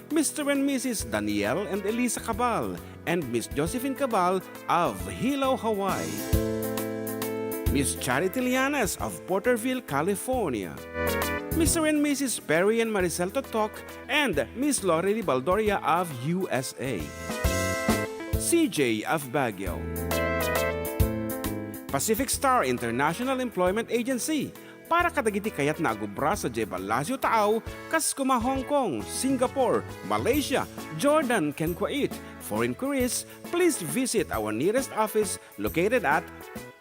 Mr. and Mrs. Daniel and Elisa Cabal, and Miss Josephine Cabal of Hilo, Hawaii. Miss Charity Lianas of Porterville, California. Mr. and Mrs. Perry and Maricel Totok, and Miss Lorely Baldoria of USA. CJ of Baguio. Pacific Star International Employment Agency, para kadagiti kayat na agubra sa Jebel Lazio Taaw, kas kuma Hong Kong, Singapore, Malaysia, Jordan, ken Kuwait. For inquiries, please visit our nearest office located at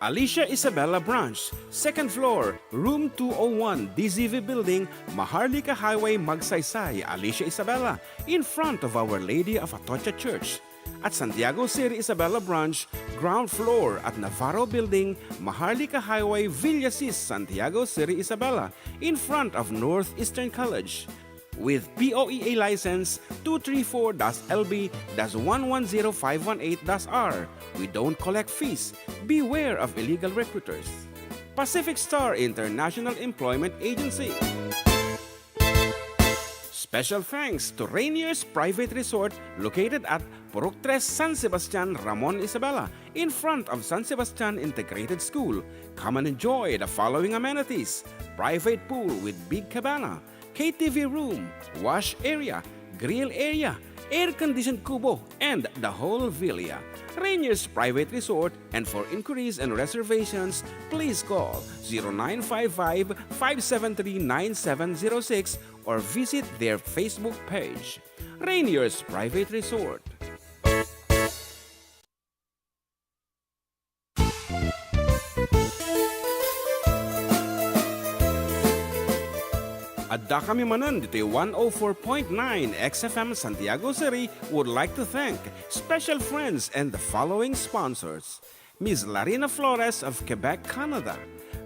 Alicia Isabella Branch, 2nd floor, room 201, DZV Building, Maharlika Highway, Magsaysay, Alicia Isabella, in front of Our Lady of Atocha Church. At Santiago City Isabela Branch, ground floor at Navarro Building, Maharlika Highway, Villasis, Santiago City Isabela, in front of Northeastern College. With POEA license 234-LB-110518-R, we don't collect fees. Beware of illegal recruiters. Pacific Star International Employment Agency. Special thanks to Rainier's Private Resort located at Purok 3, San Sebastian, Ramon Isabela, in front of San Sebastian Integrated School. Come and enjoy the following amenities: private pool with big cabana, KTV room, wash area, grill area, air-conditioned kubo, and the whole villa. Rainier's Private Resort, and for inquiries and reservations, please call 0955-573-9706 or visit their Facebook page. Rainier's Private Resort. Adda kami manan dito 104.9 XFM Santiago City would like to thank special friends and the following sponsors: Ms. Larina Flores of Quebec, Canada,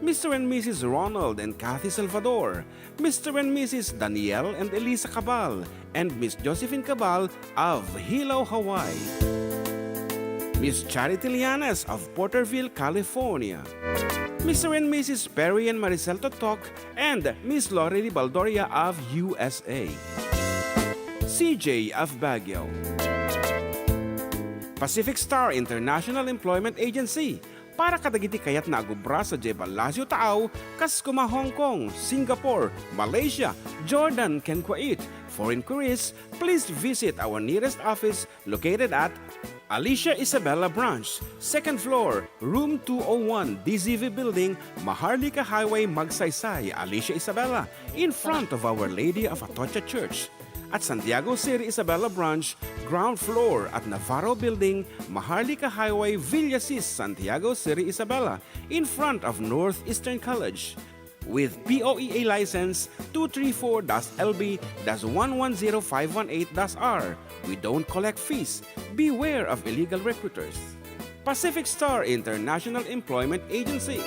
Mr. and Mrs. Ronald and Kathy Salvador, Mr. and Mrs. Daniel and Elisa Cabal, and Miss Josephine Cabal of Hilo, Hawaii. Miss Charity Lianas of Porterville, California. Mr. and Mrs. Perry and Maricel Totok, and Miss Lorely Baldoria of USA. CJ of Baguio. Pacific Star International Employment Agency, para kadagiti kayat na agubra sa Jebel Lazio Taaw, kas kuma Hong Kong, Singapore, Malaysia, Jordan, ken Kuwait. For inquiries, please visit our nearest office located at Alicia Isabella Branch, 2nd floor, room 201, DZV Building, Maharlika Highway, Magsaysay, Alicia Isabella, in front of Our Lady of Atocha Church. At Santiago City Isabela Branch, ground floor at Navarro Building, Maharlika Highway, Villasis, Santiago City Isabela, in front of Northeastern College. With POEA license 234-LB-110518-R, we don't collect fees. Beware of illegal recruiters. Pacific Star International Employment Agency.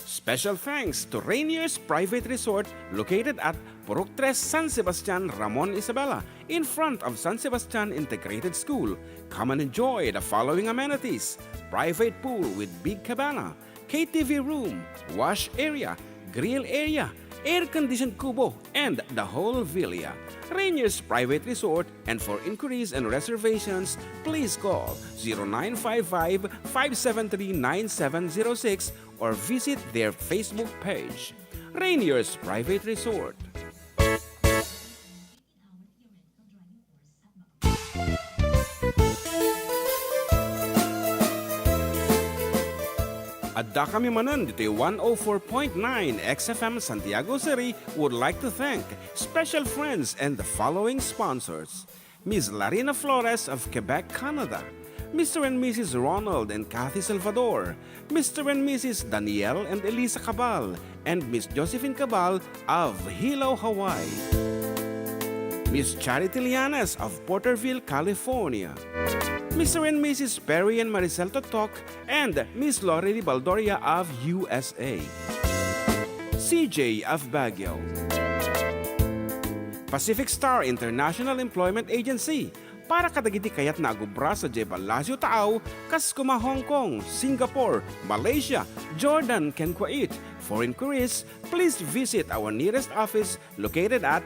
Special thanks to Rainier's Private Resort located at Purok 3, San Sebastian, Ramon Isabela, in front of San Sebastian Integrated School. Come and enjoy the following amenities: private pool with big cabana, KTV room, wash area, grill area, air-conditioned kubo, and the whole villa. Rainier's Private Resort, and for inquiries and reservations, please call 0955-573-9706 or visit their Facebook page. Rainier's Private Resort. Adda kami manan dito 104.9 XFM Santiago City would like to thank special friends and the following sponsors: Ms. Larina Flores of Quebec, Canada, Mr. and Mrs. Ronald and Kathy Salvador, Mr. and Mrs. Daniel and Elisa Cabal, and Miss Josephine Cabal of Hilo, Hawaii. Miss Charity Lianas of Porterville, California. Mr. and Mrs. Perry and Maricel Totok, and Miss Lorely Baldoria of USA. CJ of Baguio. Pacific Star International Employment Agency, para kadagiti kayat na agubra sa Jebel Lazio Taaw, kas kuma Hong Kong, Singapore, Malaysia, Jordan, ken Kuwait. For inquiries, please visit our nearest office located at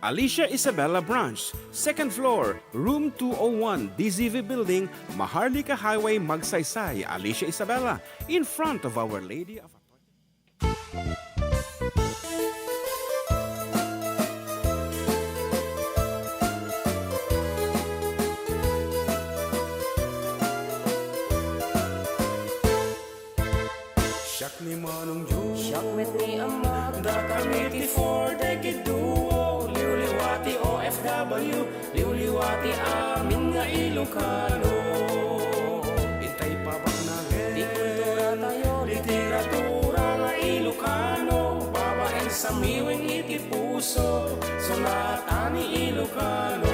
Alicia Isabella Branch, 2nd floor, room 201, DZV Building, Maharlika Highway, Magsaysay, Alicia Isabella, in front of Our Lady of Siak ni Manong Jun, Siak met ni Amag, da kami ti for decade duo, liwliwati OFW, liwliwati amin nga Ilocano. Intay pabak na di kultura tayo, literatura nga Ilocano, babaeng sa miwing iti puso, sunatan ni Ilocano.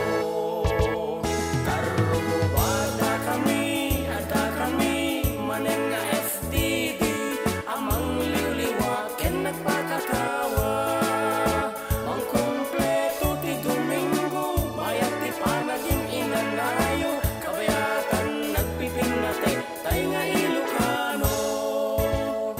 Karubada kami, ada kami, manen nga FDD, amang liwliwa, ken nagpakatawa. Ang kompleto ti Domingo, bayat ti panaging inanayo, kabayatan nagpipinate, tay nga Ilocano.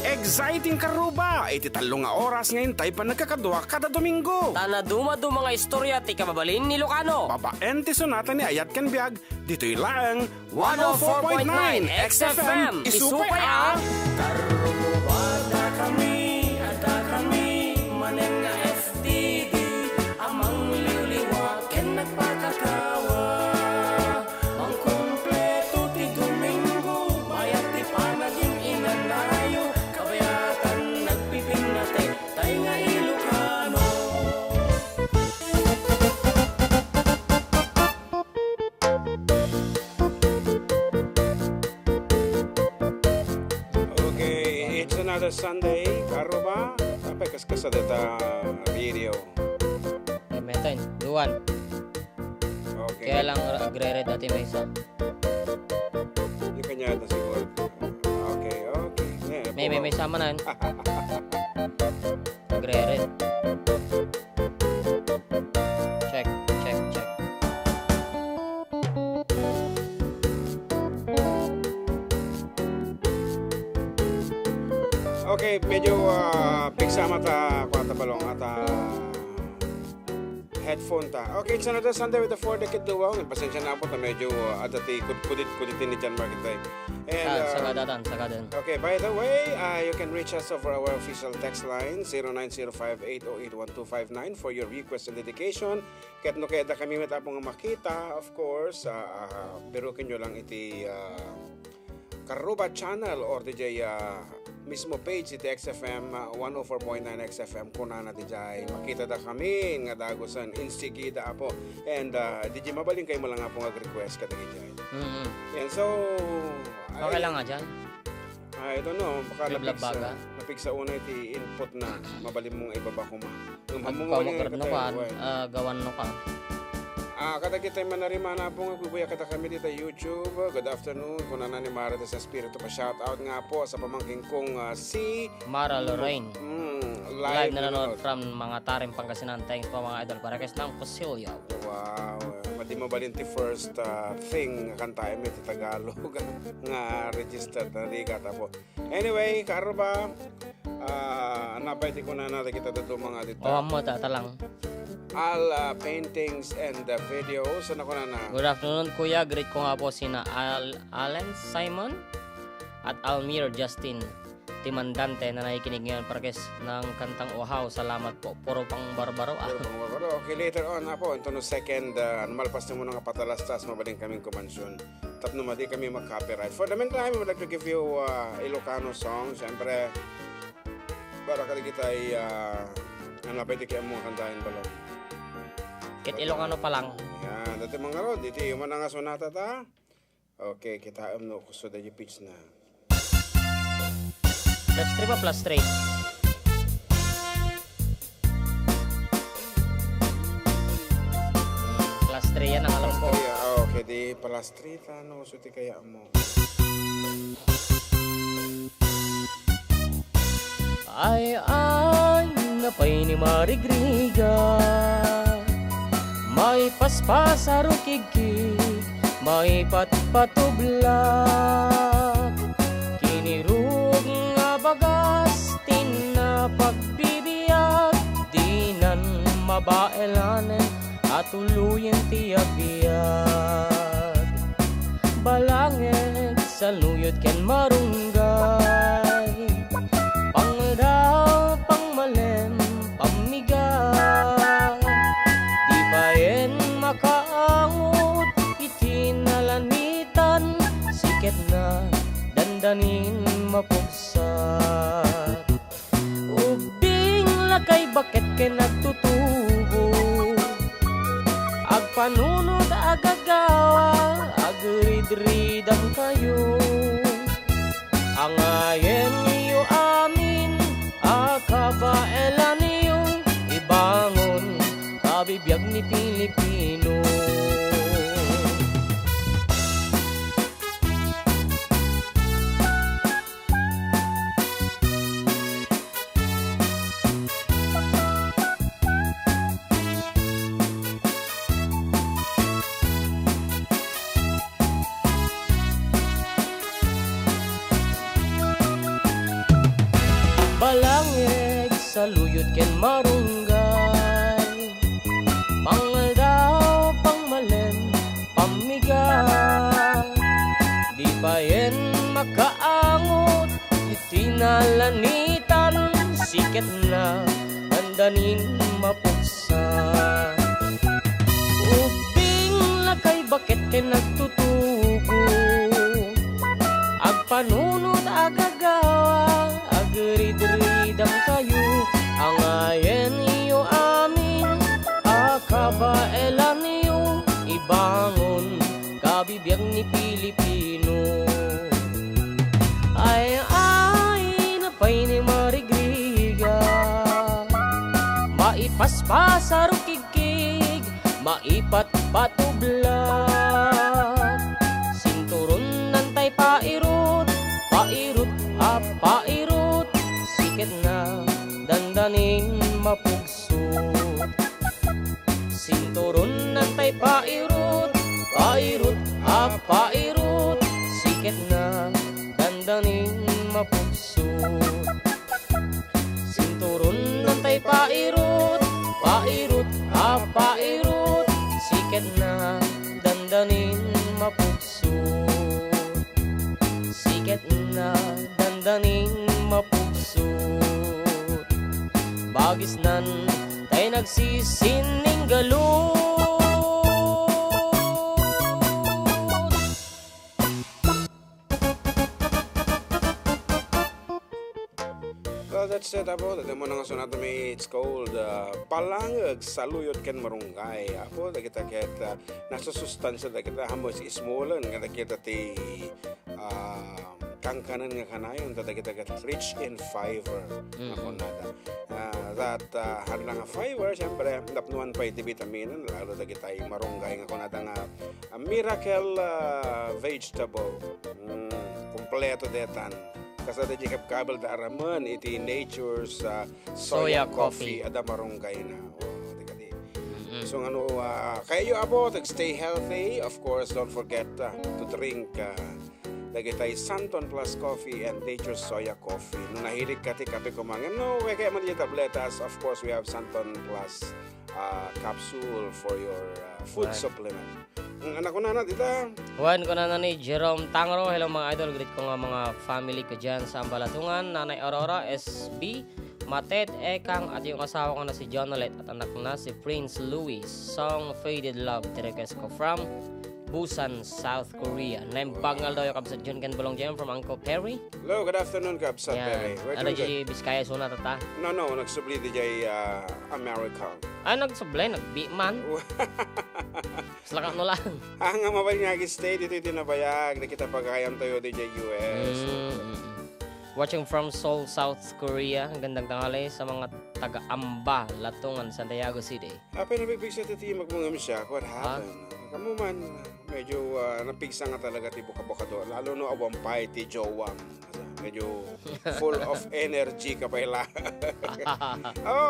Exciting karuba! Iti talong nga oras ngayon tay pa nagkakadwa kada Domingo. tana dumadu mga istorya ti kababalin ni Ilocano. Babaen ti sonata ni Ayat Ken Biag, dito'y lang 104.9 XFM, isupay ang Karubada kami, ada kami, manen nga FDD, amang liwliwa, ken nagpakatawa. Ang kompleto ti Domingo, bayat ti panaging inanayo, kabayatan nagpipinate, tay nga Ilocano. Okay, it's another Sunday, karuba, tapay kaskasada ta video. Meton, duwan. Okay. Kaya lang agre-red dati may isa. Yung kanya ito siguro. Okay, okay. Yeah, May sama na yun. Agre-red. Check. Okay, medyo pigsama ta kwata balong at headphone ta. Okay, it's another Sunday with the 4 decade duwang. Pasensya na po ta medyo adati kudit-kuditin ni John Market tayo. And Sagadadan. okay, by the way, you can reach us over our official text line 0905-808-1259 for your request and dedication. Kahit no kaya kami matapong makita, of course, birukin nyo lang iti Karuba channel or DJ mismo page iti XFM 104.9 XFM kuna na DJ makita da kami nga dagosan instigi da apo and DJ mabaling kayo mo lang nga request ka DJ. And so Okay lang nga dyan. I don't know, baka Blablabaga. napigsa una iti input na mabalim mong ibaba ko ma. Magpamagard no ka, gawan no ka. Kada kita manarima na po nga kubuya kita kami dito YouTube. Good afternoon. Kung na ni Mara sa Espiritu pa shout out nga po sa pamangking kong si Mara Lorraine. Live na nanonood from mga Tarim, Pangasinan. Thanks po mga idol. Parekas ng Pasilyo. Wow. Madi mo ba ti first thing kanta emi ti Tagalog nga registered na rigat po. Anyway, karuba napay ti kuna natin kita dito mga dito. Mo talang. All paintings and videos. Ano ko na? Good afternoon kuya. Great ko nga po sina Alan Simon at Almir Justin Timandante na nakikinig ngayon parekes ng kantang Ohaw. Salamat po. Puro pang barbaro. Okay, later on po. Ito no second, malpas na mo nga patalastas, mabaling kaming kumansyon. Tapno madi kami mag-copyright. For the meantime, I would like to give you Ilocano song. Siyempre, para kali kita ay pwede kaya mo kantahin pala. Kit Ilocano pa lang. Yan, dati mga rod. Dito yung mga sonata ta. Okay, kita no kuso da yung pitch na. Plus 3 ba plus 3? Plus 3 yan ang alam ko. Okay, di plus 3 ta no suti kaya mo. Ay napay ni Marigriga, may paspas arukigig, may patpatublak, kinirug nga bagas pagbibiyak, di nan mabaelanen at tuluyan tiyabiyag. Balangeg sa luyot ken marunggay, pangdaw pangmalem pamigay, di bayen makaangot itinalanitan, siket na dandanin mapugsat. Ubing lakay bakit ken nagtutubo, agpanunod agagawa, agrid-ridam kayo. Angayen niyo amin, akabaelan niyong ibangon, kabibiyag ni Pilipino. Balangeg sa luyot ken marunggay, pangdaw pangmalem pamigay, di bayen makaangot itinalanitan, siket na dandanin mapugsa. Ubing lakay bakit ken nagtutubo, agpanunod agagawa, agrid-ridam kayo. Angayen iyo amin, akabaelan niyo ibangon, kabibiyag ni Pilipino. Ay napay ni marigriga, maipaspas arukikig, maipat patublag, sinturon nantay pairot, pairot pairot, siket na dandaning mapugsot. Sinturon nantay pairot, pairot pairot, siket na dandaning mapugsot. Sinturon nantay pairot, pairot pairot, siket na dandaning mapugsot. Siket na dandaning mapugsot. Bagis nan tay nagsisining galot. Well, that's it apo. Dati mo na nga sunat may it's called Palangeg sa luyot ken marunggay. Apo, da kita kita nasa sustansya da kita hamos ismolan kada kita ti kangkanan nga kanayon da kita rich in fiber. Ako nada. That handa nga fiber, siyempre napnuan pa iti vitaminan lalo da kita marunggay nga kunada nga miracle vegetable. Kompleto detan. Kasada jikap kabel da araman iti Nature's soya coffee ada marunggay na. So ano kayo abo to stay healthy, of course don't forget to drink dagitay Santon Plus Coffee and Nature's Soya Coffee. Nung nahilig ka ti kape kumangan, no, we kaya man yung tabletas. Of course, we have Santon Plus capsule for your food supplement. Ang anak ko na dita. Juan ko na ni Jerome Tangro. Hello mga idol, greet ko nga mga family ko dyan sa Ambalatungan. Nanay Aurora, SB, Matet, Ekang, at yung asawa ko na si Jonalet at anak na si Prince Louis. Song Faded Love, request ko from Busan, South Korea. Bangal daw yung kabsat John Ken Bulong Jem from Uncle Perry. Hello, good afternoon kabsat Perry. Ano di Biskaya suna tata? No, nagsubli di jay America. Nagsublay, nagbiman. Selakak no lang. Nga mabay nga stay dito tinabayag na kita pagkayam tayo di jay US. Watching from Seoul, South Korea. Ang gandang tanghali sa mga taga-Amba, Latungan, Santiago City. Pinabibigsa titi magmungam siya. What happened? Kamu man, medyo napigsa nga talaga ti buka-buka do. Lalo no awampay ti Jowang. medyo full of energy ka pala.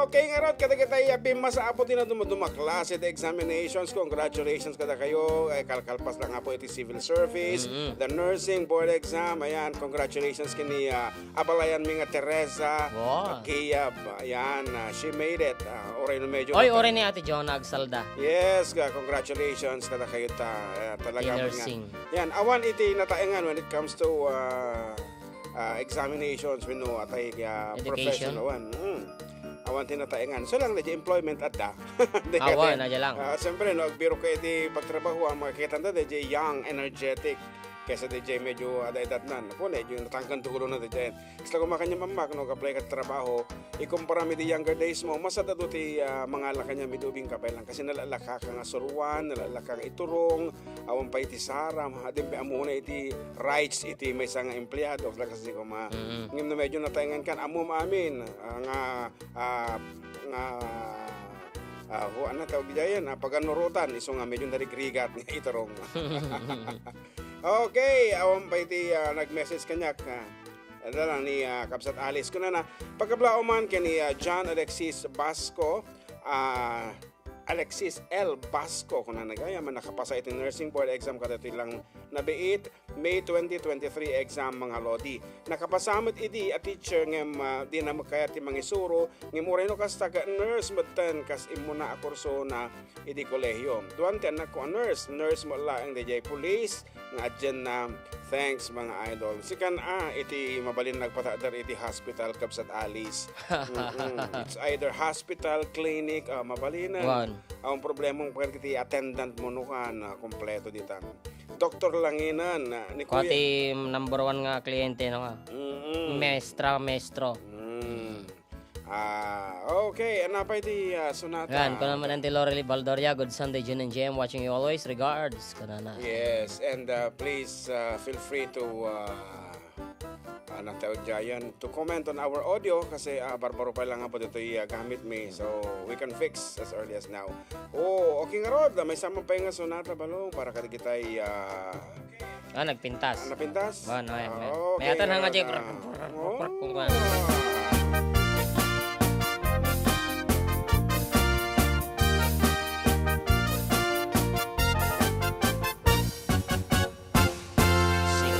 Okay nga rod, kada kita iyapin masaapotin na dumaklas iti examinations. Congratulations kada kayo. Ay, kalkalpas lang nga po iti civil service, the nursing board exam. Ayan, congratulations kini Abalayan Minga Teresa. Wow. Kiyab, ayan, she made it. Oray no medyo. Oy, ore ni Ate Jonah Agsalda. Yes, congratulations kada kayo talaga. Nursing. Yan, awan iti nataengan when it comes to examinations, we know atay Education. professional one. Awan tinataengan. So lang na employment at da. Awan na lang. Siyempre, no, agbiro ka iti pagtrabaho, ang makikita na DJ young, energetic. Kesa DJ medyo ada-edad na. Po, medyo natangkan tugulo na DJ. Kasi kung makanya mamak, no, apply ka trabaho, ikumpara mi di younger days mo, masada do ti mga lakanya midubing kapelang. Kasi nalalaka ka nga suruan, nalalaka nga iturong, awan pa iti saram, hadin pa amuna iti rights, iti may isang empleyado. Kasi kung ngim na medyo natayangan kan, amum amin, ano tawag diyan, paganurutan, iso nga medyo narigrigat nga iturong. Okay, awan pa iti nag-message kanyak lang ni Kapsat Alice ko na pagkablao man kani John Alexis Basco, Alexis L. Basco kung nagaya man nakapasa iti nursing board exam kada lang nabiit May 2023 exam mga lodi. Nakapasamot idi a teacher ngem di na makaya ti mangisuro ngem ureno kas taga nurse maten kas imuna a kurso na idi kolehiyo. Duan ti anak ko a nurse mo laeng DJ police nga adyan na thanks mga idol. Sikan iti mabalin nagpatadar iti hospital Kapsat Alice. It's either hospital, clinic, mabalinan. Ang problema mo pag iti attendant mo no kan kompleto ditan. Doktor Langinan ni Kuya. Pati number 1 nga kliyente no nga. Maestro. Okay, ano pa iti sonata? Yan, ko naman ang Lorely Baldoria. Good Sunday, June and JM. Watching you always. Regards. Kanana. Yes, and please feel free to to comment on our audio kasi barbaro pa lang po dito gamit me so we can fix as early as now. Okay nga rod, may samang pa nga sonata balong para kada kita nagpintas. Napintas? May atan nga jay.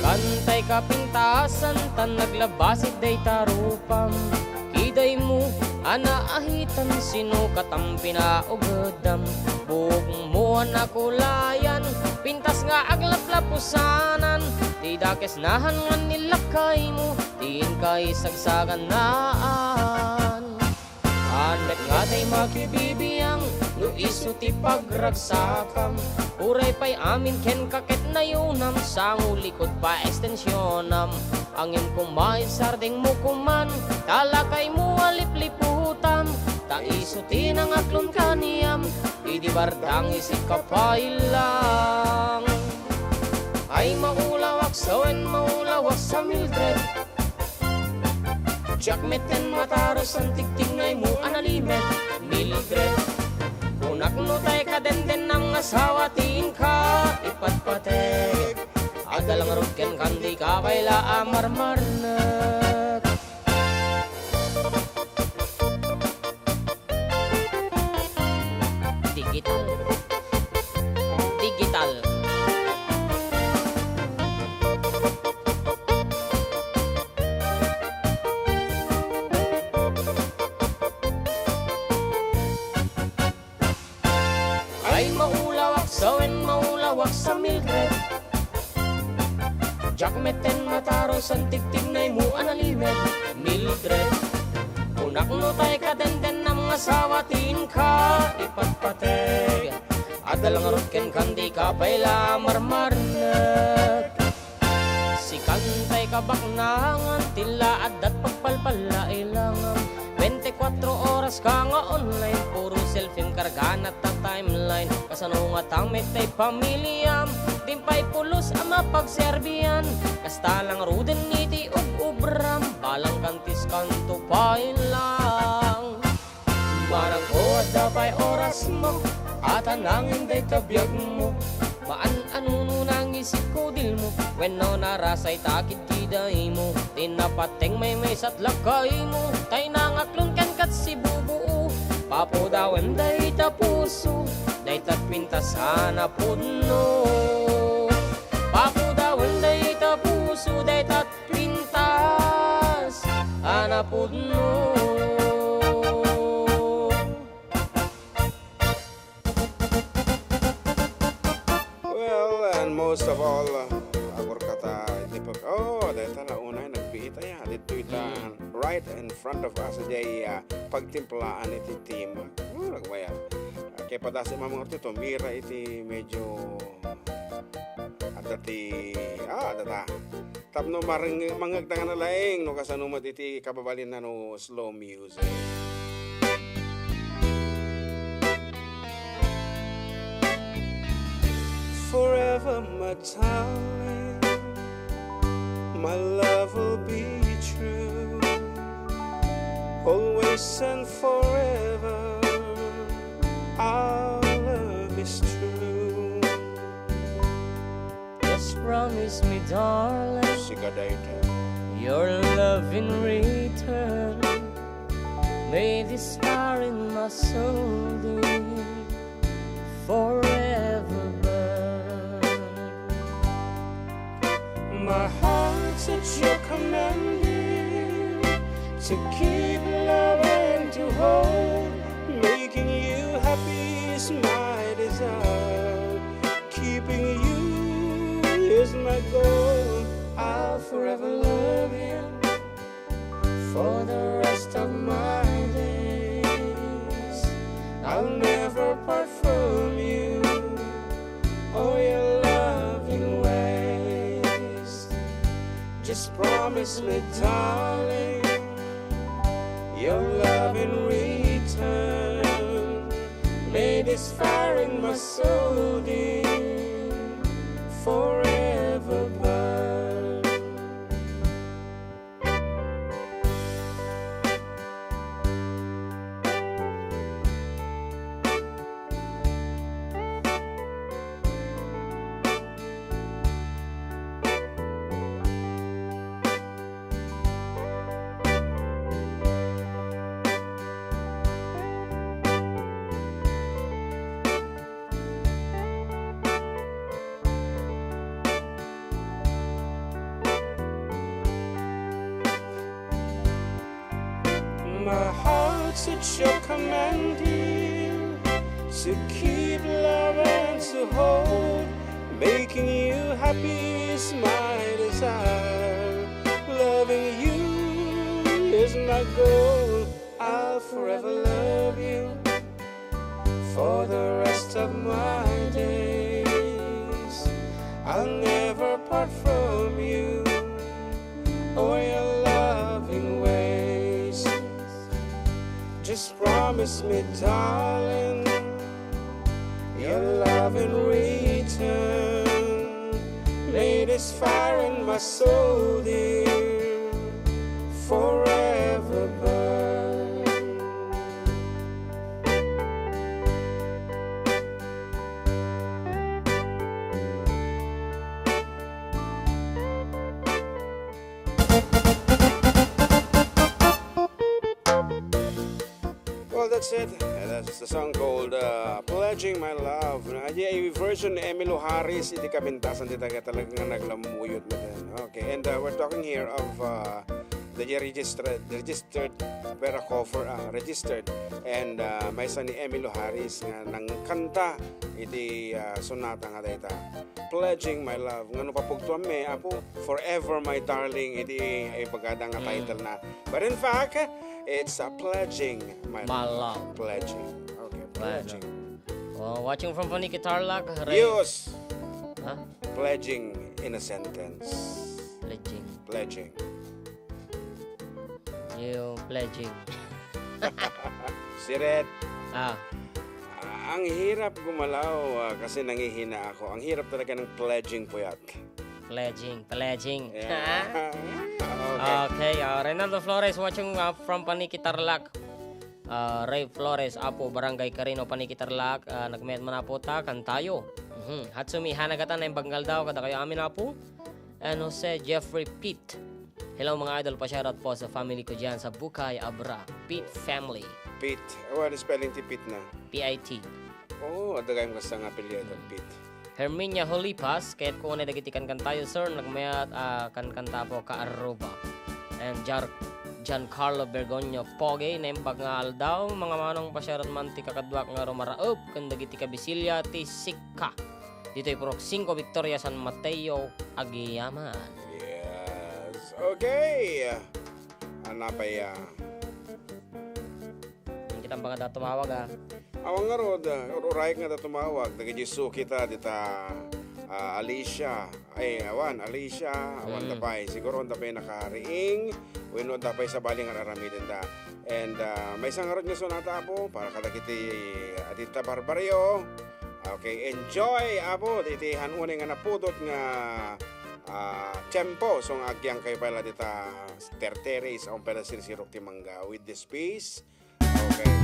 Kantay kapintasan tan naglabasit day tarupam kiday mo anaahitan sino katam pinaugedam buhok mo anakulayan pintas nga aglaplapusanan di dakes nahan nga nilakay mo diin kay sagsagan naan anet nga day makibibiyang no iso ti pagragsakam uray pa'y amin ken kaket na yunam sang ulikod pa ekstensyonam angin kumain sarding mo kuman talakay mo alipliputam ta isutin ang aklon kaniyam idi bardang isip kapailang ay maulawak sawen maulawak sa Mildred jakmeten mataros ang tigtingnay mo analimet Mildred unak no tay kadenden ng asawa ting ka ipatpatek adalang rugken kandi ka bayla amarmarnak digital ay maulawak sawen maulawak sa Mildred jakmeten mataros ang tigtignay mo analimet Mildred unak no tay kadenden ng asawa tin ka ipatpateg adalang rutken kandi ka bayla marmarnak si kantay kabaknangan tila adat pagpalpala ilangan 24 oras ka nga online puro selfie karganat ta timeline kasano nga tangmet tay pamilyam dimpay pulos ama pagserbian kasta lang ruden iti ubram balang kantis kanto pain lang barang ko adapay oras mo at anangin day kabiyag mo maan anuno nang isip ko dil mo when no narasay takid iday mo, tinapateng may sa lakay mo, tay nangaklon kan kat si bubuo, papo daw day ta puso, day tat pintas sana puno. Papo daw day ta puso, day tat pintas ana puno. Most of all, agor kata tipo, dahil tala unay nagpihita ya dito ita right in front of us day pagtimplaan iti team. Nagbaya. Kaya padasi mamang ito mira iti medyo adati adata. Tapno maring mangagdangan na laing no kasanumat iti kababalin na no slow music. Forever, my darling, my love will be true, always and forever. Our love is true. Just promise me, darling, Sigadayta. your love in return. May this fire in my soul forever burn. My heart's at your commanding, to keep loving, to hold, making you happy is my desire. Keeping you is my goal. I'll forever love you for the rest of my days. I'll never part from you or your loving ways. Just promise me, darling, your love in return. May this fire in my soul, dear, forever burn. My heart's at your command, dear, to keep loving, to hold, making you happy is my desire. Loving you is my goal. I'll forever love you for the rest of my days. I'll never part from you or your loving ways. Just promise me, darling, your love in return. May this fire in my soul, dear, forever burn. Well, that's it. That's the song called Pledging My Love. Ay version ni Emilio Harris, iti kabintasan di talagang naglamuyot mo din. Okay, and we're talking here of the registered Vera cover, registered. And may isa ni Emilio Harris nga nang kanta iti sonata nga dayta. Pledging My Love. Ngano papugtuan me, apo, Forever My Darling, iti ay pagkada nga title na. But in fact, it's Pledging My Love. Pledging. Okay, pledging. Watching from Paniki Tarlac. Use Huh? pledging in a sentence. Pledging. Pledging. You pledging. Si Red, Ah, ang hirap gumalaw kasi nangihina ako. Ang hirap talaga ng pledging puyat. pledging. Yeah. Okay, Okay. Reynaldo Flores watching from Paniki Tarlac. Ray Flores, Apo, Barangay Carino, Paniki Tarlac. Nagmayat man na po ta, kan tayo. Hatsumi, hanagatan na yung banggal daw, kada kayo amin, Apo. and Jose Jeffrey Pitt. Hello mga idol, pa-shoutout po sa family ko dyan sa Bukay, Abra. Pitt family. Pete. Ano spelling ti Pete na? P-I-T. Oo, adagay mo sa nga apelyido, Pete. Herminia Holipas, kahit ko na dagitikan kan tayo sir, nagmayat kan kanta po ka Aruba. And Giancarlo Bergonio Poge, naimbag nga aldaw, mga manong pa-shoutout man ti kakadwak nga rumaraop, kan dagiti ka Bisilia ti Sika. Dito ay Purok 5, Victoria, San Mateo, Agiyaman. Yes. Okay. Anapay Kita mga datumawag awang nga rod, uray nga da tumawag. Nagajisu kita dita Alicia. Alicia. Awan tapay. Siguro on tapay nakariing. Wino tapay sa baling nga aramidin da. And may isang nga rod nga sonata po para kadagiti Adita Barbario. Okay, enjoy apo. Diti hanunin nga napudot nga tempo. So nga agyang kayo pala dita terteres. Ang pala sirsirok ti mangga with this piece. Okay.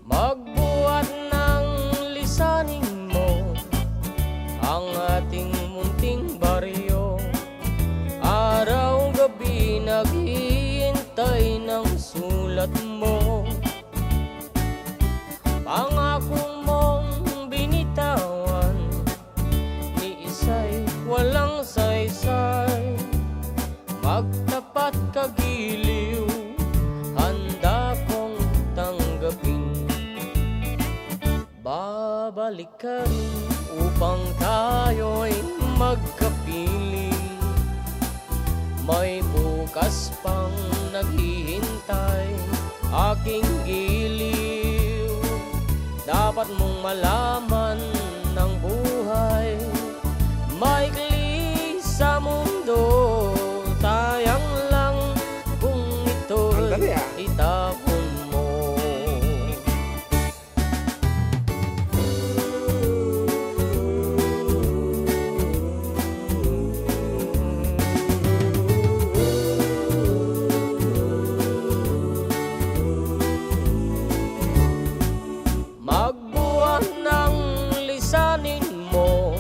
Magbuhat ng lisanin mo ang ating munting baryo. Araw-gabi naghihintay ng sulat mo. Pangako mong binitawan, ni isa'y walang saysay. Magtapat kagiliw, handa kong tanggapin. Babalik ka rin upang tayo'y magkapiling. May bukas pang naghihintay, aking giliw. Dapat mong malaman ng buhay, maikli sa mundo. Sayang lang kung ito'y itapon mo. Magbuhat ng lisanin mo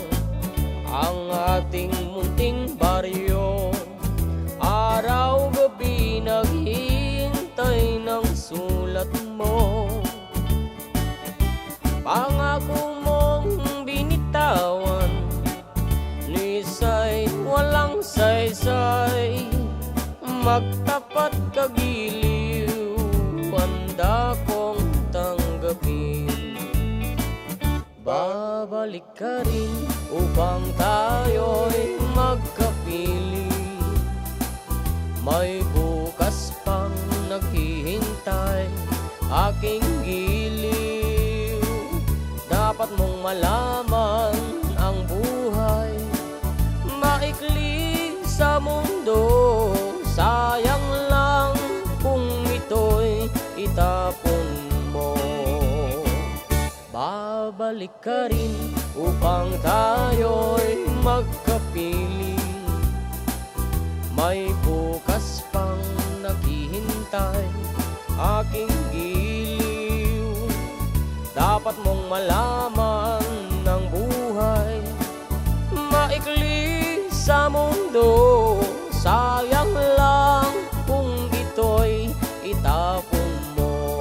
ang ating munting baryo. Araw-gabi naghihintay ng sulat mo. Pangako mong binitawan, ni isa'y walang saysay. Magtapat kagiliw, handa kong tanggapin. Babalik ka rin upang tayo'y magkapiling. May bukas pang naghihintay, aking giliw. Dapat mong malaman ang buhay, maikli sa mundo. Sayang lang kung ito'y itapon mo. Babalik ka rin upang tayo'y magkapiling. May bukas pang naghihintay, aking giliw. Dapat mong malaman ng buhay, maikli sa mundo. Sayang lang kung ito'y itapon mo.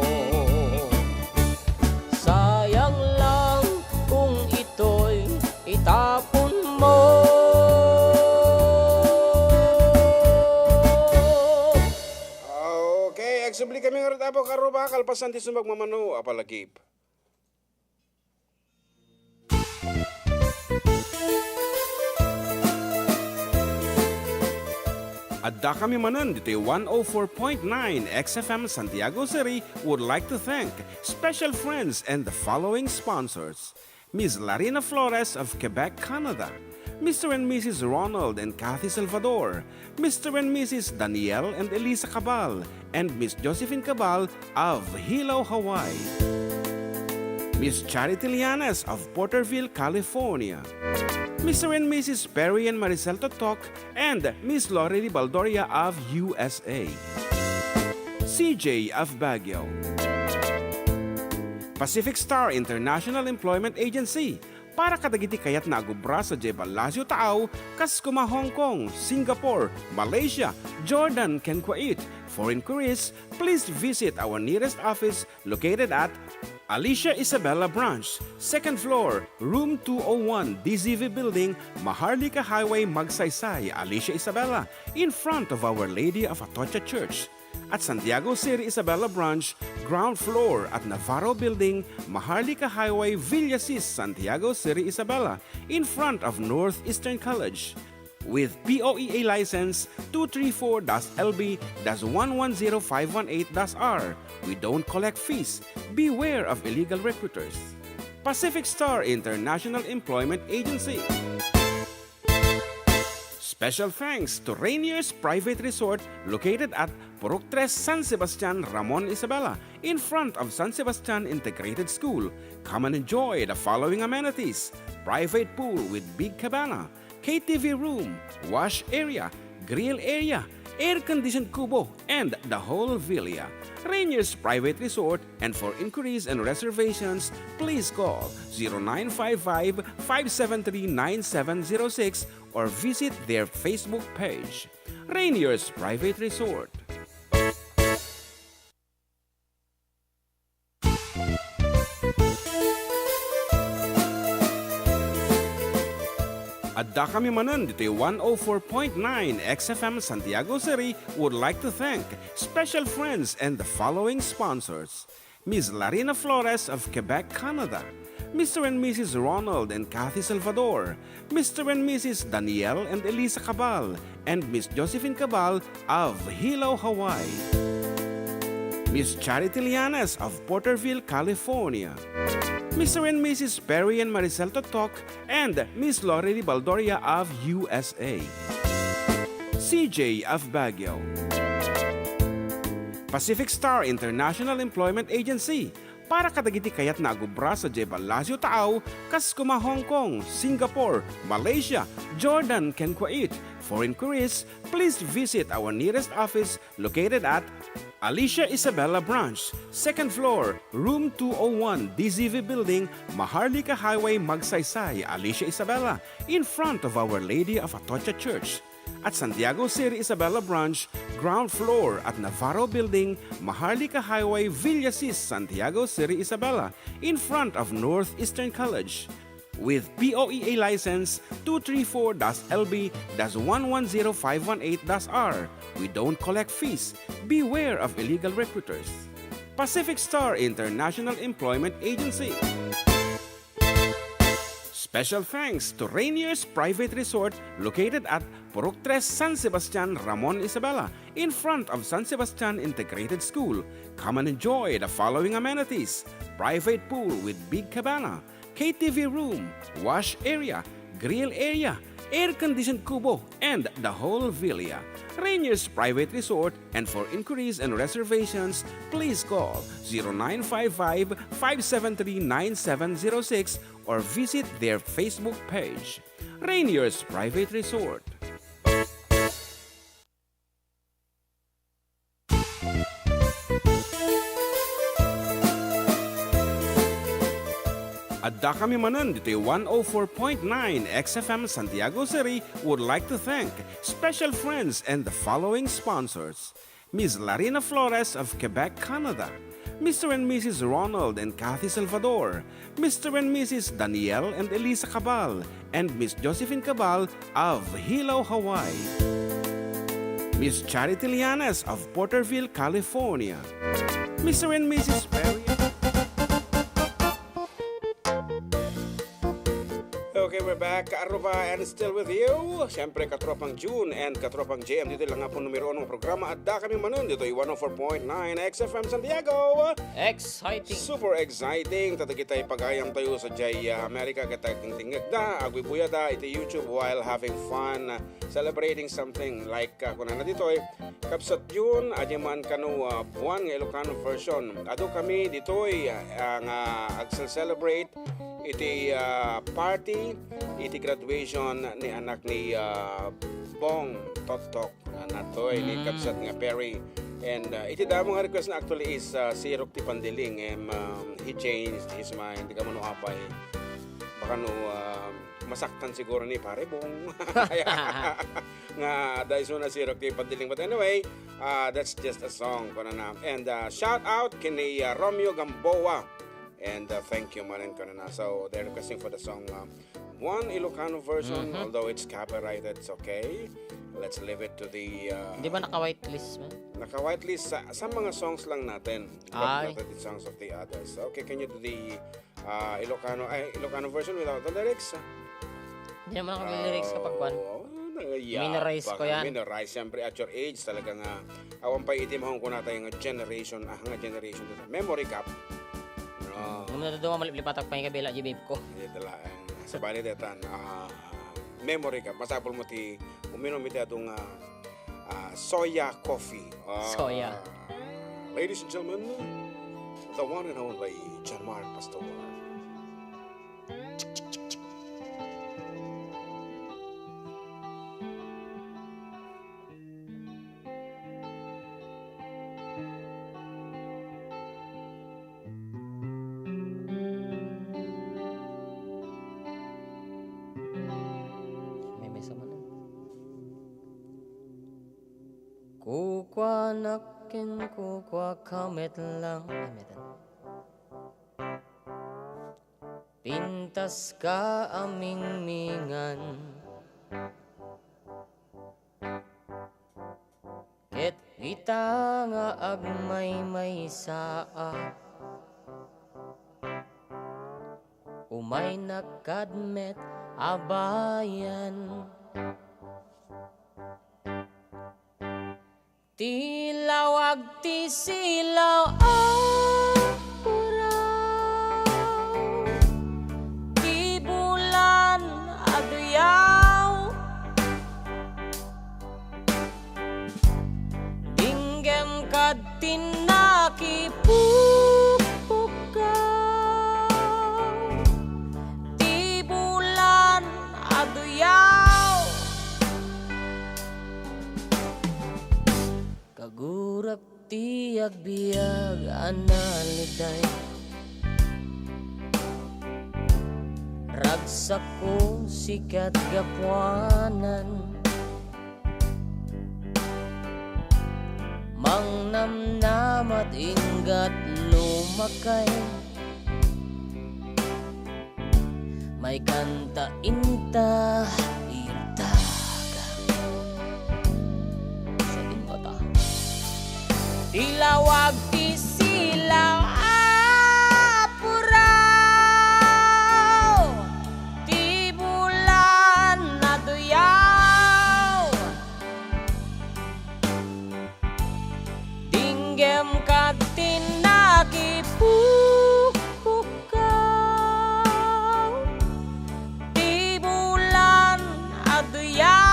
Sayang lang kung ito'y itapon mo. Okay, agsubli kami nga rito po karuba, kalpasan ti sumag mamano, apalagip. Adda kami manan dito 104.9 XFM Santiago City would like to thank special friends and the following sponsors. Ms. Larina Flores of Quebec, Canada. Mr. and Mrs. Ronald and Kathy Salvador. Mr. and Mrs. Danielle and Elisa Cabal. And Miss Josephine Cabal of Hilo, Hawaii. Miss Charity Lianes of Porterville, California. Mr. and Mrs. Perry and Maricel Totok, and Miss Lorely Baldoria of USA. CJ of Baguio. Pacific Star International Employment Agency, para kadagiti kayat na agubra sa Jebel Lazio Taaw, kas kuma Hong Kong, Singapore, Malaysia, Jordan, ken Kuwait. For inquiries, please visit our nearest office located at Alicia Isabella Branch, 2nd floor, room 201, DZV Building, Maharlika Highway, Magsaysay, Alicia Isabella, in front of Our Lady of Atocha Church. At Santiago City Isabella Branch, ground floor at Navarro Building, Maharlika Highway, Villasis, Santiago City Isabella, in front of Northeastern College. With POEA license 234-LB-110518-R. We don't collect fees. Beware of illegal recruiters. Pacific Star International Employment Agency. Special thanks to Rainier's Private Resort located at Purok 3, San Sebastian, Ramon Isabela, in front of San Sebastian Integrated School. Come and enjoy the following amenities: private pool with big cabana, KTV room, wash area, grill area, air-conditioned kubo, and the whole villa. Rainier's Private Resort, and for inquiries and reservations, please call 0955-573-9706 or visit their Facebook page. Rainier's Private Resort. Adda kami manan dito 104.9 XFM Santiago City would like to thank special friends and the following sponsors: Ms. Larina Flores of Quebec, Canada, Mr. and Mrs. Ronald and Kathy Salvador, Mr. and Mrs. Danielle and Elisa Cabal, and Miss Josephine Cabal of Hilo, Hawaii, Miss Charity Lianes of Porterville, California, Mr. and Mrs. Perry and Maricel Totok, and Miss Lorely Baldoria of USA. CJ of Baguio. Pacific Star International Employment Agency, para kadagiti kayat na agubra sa Jebel Lazio Taaw, kas kuma Hong Kong, Singapore, Malaysia, Jordan, ken Kuwait. For inquiries, please visit our nearest office located at Alicia Isabella Branch, 2nd floor, room 201, DZV Building, Maharlika Highway, Magsaysay, Alicia Isabella, in front of Our Lady of Atocha Church. At Santiago City Isabella Branch, ground floor at Navarro Building, Maharlika Highway, Villasis, Santiago City Isabella, in front of Northeastern College. With POEA license 234-LB-110518-R. We don't collect fees. Beware of illegal recruiters. Pacific Star International Employment Agency. Special thanks to Rainier's Private Resort located at Purok 3, San Sebastian, Ramon Isabela, in front of San Sebastian Integrated School. Come and enjoy the following amenities: private pool with big cabana, KTV room, wash area, grill area, air-conditioned kubo, and the whole villa. Rainier's Private Resort, and for inquiries and reservations, please call 0955-573-9706 or visit their Facebook page. Rainier's Private Resort. Adda kami manan dito 104.9 XFM Santiago City would like to thank special friends and the following sponsors: Ms. Larina Flores of Quebec, Canada, Mr. and Mrs. Ronald and Kathy Salvador, Mr. and Mrs. Danielle and Elisa Cabal, and Miss Josephine Cabal of Hilo, Hawaii, Miss Charity Lianes of Porterville, California, Mr. and Mrs. Perry. Okay, we're back. Aruba and still with you. Siyempre, katropang June and katropang JM. Dito lang nga po numero ng programa. Adda kami manon. Dito ay 104.9 XFM Santiago. Exciting! Super exciting. Tatagitay pagayam tayo sa Jay America. Katagting tingag da. Agwibuya da. Iti YouTube while having fun. Celebrating something like kung na dito ay kapsat June. Adyaman kanu buwan ng Ilocano version. Ado kami dito ay ang celebrate iti party, iti graduation ni anak ni Bong Totok natoy ni Kabsat nga Perry. And iti damo nga request na actually is si Rock ti Pandiling. He changed his mind. Di ka man apay. Baka no masaktan siguro ni pare Bong. Nga dahil so na si Rock ti Pandiling. But anyway, that's just a song. And shout out kini Romeo Gamboa. And thank you, Manin Kanana. So they're requesting for the song one Ilocano version, although it's copyrighted, it's okay. Let's leave it to the... Di ba naka-whitelist man? Naka-whitelist sa mga songs lang natin. Ay. Not the songs of the others. Okay, can you do the Ilocano version without the lyrics? Hindi naman ako lyrics kapag kwan. Minorize ko yan. Minorize, siyempre at your age talaga nga. Awan pa itim akong kunata yung generation, generation. Memory cap. Nung natutuwa malipatak pa yung kabila, babe ko. Hindi tala. Sa bali detan, memory cap. Masapol mo ti, uminom iti atong soya coffee. Soya. Ladies and gentlemen, the one and only John Mark Pastor. Kukwa nakin, kukwa kamit lang. Pintas ka aming mingan. Ket kita nga agmay may saa. Umay nakadmet abayan. Tilawag ti silaw puraw, ti bulan aduyaw, dinggem kad tinakipupukaw, ti bulan aduyaw. Kagurak ti agbiag analiday, ragsak ko sikat gapuanan, mangnamnam at ingat lumakay, may kanta inta ilawag ti silaw puraw, ti bulan naduyaw, dinggem kad tinakipupukaw, ti bulan aduyaw.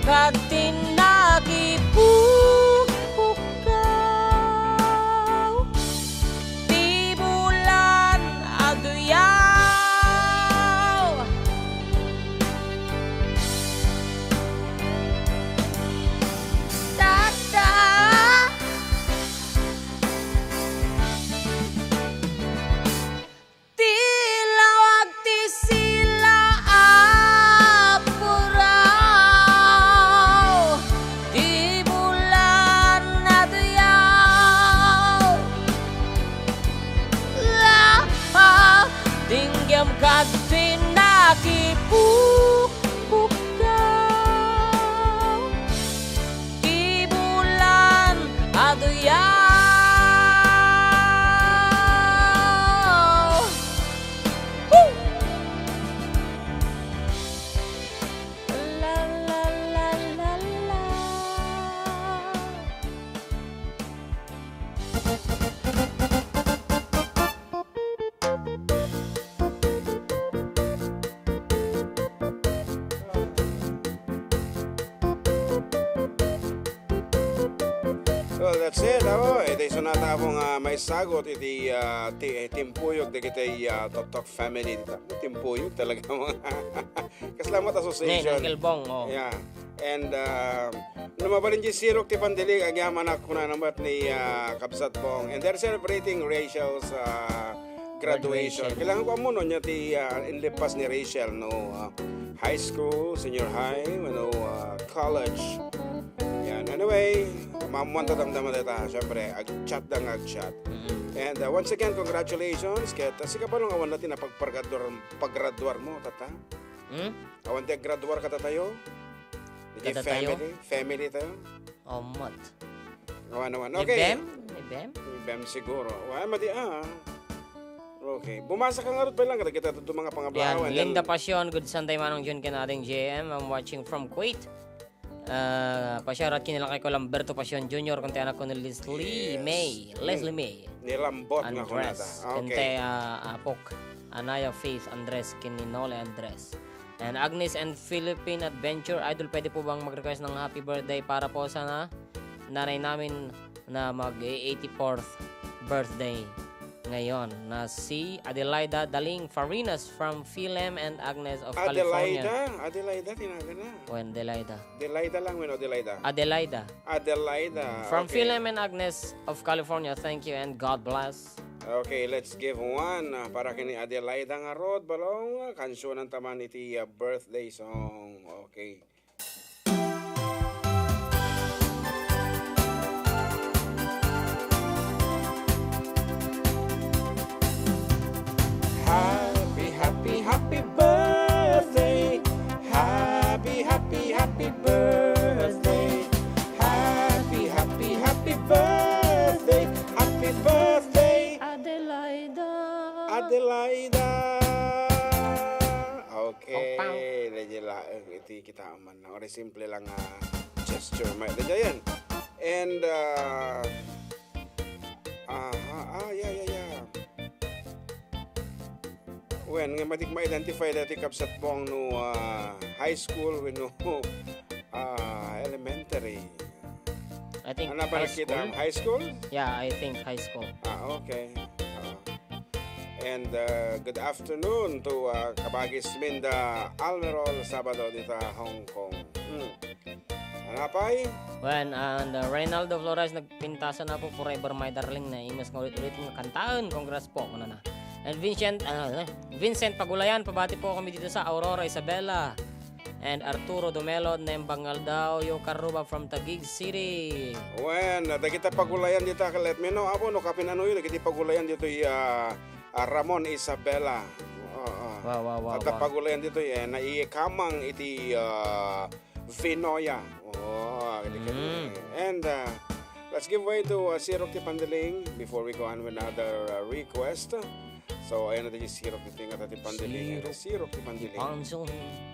kadinakipukaw di bulan aduyaw tata tilawag ti sila apuraw di bulan aduyaw la dingyam kadinakipukaw di bulan aduyaw Woo! La la la la la Well, that's it. Ako, ito sunata akong may sagot. Iti Timpuyog di kita Totok family. Timpuyog talaga mga Kaslamat Ngayon, Association. Uncle Bong, oh. Yeah. And lumabalin di sirok ti pandilig ang yaman ako na namat ni Kabsat Bong. And they're celebrating Rachel's graduation. Kailangan ko amuno niya ti inlipas ni Rachel no high school, senior high, college. Yan. Anyway, mamuan tatang-tama dita. Siyempre, ag-chat dang ag-chat. And once again, congratulations. Kaya sika pa nung awan natin na paggraduar mo, tata. Awan tayo graduar ka tatayo. Kata tayo? Family tayo. Oh, mat. Awan. May Okay. Bem? May Bem? Bem siguro. Okay. Bumasa ka nga rin pa lang. Kita ito mga pangablaw. Yan, Linda Pasyon, good Sunday manong Jun kinating JM. I'm watching from Kuwait. Pasyarat kinilang kay ko Lamberto Pasyon Jr. Kunti anak ko ni Leslie May. Nilambot nga ko nata. Andres. Kunti Apok. Anaya Faith Andres. Kininole Andres. And Agnes and Philippine Adventure. Idol, pwede po bang mag-request ng happy birthday para po sa nanay namin na mag-84th birthday ngayon na si Adelaida Daling Farinas from Philem and Agnes of California. Adelaida, tinaga na. When Adelaida. Adelaida lang, Adelaida. Adelaida. From Okay. Philem and Agnes of California. Thank you and God bless. Okay, let's give one para kini Adelaida nga rod balong kansyon ng taman iti birthday song. Okay. Happy birthday. Happy birthday. Happy birthday. Happy birthday. Adelaida. Okay. Lejela iti kita aman. Ori simple lang gesture may yan. And yeah. When nga matik ma-identify dati Kabsat Bong no high school no elementary. I think Ano ba high school. kita? High school? Yeah, I think high school. Okay. And good afternoon to Kabagis Minda Almerol Sabado dito Hong Kong. Anapay? When and Reynaldo Flores nagpintasan na po Forever My Darling na imas nga ulit-ulit mga kantaan. Congrats po kuna na. And Vincent Pagulayan, pabati po kami dito sa Aurora Isabela. And Arturo Domelo, Nembangal daw, Yokaruba from Taguig City. When kita pagulayan dito let me know abo no kapinanoy kita pagulayan dito Ramon Isabela. Wow. At pagulayan dito na ikamang iti Vinoya. And let's give way to Sirok Ti Pandiling before we go on with another request. So ayun natin yung Sirok Ti Pandiling. Sirok Ti Pandiling.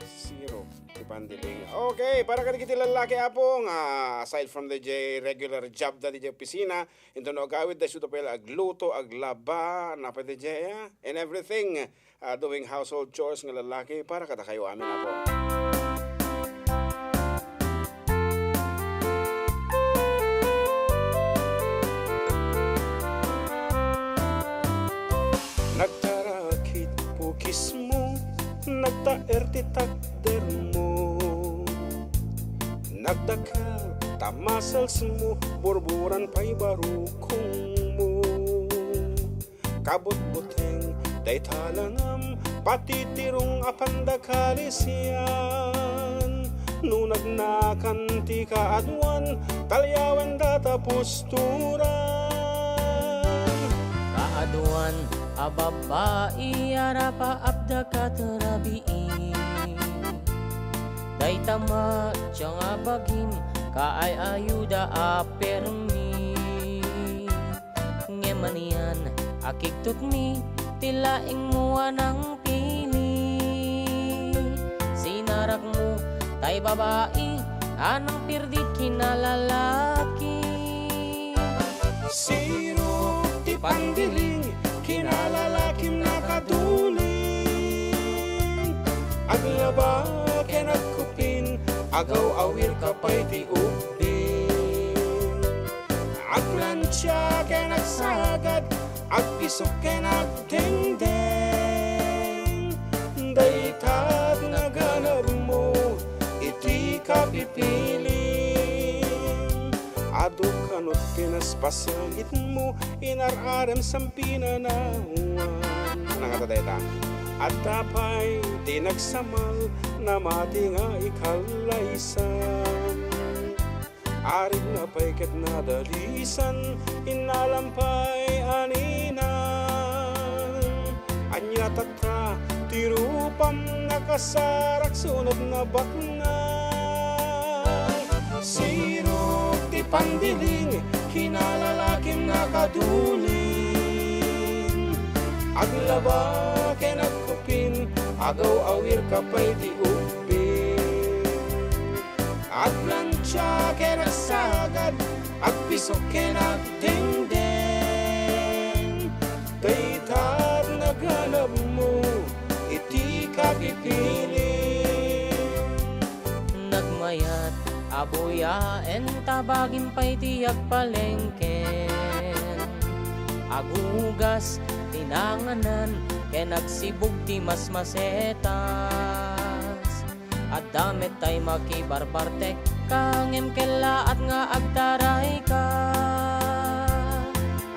Sirok Ti Pandiling. Okay, para kiti lalaki apong aside from the regular job da di opisina, ito no gawid da suto pala agluto, aglaba, napati and everything doing household chores ng lalaki para kada kayo amin apo. muscles mo, burburan pa'y barukong mo. Kabut-buteng, day talangam, patitirong apanda kalisiyan. Nunag na kanti ka adwan, talyawan data posturan. Kaaduan ababai arapa abda katerabiin. Day tama tiyang abagim kaay ayuda apermi. Ngemanian akigtut mi tilaing mua ng pili. Sinarak mo tay babae anang pirdit kinalalaki. Siro ti pandiling kinalalakim nakaduling. Aglaba ken agkupin agaw awir kapay ti upin. Aglansya ken agsagad agpisok ken agdengdeng. Daytag naganap mo iti kapipiling. Ado kanot pinaspasangit mo inararem sampinanawan. Nangatadayta at tapay tinagsamal na mati nga ikalaysan. Arig na paykat na dalisan inalampay aninan. Anya tatra tirupam nakasarak sunod na bakna. Siro ti pandiling kinalalaking nakaduling. Aglaba ken agkupin agaw awir kapay ti upin. Aglansya ken agsagad agpisok ken agdengdeng. Daytag naganap mo iti kapipiling. Nagmayat aboyaen tabagin pa'y tiyak palengken. Agugas tinanganan ken nagsibog ti masmasetas. At damit tay makibarbartek kangem kelaat nga agtaray ka.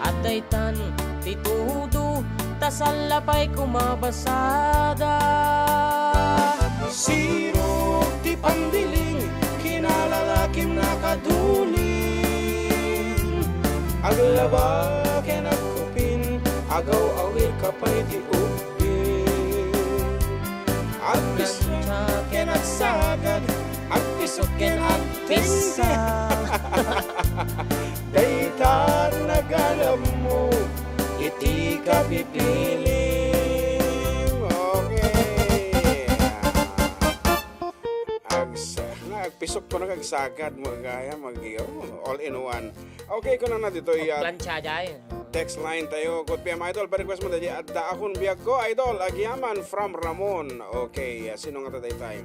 At daytan titudo tasalapay kumabasada. Siro ti pandiling kinalalakim nakaduling. Aglaba ken agkupin agaw awir kapay ti upin. Agpisok ken agsagad agpisok ken agpisa. Daytag naganap mo iti kapipiling. Okay. Nagpisok ko na kagsagad mo gaya all in one. Okay ko na dito Plancha jay. text line tayo. Good PM Idol. Pa-request mo dali at akong biyag ko Idol. Agyaman from Ramon. Okay. Sino nga taday tayo?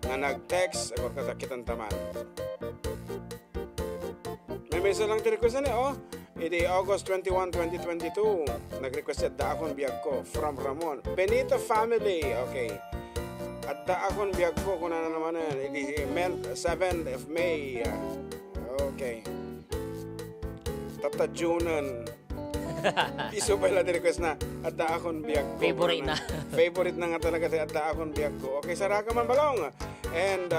Nga nag-text. Ako katakitan taman. May mesa lang ti-request na oh. Iti August 21, 2022. Nag-request at akong biyag ko from Ramon. Benito family. Okay. At akong biyag ko kung na naman yan. Iti 7th of May. Okay. Tata Junan. Iso pa ilang request na at akong biyag ko. Favorite na. Favorite na nga talaga at akong biyag ko. Okay, saraka man balong. And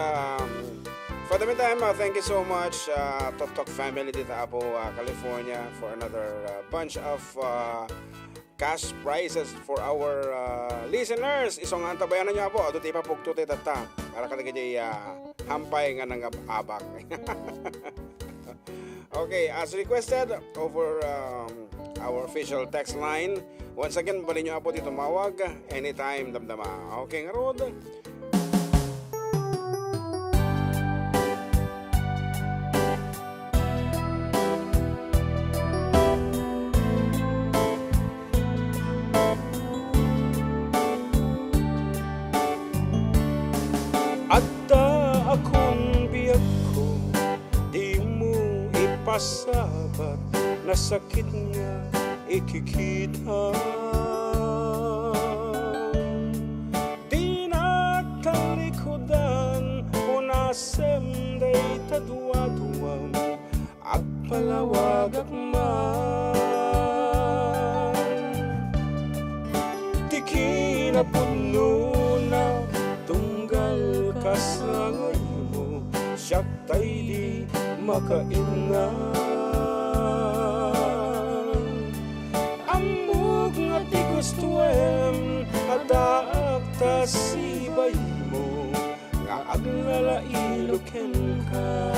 for the meantime, thank you so much Tok Tok family dito po California for another bunch of cash prizes for our listeners. Isong antabayan na niyo po. Ito tipa pugtuti tata. Para ka nagigay hampay nga ng abak. Okay, as requested over our official text line. Once again, bali nyo po dito mawag anytime damdama. Okay, nga Rod. Adda akong biyag ko, di mo ipasabat na sakit nga ikikita. Di nagtalikodan, unasem day tadwa-duwam, palawag man di kinapuno na tunggal kasangay mo siyak tay di makainan amog nga di gustuem adaak ta sibay mo nga aglalailoken ka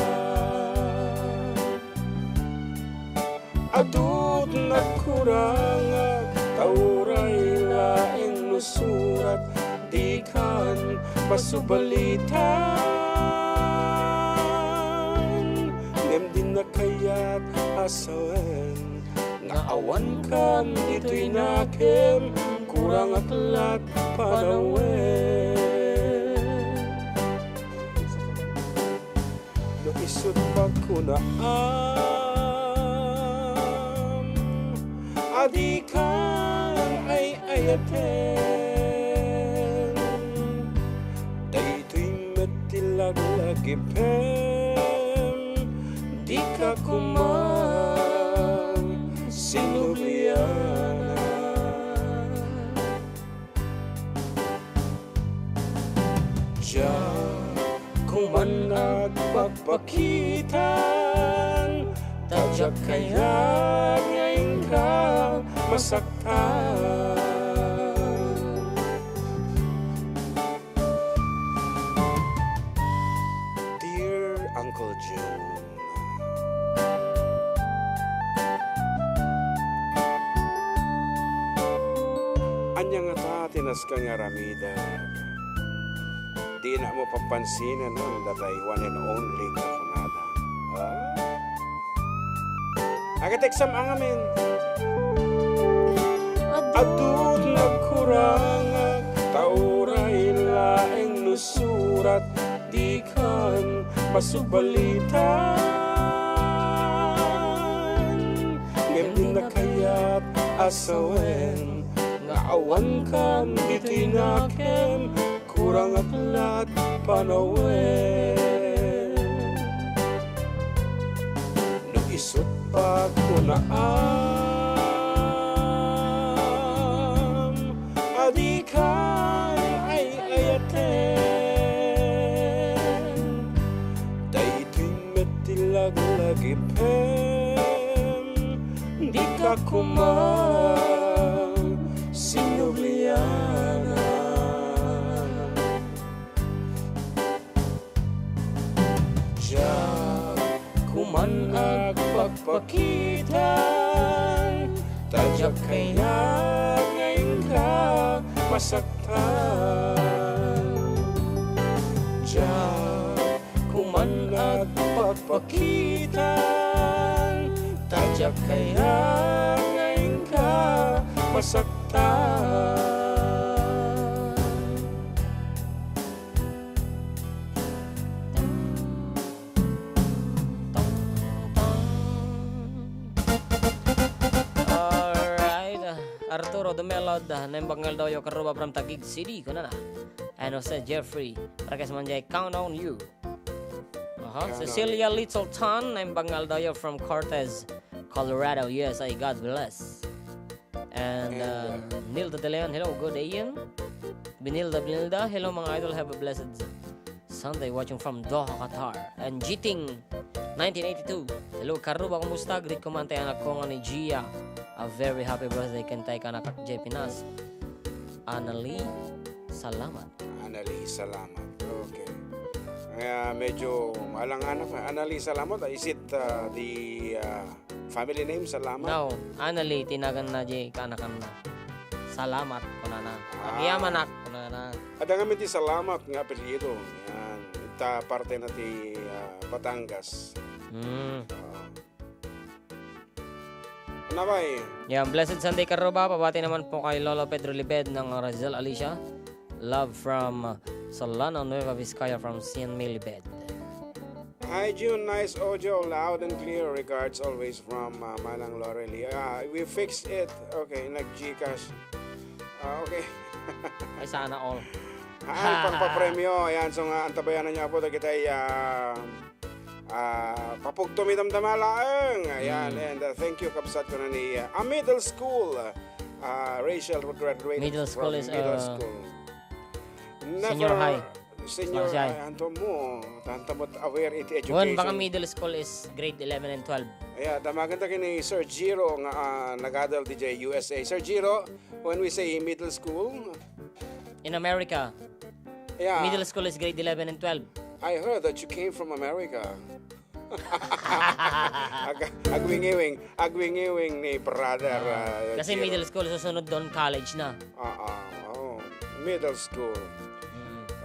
adut nagkurang tauray laing nusurat di kan masubalitan ngem din na kayat asawen nga awan kan dito'y nakem kurang aklat panawen no isut pagkunaan adi kan ay ayaten dayto'y matilaglagipen di ka kumang sinubliana diyan kung man nagpagpakitan tadyak kaya ngayon ka masaktan Dear Uncle June anyang ata tinas ka nga ramidag di na mo papansinan ang datay one and only nga kunada agateksam ang amin adut nagkurang tauray laing nusurat di kan masubalitan ngem din na kayat asawen nga awan kan dito'y nakem kurang aklat panawen no isut pagkunaan adi kan ay ayaten dayto'y matilaglagipen di ka kumang sinubliana diyan kuman agpagpakitan tadyak kaya ngayon ka masaktan diyan kuman agpagpakitan tadyak kaya ngayon ka masaktan Arturo de Melod, nembanggal daw yung karuba from Taguig City, kuna na. And Jose Jeffrey, para kasi manjay, count on you. Cecilia Littleton, nembanggal daw yung from Cortez, Colorado, USA, God bless. And Nilda De Leon, hello, good day yun. Binilda, hello mga idol, have a blessed Sunday, watching from Doha, Qatar. And Jiting, 1982, hello, karuba, kumusta? Greet ko man tayo anak ko nga ni Gia. A very happy birthday kantay ka na kak J. Pinas. Anali, salamat. Anali, salamat. Okay. Medyo alang-anak na. Anali, salamat. Is it the family name, salamat? No, Anali, tinagan na J. Kanakan na. Salamat, kuna na. Agiyaman ak, kuna na. At ang amin ti salamat nga apelyido. Yan. Ita parte na ti Batangas. Nabay. Yeah, blessed Sunday karuba. Pabati naman po kay Lolo Pedro Libed ng Rizal Alicia. Love from Solano, Nueva Vizcaya from San Milibed. Hi June, nice audio, loud and clear. Regards always from Manang Lorely. We fixed it. Okay, nag-Gcash. Okay. Ay sana all. Pagpapremyo. Ayan, so nga, antabayanan niyo po. Kita Papugto mi damdamalaang. Ayan, and thank you kapsat ko na ni middle school. Rachel graduated Middle school from is, middle school. senior high. Senior High. high. Anto mo, tantamot aware it Wan, education. baka middle school is grade 11 and 12. Yeah, damagan ta kini Sir Giro nga nagadal DJ USA. Sir Giro, when we say middle school, In America, yeah, middle school is grade 11 and 12. I heard that you came from America. Agwingiwing ni brother. Kasi Giro. middle school, susunod doon college na. Oh, middle school.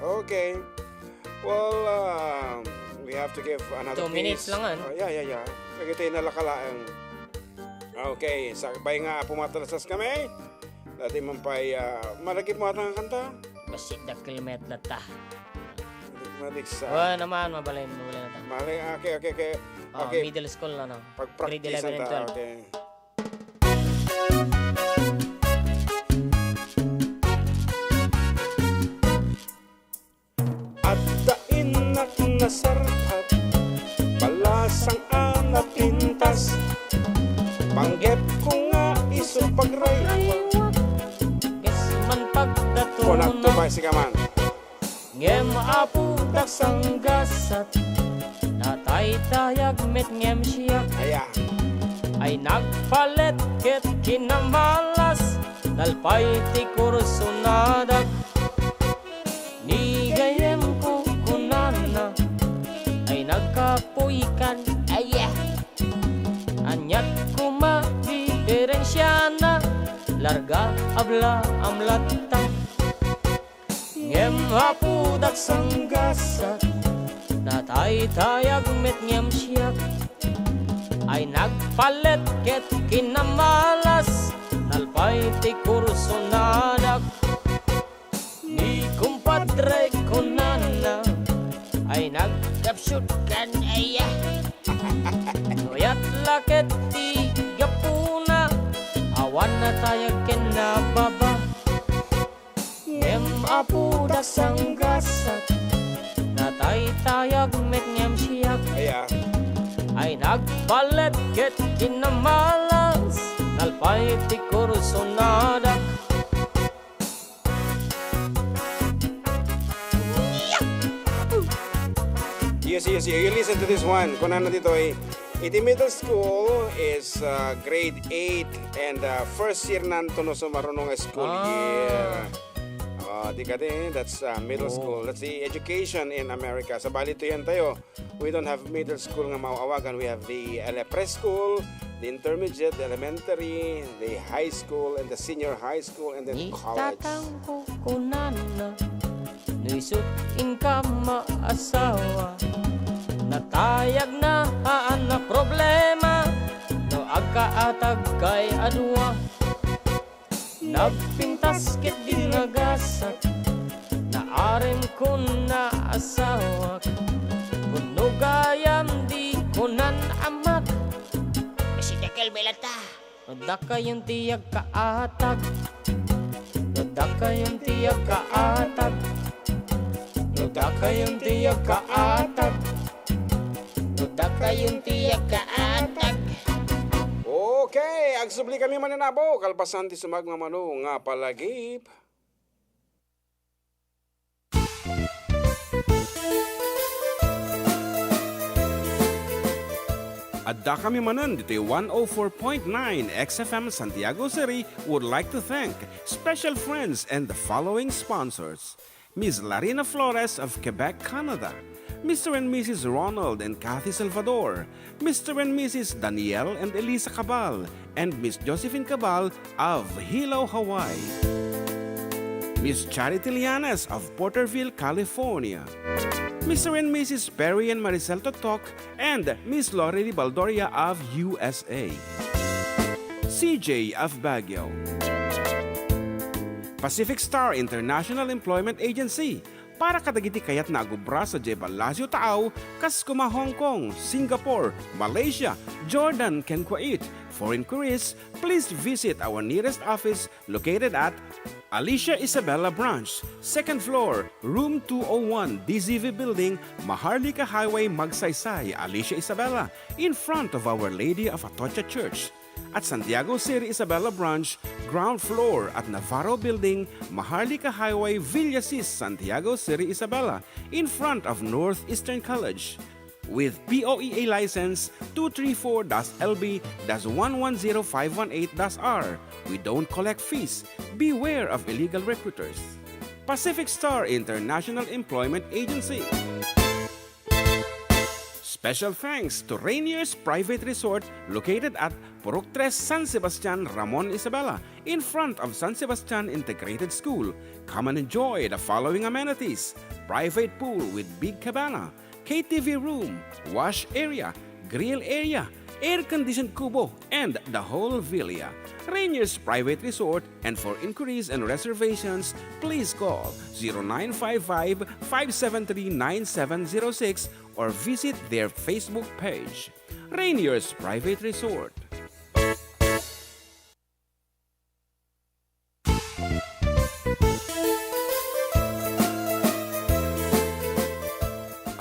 Okay. Well, we have to give another 2 minutes lang, yeah. Kagitay na lakalaang. Okay, sabay nga pumatalasas kami. Dati man pa'y malagip mo atang kanta. Basit na kilomet na ta. Madik sa... Wan naman, mabalay na ta. Mali, okay. Okay. Middle school na, no? Grade Pag-practice 11 and ta, 12. okay. At dainak na sarap, palasang anak pintas, panggep ko nga iso pagraywa. Guess man pagdato Konakto na ba si Kaman? ngem apudak sang gasat natay tayag met ngem siyak Aya, ay nagpalet ket kinamalas dalpay ti kursunadak ni gayem ko kunana ay nagkapuikan aya anyat kuma diferensyana larga abla amlatta ngem apudak sang gasat natay tayag met ngem siyak ay nagpalet ket kinamalas nalpay ti kursunadak ni kumpadre kunana ay nagkapsut kan aya noyat laket ti gapuna awan na tayag ken nababa ngem apudak sang gasat natay tayag met ngem siyak aya. ay nagpalet ket kinamalas nalpay ti kursunadak Yes. You listen to this one. Kung ano dito ay, iti middle school is grade 8 and first year nanto no sumarunong school year. Di ka din, that's middle school. That's the education in America. Sa bali to yan tayo. We don't have middle school nga mauawagan. We have the preschool, the intermediate, the elementary, the high school, and the senior high school, and then ni college. tatang kunana nuisut ingka maasawa natayag na na problema no agkaatag kay adwa nagpintas ket dinagasat naarem ko na asawak kuno gayam di kunan amak si tekel belata noda kayong tiyag kaatag noda kayong tiyag kaatag noda kayong tiyag kaatag noda kayong tiyag kaatag. Okay, agsubli kami mananabo. Kalpasan ti sumag nga mano nga palagip. Adda kami manan dito 104.9 XFM Santiago City would like to thank special friends and the following sponsors. Ms. Larina Flores of Quebec, Canada. Mr. and Mrs. Ronald and Kathy Salvador. Mr. and Mrs. Danielle and Elisa Cabal. And Miss Josephine Cabal of Hilo, Hawaii. Miss Charity Lianes of Porterville, California. Mr. and Mrs. Perry and Maricel Totok, and Miss Lorely Baldoria of USA. CJ of Baguio. Pacific Star International Employment Agency, para kadagiti kayat na agubra sa Jebel Lazio Taaw, kas kuma Hong Kong, Singapore, Malaysia, Jordan, ken Kuwait. For inquiries, please visit our nearest office located at Alicia Isabella Branch, 2nd floor, room 201, DZV Building, Maharlika Highway, Magsaysay, Alicia Isabella, in front of Our Lady of Atocha Church. At Santiago City Isabella Branch, ground floor at Navarro Building, Maharlika Highway, Villasis, Santiago City Isabella, in front of Northeastern College. With POEA license 234-LB-110518-R. We don't collect fees. Beware of illegal recruiters. Pacific Star International Employment Agency. Special thanks to Rainier's Private Resort located at Purok 3 San Sebastian, Ramon Isabela, in front of San Sebastian Integrated School. Come and enjoy the following amenities: private pool with big cabana, KTV room, wash area, grill area, air-conditioned kubo, and the whole villa. Rainier's Private Resort, and for inquiries and reservations, please call 0955-573-9706 or visit their Facebook page. Rainier's Private Resort.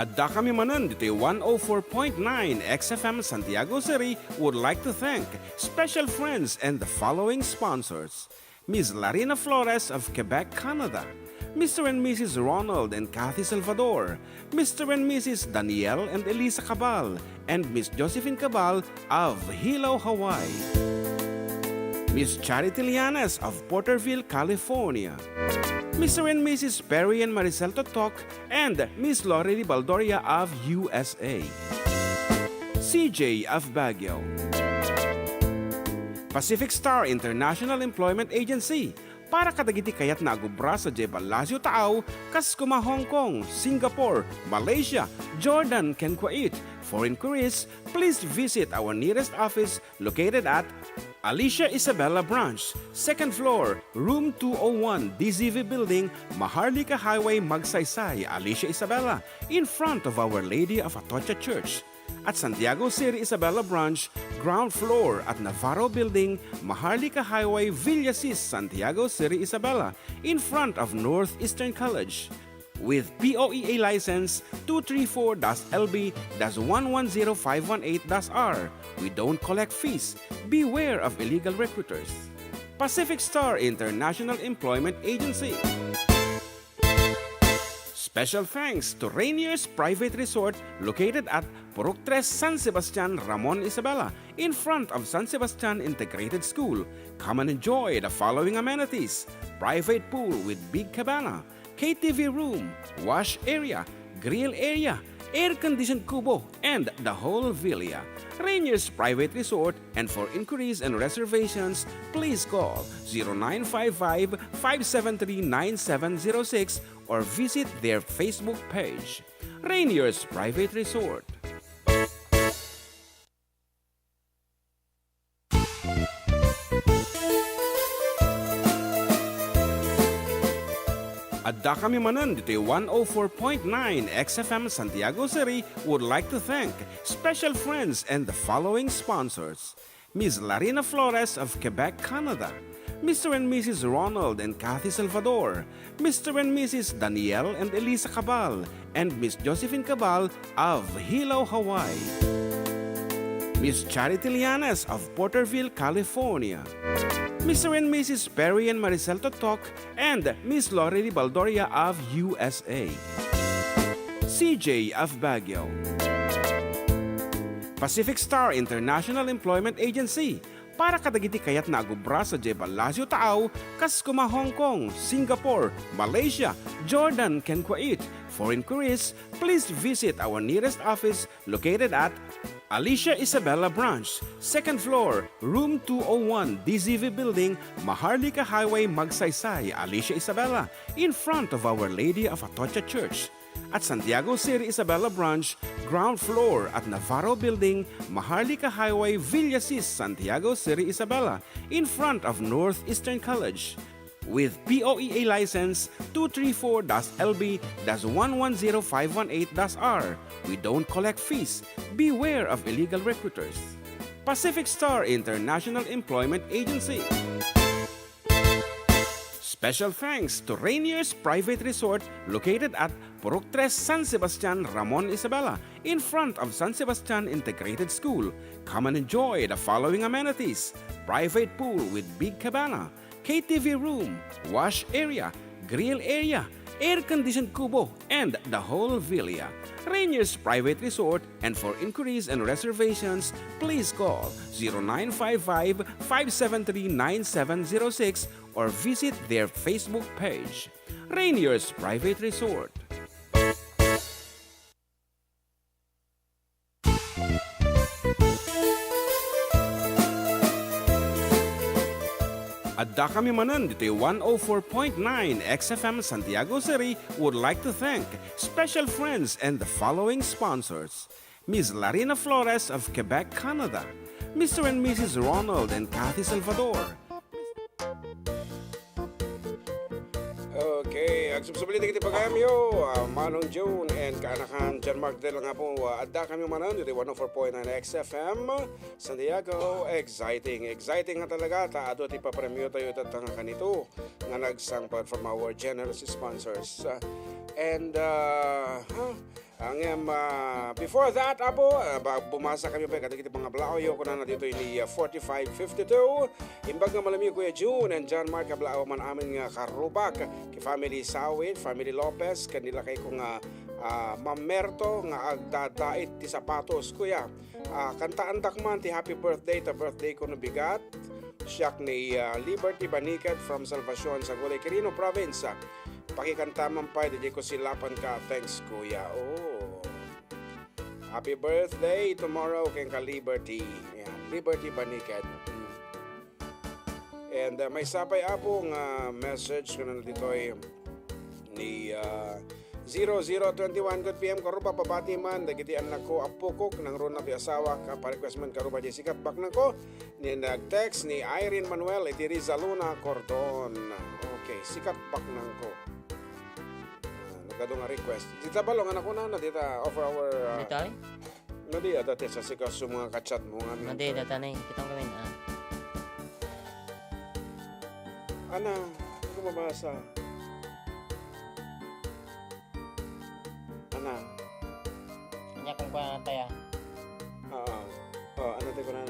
Adda kami manan dito 104.9 XFM Santiago City would like to thank special friends and the following sponsors: Ms. Larina Flores of Quebec, Canada, Mr. and Mrs. Ronald and Kathy Salvador, Mr. and Mrs. Danielle and Elisa Cabal, and Ms. Josephine Cabal of Hilo, Hawaii, Ms. Charity Lianas of Porterville, California, Mr. and Mrs. Perry and Maricel Totok, and Ms. Lori Baldoria of USA, CJ of Baguio, Pacific Star International Employment Agency, para kadagiti kayat na agubra sa Jebel Lazio Taaw, kas kuma Hong Kong, Singapore, Malaysia, Jordan, ken Kuwait. For inquiries, please visit our nearest office located at Alicia Isabella Branch, 2nd floor, room 201, DZV Building, Maharlika Highway, Magsaysay, Alicia Isabella, in front of Our Lady of Atocha Church. At Santiago City Isabella Branch, ground floor at Navarro Building, Maharlika Highway, Villasis, Santiago City Isabella, in front of Northeastern College. With POEA license 234-LB-110518-R. We don't collect fees. Beware of illegal recruiters. Pacific Star International Employment Agency. Special thanks to Rainier's Private Resort located at Purok 3 San Sebastian, Ramon Isabela, in front of San Sebastian Integrated School. Come and enjoy the following amenities: private pool with big cabana, KTV room, wash area, grill area, air-conditioned kubo, and the whole villa. Rainier's Private Resort, and for inquiries and reservations, please call 0955-573-9706 or visit their Facebook page. Rainier's Private Resort. Adda kami manan dito 104.9 XFM Santiago City would like to thank special friends and the following sponsors: Ms. Larina Flores of Quebec, Canada, Mr. and Mrs. Ronald and Kathy Salvador, Mr. and Mrs. Danielle and Elisa Cabal, and Ms. Josephine Cabal of Hilo, Hawaii, Ms. Charity Lianas of Porterville, California, Mr. and Mrs. Perry and Maricel Totok, and Ms. Lori Baldoria of USA, CJ of Baguio, Pacific Star International Employment Agency, para kadagiti kayat na agubra sa Jebel Lazio Taaw, kas kuma Hong Kong, Singapore, Malaysia, Jordan, ken Kuwait. For inquiries, please visit our nearest office located at Alicia Isabella Branch, 2nd floor, room 201, DZV Building, Maharlika Highway, Magsaysay, Alicia Isabella, in front of Our Lady of Atocha Church. At Santiago City Isabella Branch, ground floor at Navarro Building, Maharlika Highway, Villasis, Santiago City Isabella, in front of Northeastern College. With POEA license 234-LB-110518-R. We don't collect fees. Beware of illegal recruiters. Pacific Star International Employment Agency. Special thanks to Rainier's Private Resort located at Purok 3 San Sebastian, Ramon Isabela, in front of San Sebastian Integrated School. Come and enjoy the following amenities: private pool with big cabana, KTV room, wash area, grill area, air-conditioned kubo, and the whole villa. Rainier's Private Resort, and for inquiries and reservations, please call 0955-573-9706 or visit their Facebook page. Rainier's Private Resort. Adda kami manan dito 104.9 XFM Santiago City would like to thank special friends and the following sponsors: Ms. Larina Flores of Quebec, Canada, Mr. and Mrs. Ronald and Kathy Salvador. Okay, agsubsubli na kita pagamyo, Manong June and kaanakan John Mark Del nga po, adda kami manan dito 104.9 XFM Santiago. Exciting nga talaga, taado ti papremyo tayo tatanga kanito nga nagsangpad from our generous sponsors. Before that, bumasa kami pa kadagiti mga blao ko na dito ini 4552. Imbag nga malami Kuya June and John Mark Kablao man amin nga karubak kay family Sawit, family Lopez, kanila kay kung Mamerto nga agdadait ti sapatos kuya. Kantaan dakman ti happy birthday ko no bigat. Siyak ni Liberty Banicat from Salvacion sa Gulay Quirino Province. Pakikantaman pa, DJ ko silapan ka. Thanks, kuya. Oh. Happy birthday tomorrow kay ka Liberty. Yan, Liberty Banicat. And may sapay apong message ko na dito ni 0021. Good PM karuba pabati man dagiti anak ko apukok nang ron na asawa ka pa-request man karuba di sikat bak nako ni nag-text ni Irene Manuel iti Rizaluna Cordon. Okay, sikat bak nako. Nagado nga request. Dita balong anak ko na dita offer our Dito ay? Nadi dati sa sikas sa mga kachat mo nga. Nadi data na kitang gawin. Ana, ko mabasa. Ana. Kanya kung kuya na tayo. Ano tayo ko na.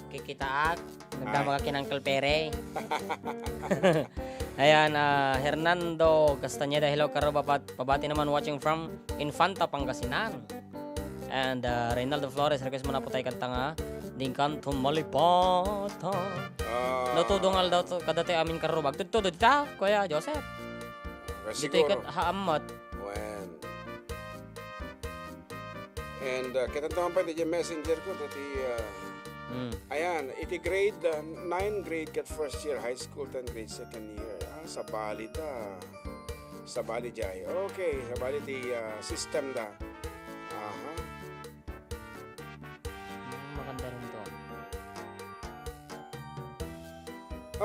Kikitaak. Nagdama ka kinangkal pere. Ayan, Hernando Castañeda, hello karuba, pabati naman watching from Infanta, Pangasinan. And Reynaldo Flores, request mo na po tayo kanta nga, Dingkan tumalipata. Natudungal daw kada tayo amin karuba. Tudo dita, Kuya Joseph. Dito ikat haamat. And kitantaman pa iti messenger ko dati ayan, iti grade 9 grade kat first year high school 10 grade second year. Sa Bali ta. Sa Bali jay. Okay, sa Bali ti system da. Aha. Maganda rin to.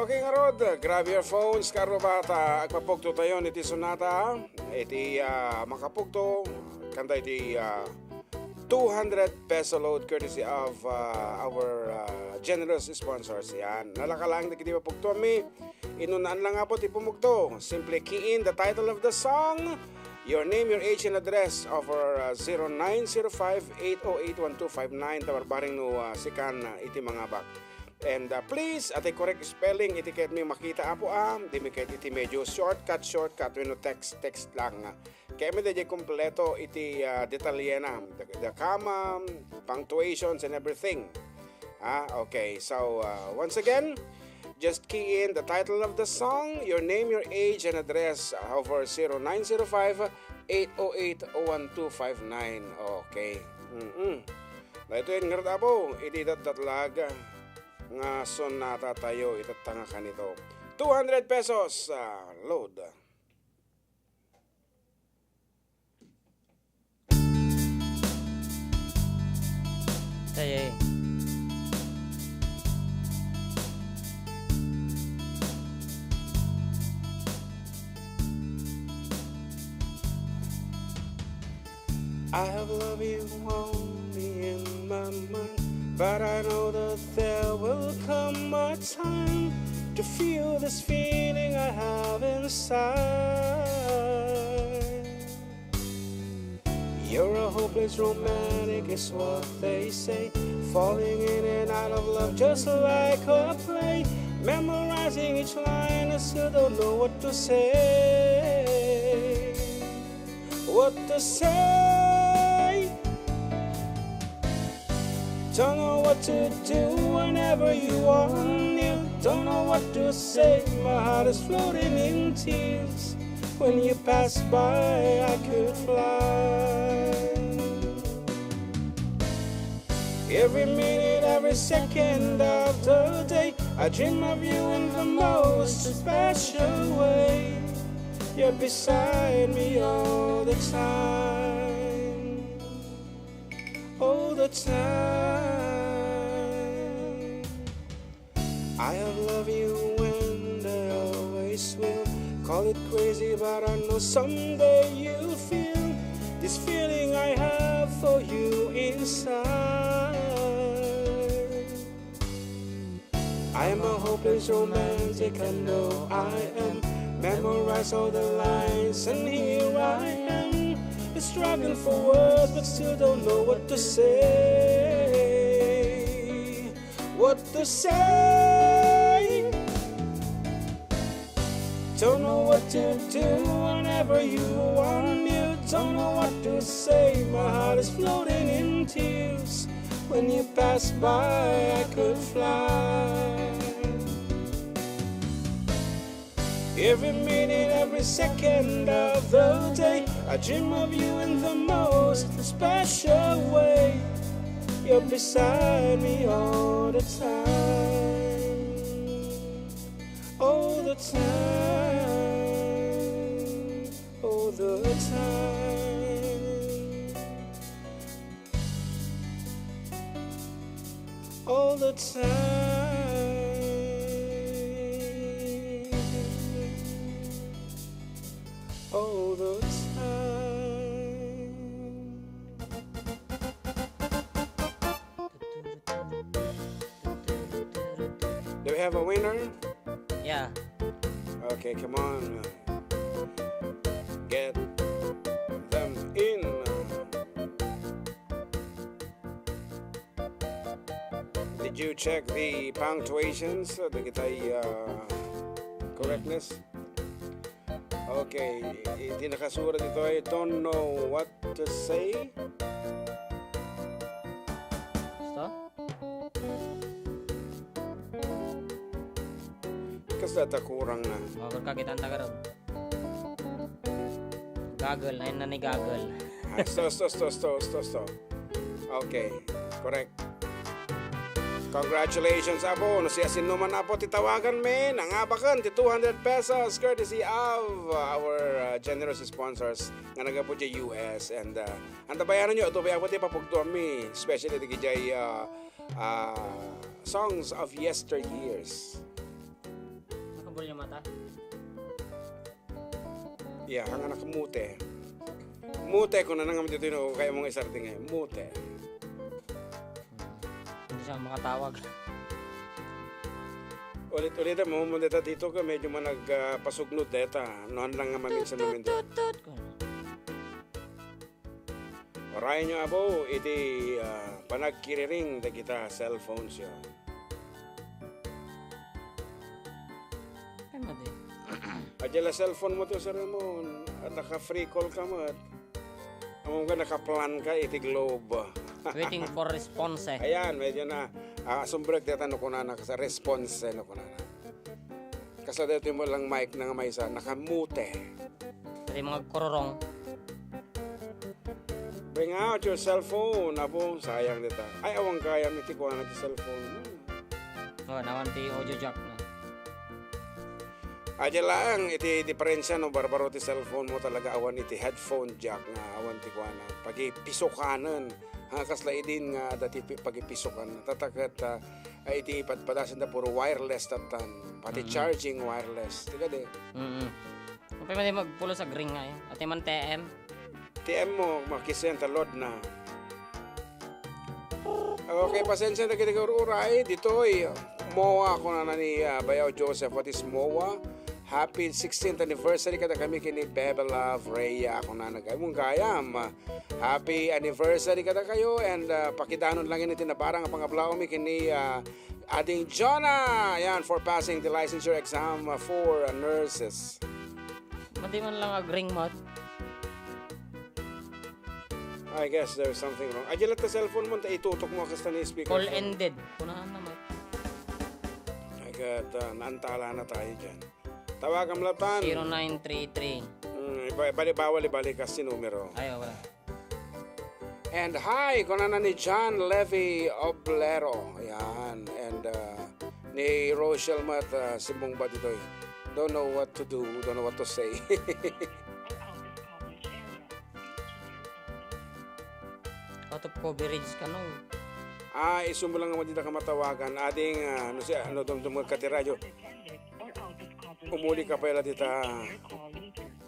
Okay nga Rod, grab your phones karo bata agpapugto tayo iti sonata. Iti makapugto kanta iti 200 peso load courtesy of our generous sponsors. Yan. Nalakalang na kiti mapugto mi. Inunaan lang nga po ti pumugto. Simply key in the title of the song, your name, your age, and address over 0905-808-1259. Tabarbaring no sikan iti mga bak. And please, at correct spelling, itiket mi makita apo di mi kahit iti medyo shortcut, when no text lang. Kaya mi dadya kompleto iti detalye na, the comma, punctuations, and everything. Okay, so once again, just key in the title of the song, your name, your age, and address over 0905-808-1259. Okay. Na ito yung ngarad apo, itidatdatlag nga sonata tayo itatanga kanito. 200 pesos load. Tayo I have loved you only in my mind, but I know that there will come a time to feel this feeling I have inside. You're a hopeless romantic, is what they say. Falling in and out of love just like a play. Memorizing each line, I still don't know what to say. What to say? Don't know what to do whenever you are near. Don't know what to say, my heart is floating in tears. When you pass by, I could fly. Every minute, every second of the day, I dream of you in the most special way. You're beside me all the time, all the time. I have loved you and I always will. Call it crazy, but I know someday you'll feel this feeling I have for you inside. I am a hopeless romantic, I know I am. Memorize all the lines and here I am. Struggling for words but still don't know what to say. What to say? Don't know what to do whenever you are near. Don't know what to say, my heart is floating in tears. When you pass by, I could fly. Every minute, every second of the day, I dream of you in the most special way. You're beside me all the time, all the time, all the time, all the time. All the time. Do we have a winner? Yeah. Okay, come on. Get them in. Did you check the punctuations? The correctness? Okay, hindi nakasurat dito ay don't know what to say. Gusto? Kasi data kurang na. O, kagitan ta karon. Gaggle, ayun na ni gaggle. Stop. Okay, correct. Congratulations, Apo. Nasiyasin naman, Apo, titawagan men. Ang abakan, ti 200 pesos courtesy of our generous sponsors nga naga po dyan US. And ang tabayanan nyo, ito ba po ti papugtuan mi, especially di kajay songs of yesteryears. Nakabul yung mata? Yeah, hanga nakamute. Mute ko na nangam dito yun, kaya mong isarte ngayon. Mute. Hindi siya makatawag. Ulit-ulit mo dito dito ka medyo nagpasugnod deta. Noon lang nga maminsan namin dito. Orayan nyo, Abo, iti panagkiriring da kita cellphone siya. Ano di? Adya la cellphone mo to sa Ramon. At naka-free call ka mo. At among ka naka-plan ka iti globe. Waiting for response eh. Ayan, medyo na sumbrek dito no kunana sa response no kunana. Kasi dito mo lang mic na nga may isa, nakamute. Pwede mga kororong. Bring out your cellphone, Abo. Sayang dito. Ay, awang kaya may tikuha na ti cellphone. Oh, naman ti audio jack na. Adya lang, iti diferensya no barbaro ti cellphone mo talaga awan iti headphone jack nga awan ti kuha na. Pagi pisokanan. Kasla idin nga dati pagipisokan tatakat iti patpadasan da puro wireless tatan pati charging wireless tiga de Kung pwede magpulo sa green nga eh. At man TM. TM mo makisent load na. Okay, pasensya na kita uray dito ay MOA ko na ni Bayaw Joseph. What is MOA? Happy 16th anniversary kada kami kini Bebe Love Rhea. Ako na nagayong gayam. Happy anniversary kada kayo. And pakidanon lang ini tinabarang pangablaw mi kini Ading Jonah. Yan, for passing the licensure exam for nurses. Mati man lang agring mat. I guess there's something wrong. Ajalat ka cellphone mo, itutok mo kasta ni speaker. Call ended. Kunahan na mat. I got, naantala na tayo dyan. Tawagan mo latan. 0933. Bali-bawal-ibalik kasi numero. Ayaw, wala. And hi, kuna na ni John Levy Oblero. Ayan. And ni Rochelle Mat, Simbong ba dito? Don't know what to do, don't know what to say. Out of coverage ka no. Isumbo lang naman dito ka matawagan. Ading, dumdum ka ti radyo. Umuli ka pala dito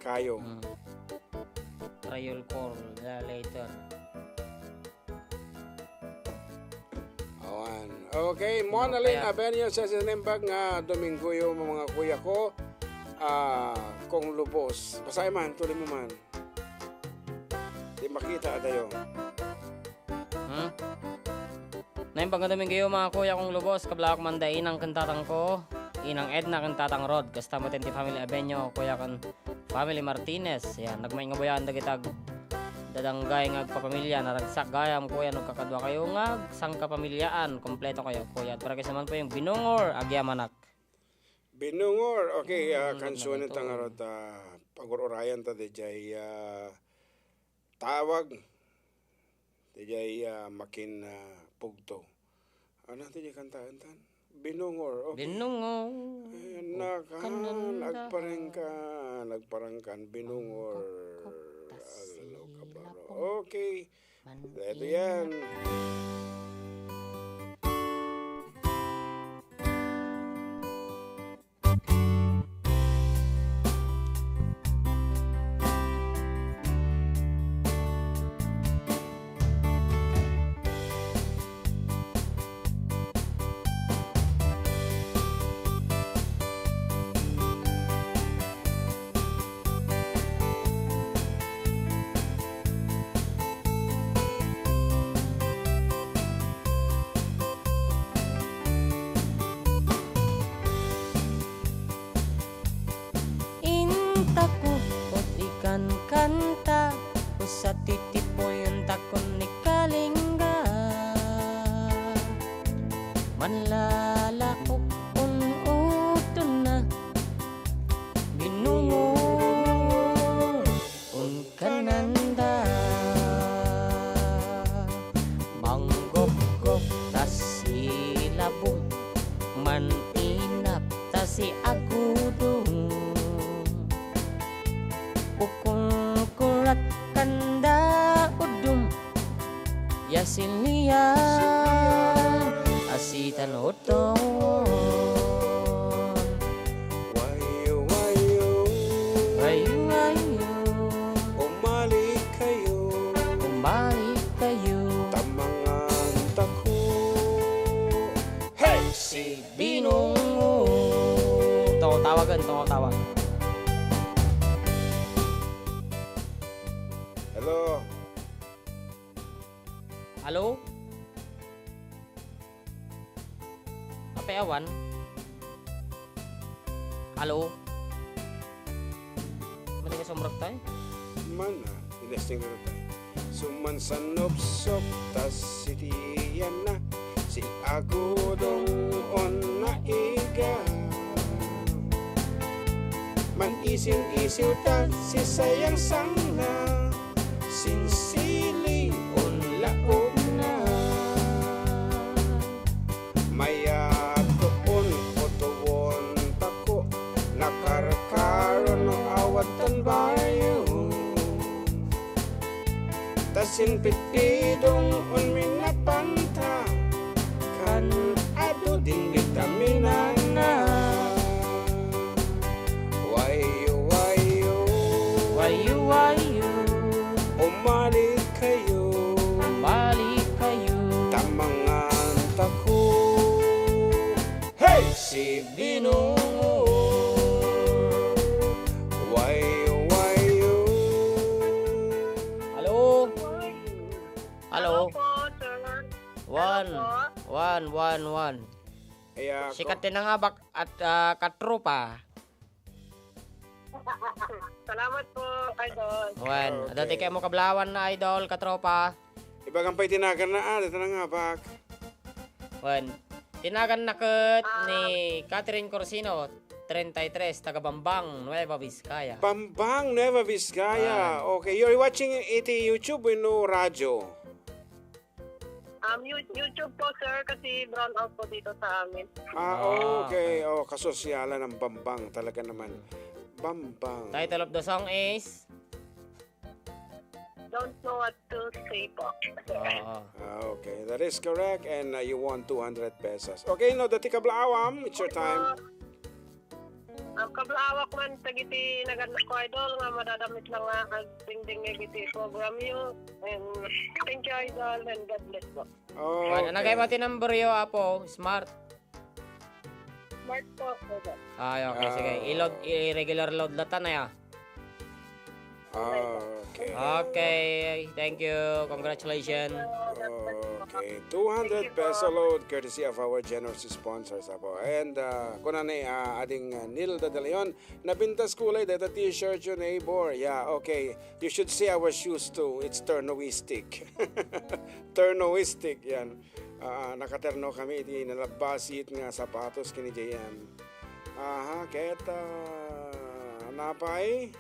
kayo. Trial call later. Awan. Okay, Monalyn Abenio sa sinembag nga Domingo yung mga kuya ko. Kung lubos. Pasay man, tuloy mo man. Di makita adayo. Naim pagkadaming kayo mga kuya kong lubos, kablak manda inang kantatang ko, inang Edna kantatang Rod, kasta mo tenti family Abenyo, kuya kan family Martinez, yan, nagmay nga bayaan dagitag, dadanggay nga papamilya, naragsak gayam kuya, nagkakadwa kayo nga, sang kapamilyaan, kompleto kayo kuya, at para kasi naman po yung Binungor, Agyamanak. Binungor, okay, kansuanin ta nga Rod, pag-urayan ta di jay tawag, di jay makin pugto. Ano ito yung kantaan? Binungor. Okay. Binungor. Ayan na ka. Nagparangkan. Binungor. Agalaw ka baro. Okay. Ito yan. Kanta sa titipo yung takon ni Kalinga manlalaok uto na Binungor kananda manggop-gop tas silabong man inap tas si agudong ukong kurat kanda udum yasilia asitan utong Wayo. Umalik kayo Tamangan tako. Hey! Si Binungor tawagan Halo? Awan? Halo? Mati ka sumrak tayo? Mana, inesting na tayo. Suman sanop-sop, tas sitiyan na, si agudong on na iga. Man isin-isiw ta, si sayang sana, sinsili on laog na. Maya tuon otuwon tako, nakarkaron no awatan bayo. Tasin pitidong on minapanta, kan ado din vitaminan na. Wayo Umalik kayo Balik kayo Tamangan tako. yan. Sikat Sikat din nga bak at katropa. Salamat po, idol. Wen, Okay. dati kayo mo kablawan na idol, katropa. Ibagampay tinagan na dito na nga bak. Wen, tinagan na ket ni Catherine Corsino, 33, taga Bambang, Nueva Vizcaya. Bambang, Nueva Vizcaya. Okay, you're watching it YouTube no radyo. YouTube po, sir, kasi brown out po dito sa amin. Okay. Kasosyalan ng Bambang talaga naman. Bambang. Title of the song is Don't know what to say po. Okay, that is correct. And you won 200 pesos. Okay, no, dati kablawam. It's your time. Ang kablawak man, tagiti naganda ko, idol, nga madadamit lang nga ang dingding nga giti program nyo. And thank you, idol, and God bless po. Wen, ano kayo pati number yo apo, smart. Smart po, idol. Okay, sige. I-regular load lata na ya. Okay. Okay, thank you. Congratulations. Okay, 200 peso load courtesy of our generous sponsors apo. And kunan ading Nilda De Leon nabintas kulay data t-shirt your neighbor. Yeah, okay. You should see our shoes too. It's turnoistic. Turnoistic yan. Nakaterno kami di nalabasit nga sapatos kini JM. Kahit napay.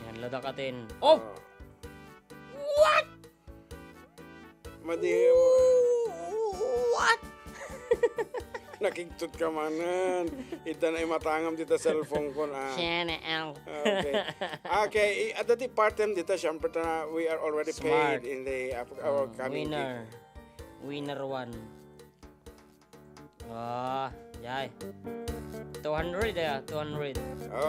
Yan, ladakatin. Oh! What? What? Nakigtut ka manan. Ita na matangam dito cellphone ko na. Shana L. Okay, at the part-time dito, syempre na we are already Smart. paid in the our coming Winner. Winner 1. Yay. 200 ya, 200.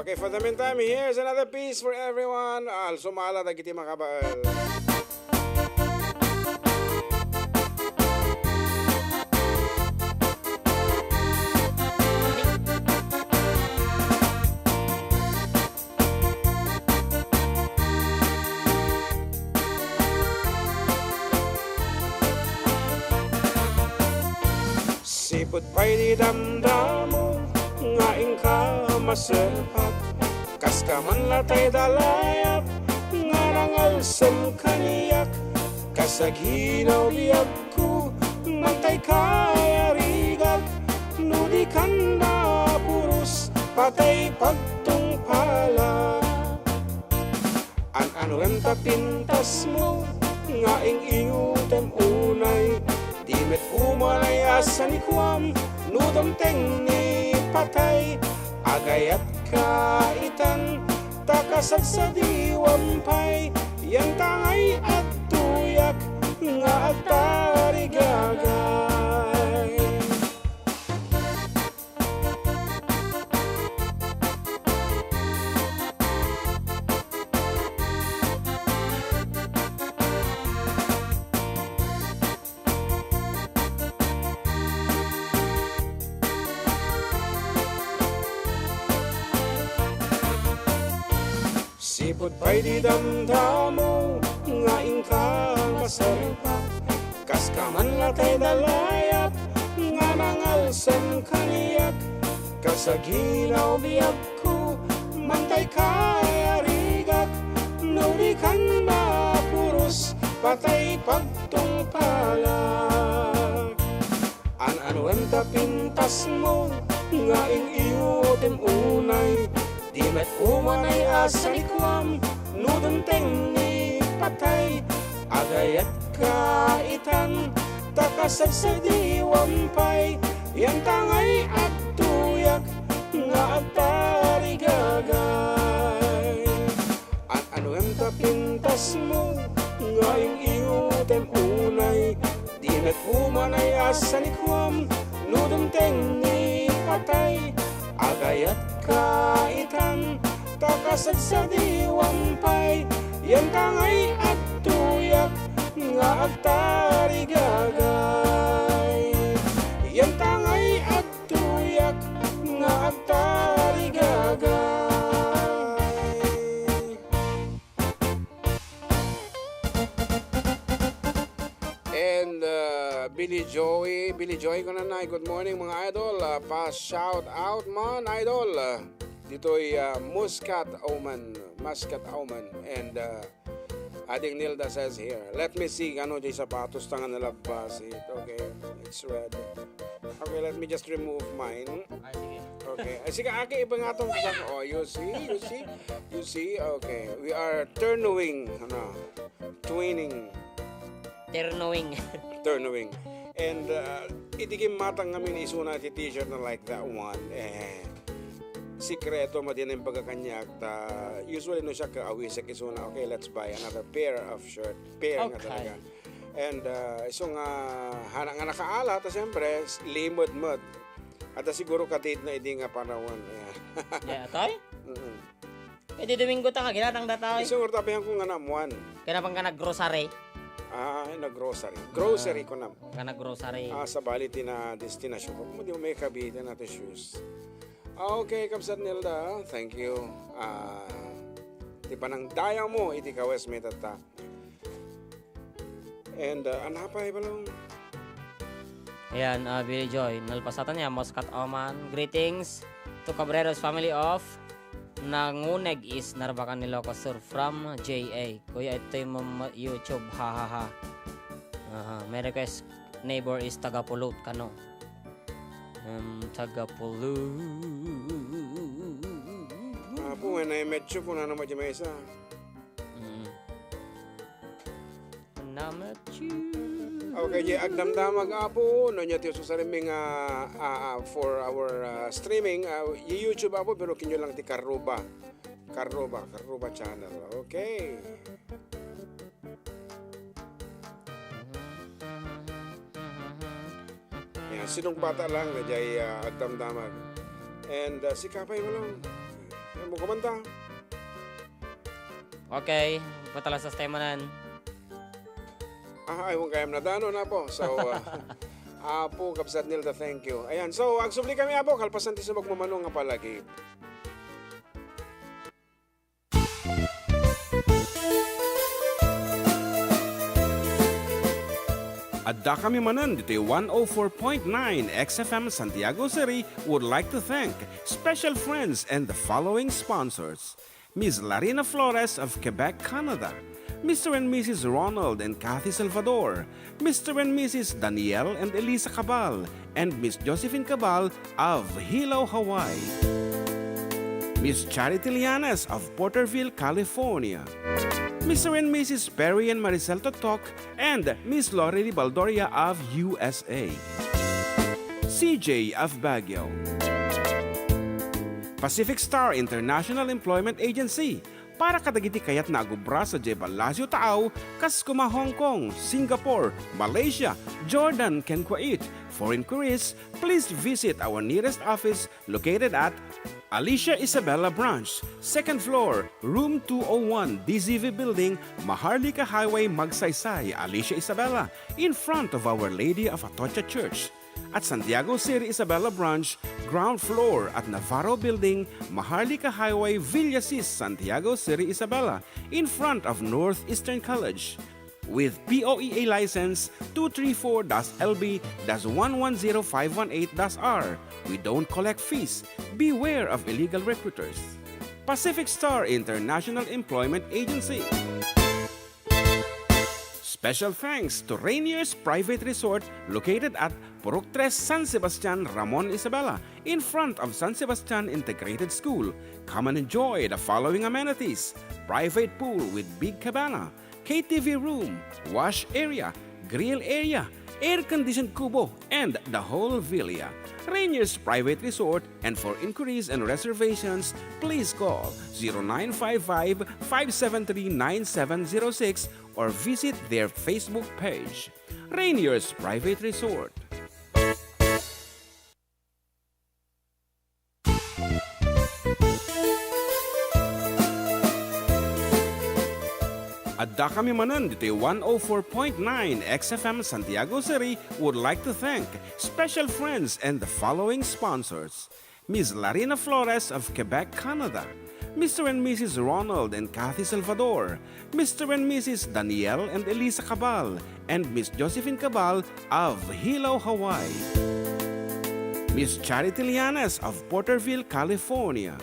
Okay, for the meantime, here's another piece for everyone. Sumala na kiti makabaal. Sipot pa'y di damdamo nga ingka maserpat kas ka man latay dalayap nga nangalsam kaniyak kasaginaw biyag ko mantay kaya rigag nudi kan na puros patay pagtungpala ano renta pintas mo nga ing iyutem unay di met umalay asan ikwam nudam teng ni patay agayat kaitan takasag sa diwampay yan tangay at tuyak nga at tarigagay. Sipot pa'y di damdamo nga ingka masarpa kas ka man latay dalayap nga nangalsam kaniyak kasaginaw biyag ko mantay kaya rigak nuli kan na puros patay pagtungpalag ano ang tapintas mo nga ing iyotem unay di met umanay asan ikwam nudon teng ni patay agayat kaitan takasag sa diwampay yan tangay at tuyak nga at tarigagay ano ang tapintas mo nga ing iyotem unay di met umanay asan ikwam nudon teng ni patay agayat kaitan takasag sa diwampay yan tangay at tuyak nga at tarigagay yan tangay at tuyak nga at tarigagay. And Billy Joy ko na. Good morning mga idol. Pa-shout out man, idol. Dito'y Muscat Auman. And Ading Nilda says here, let me see, di sapatos tangan nalabas. Okay, it's red. Okay, let me just remove mine. Ay, sige. Okay. Ay, sige, aki, iba nga itong kasama. Oh, you see? Okay. We are twinning. Turnowing. And itikim matang ngamin isuna ti t-shirt na like that one. Sikreto madin ang pagkakanyak. Usually no siya ka-awi sa kisuna. Okay, let's buy another pair of shirt. Pair nga talaga. And iso nga hana nga nakaala ta siyempre limod. At siguro ka-date na hindi nga panahon. Yeah, toy? Di Domingo ta ka ginatang datoy. Iso nga tabihan ko nga namuan. Kanapang ka nag-grocery. Nag-grocery. Grocery ko na. Ka nag-grocery. Sa baliti na destinasyon ko. Kung di mo may kabita natin shoes. Okay, Kapsat Nilda. Thank you. Di pa nang daya mo, iti ka West Metata. And anapay ba lang? Ayan, Billy Joy. Nalpasatan niya, Muscat Auman. Greetings to Cabreros family of Nanguneg is Narbacan Ilocos Sur from JA. Kuya, ito yung YouTube. Ha. May request. Neighbor is Tagapulot. Kano? Tagapulot. Po, na medyo ko na naman dyan may isa. Okay, Jay, agdamdamag apo, no niya tiyo sa riming for our streaming, YouTube apo, pero kinyo lang ti Karuba channel. Okay. Yan, sinong bata lang na Jay agdamdamag. And si Kapay mo lang. Yan mo kumanta. Okay, patala sa tema nan. Ayaw kayam na dano na po. So, Apo, Kapsat Nilda, thank you. Ayan, so, agsubli kami, Apo. Kalpasan ti sa magmamanong nga palagi. Adda kami manan dito 104.9 XFM Santiago City would like to thank special friends and the following sponsors. Ms. Larina Flores of Quebec, Canada. Mr. and Mrs. Ronald and Kathy Salvador, Mr. and Mrs. Danielle and Elisa Cabal, and Miss Josephine Cabal of Hilo, Hawaii. Miss Charity Lianes of Porterville, California. Mr. and Mrs. Perry and Maricel Totok, and Miss Lori Baldoria of USA. CJ of Baguio. Pacific Star International Employment Agency, para kadagiti kayat na agubra sa Jebel Lazio Taaw, kas kuma Hong Kong, Singapore, Malaysia, Jordan, ken Kuwait. For inquiries, please visit our nearest office located at Alicia Isabella Branch, 2nd floor, room 201, DZV Building, Maharlika Highway, Magsaysay, Alicia Isabella, in front of Our Lady of Atocha Church. At Santiago City Isabela Branch, ground floor at Navarro Building, Maharlika Highway, Villasis, Santiago City Isabela, in front of Northeastern College. With POEA license 234-LB-110518-R, we don't collect fees. Beware of illegal recruiters. Pacific Star International Employment Agency. Special thanks to Rainier's Private Resort located at Purok 3 San Sebastian, Ramon Isabela, in front of San Sebastian Integrated School. Come and enjoy the following amenities: private pool with big cabana, KTV room, wash area, grill area, air-conditioned kubo, and the whole villa. Rainier's Private Resort, and for inquiries and reservations, please call 0955-573-9706 or visit their Facebook page. Rainier's Private Resort. Adda kami manan dito 104.9 XFM Santiago City would like to thank special friends and the following sponsors. Ms. Larina Flores of Quebec, Canada. Mr. and Mrs. Ronald and Kathy Salvador, Mr. and Mrs. Danielle and Elisa Cabal, and Miss Josephine Cabal of Hilo, Hawaii. Miss Charity Lianas of Porterville, California.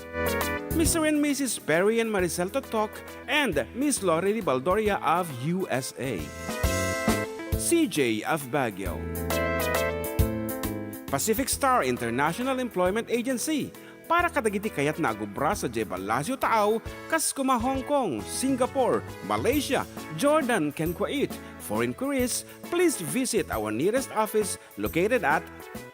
Mr. and Mrs. Perry and Maricel Totok, and Miss Lorely Baldoria of USA. CJ of Baguio. Pacific Star International Employment Agency, para kadagiti kayat na agubra sa Jebel Lazio Taaw, kas kuma Hong Kong, Singapore, Malaysia, Jordan, ken Kuwait. For inquiries, please visit our nearest office located at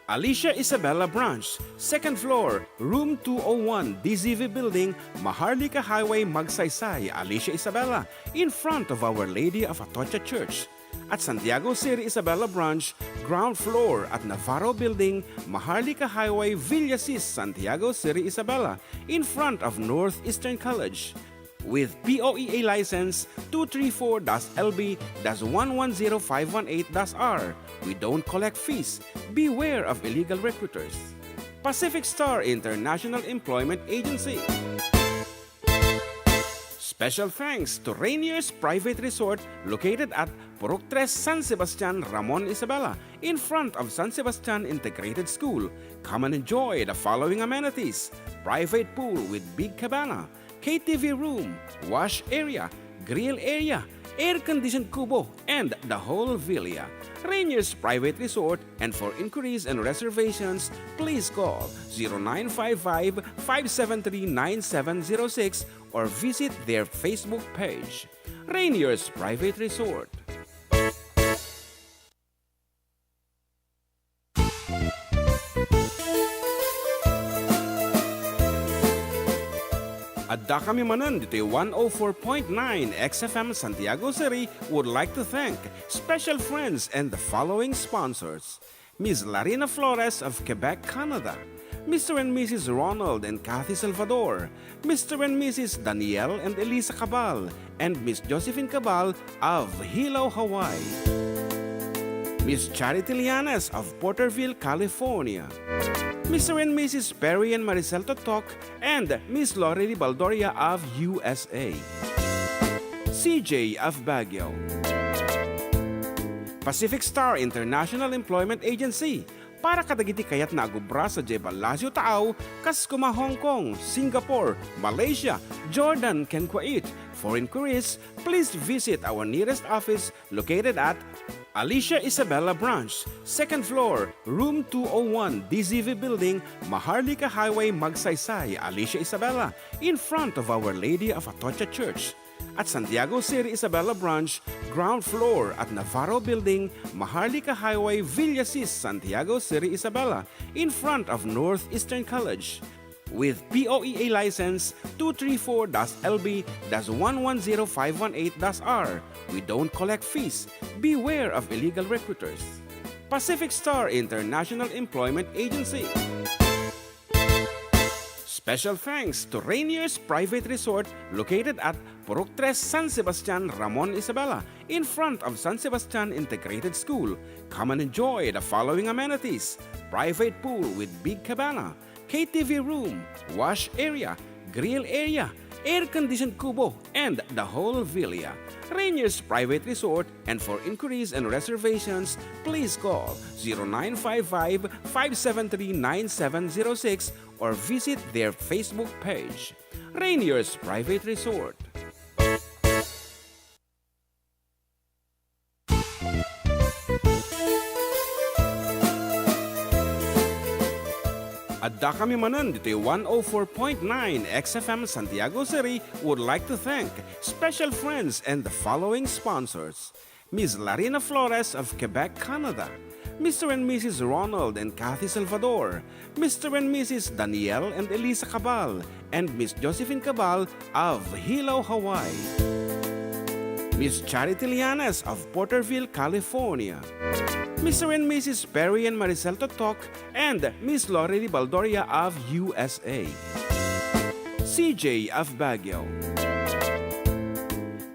Alicia Isabella Branch, 2nd floor, room 201, DZV Building, Maharlika Highway, Magsaysay, Alicia Isabella, in front of Our Lady of Atocha Church. At Santiago City Isabella Branch, ground floor at Navarro Building, Maharlika Highway, Villasis, Santiago City Isabella, in front of Northeastern College. With POEA license 234-LB-110518-R. We don't collect fees. Beware of illegal recruiters. Pacific Star International Employment Agency. Special thanks to Rainier's Private Resort located at Purok 3 San Sebastian, Ramon Isabela, in front of San Sebastian Integrated School. Come and enjoy the following amenities: private pool with big cabana, KTV room, wash area, grill area, air-conditioned kubo, and the whole villa. Rainier's Private Resort, and for inquiries and reservations, please call 0955-573-9706 or visit their Facebook page. Rainier's Private Resort. Adda kami manan dito 104.9 XFM Santiago City would like to thank special friends and the following sponsors: Ms. Larina Flores of Quebec, Canada, Mr. and Mrs. Ronald and Kathy Salvador, Mr. and Mrs. Danielle and Elisa Cabal, and Miss Josephine Cabal of Hilo, Hawaii, Miss Charity Lianas of Porterville, California, Mr. and Mrs. Perry and Maricel Totok, and Miss Lorely Baldoria of USA. CJ of Baguio. Pacific Star International Employment Agency, para kadagiti kayat na agubra sa Jebel Lazio Taaw, kas kuma Hong Kong, Singapore, Malaysia, Jordan, ken Kuwait. For inquiries, please visit our nearest office located at Alicia Isabella Branch, 2nd floor, room 201, DZV Building, Maharlika Highway, Magsaysay, Alicia Isabella, in front of Our Lady of Atocha Church. At Santiago City Isabella Branch, ground floor at Navarro Building, Maharlika Highway, Villasis, Santiago City Isabella, in front of Northeastern College. With POEA license 234-LB-110518-R. We don't collect fees. Beware of illegal recruiters. Pacific Star International Employment Agency. Special thanks to Rainier's Private Resort located at Purok 3 San Sebastian, Ramon Isabela, in front of San Sebastian Integrated School. Come and enjoy the following amenities: private pool with big cabana, KTV room, wash area, grill area, air-conditioned kubo, and the whole villa. Rainier's Private Resort, and for inquiries and reservations, please call 0955-573-9706 or visit their Facebook page. Rainier's Private Resort. Adda kami manan dito 104.9 XFM Santiago City would like to thank special friends and the following sponsors: Ms. Larina Flores of Quebec, Canada, Mr. and Mrs. Ronald and Kathy Salvador, Mr. and Mrs. Danielle and Elisa Cabal, and Miss Josephine Cabal of Hilo, Hawaii, Miss Charity Lianas of Porterville, California, Mr. and Mrs. Perry and Maricel Totok, and Miss Lorely Baldoria of USA. CJ of Baguio.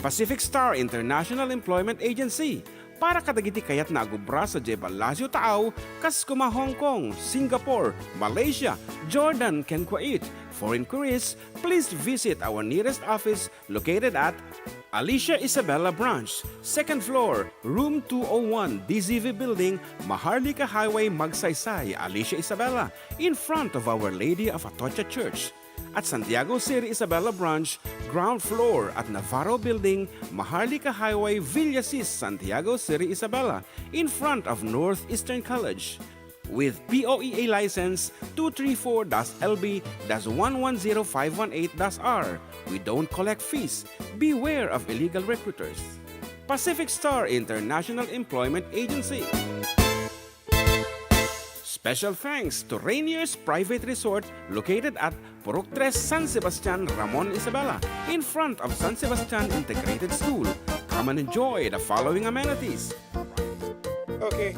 Pacific Star International Employment Agency, para kadagiti kayat na agubra sa Jebel Lazio Taaw, kas kuma Hong Kong, Singapore, Malaysia, Jordan, ken Kuwait. For inquiries, please visit our nearest office located at Alicia Isabella Branch, 2nd floor, room 201, DZV Building, Maharlika Highway, Magsaysay, Alicia Isabella, in front of Our Lady of Atocha Church. At Santiago City Isabella Branch, ground floor at Navarro Building, Maharlika Highway, Villasis, Santiago City Isabella, in front of Northeastern College. With POEA license 234-LB-110518-R. We don't collect fees. Beware of illegal recruiters. Pacific Star International Employment Agency. Special thanks to Rainier's Private Resort located at Purok 3, San Sebastian, Ramon Isabela, in front of San Sebastian Integrated School. Come and enjoy the following amenities. Okay.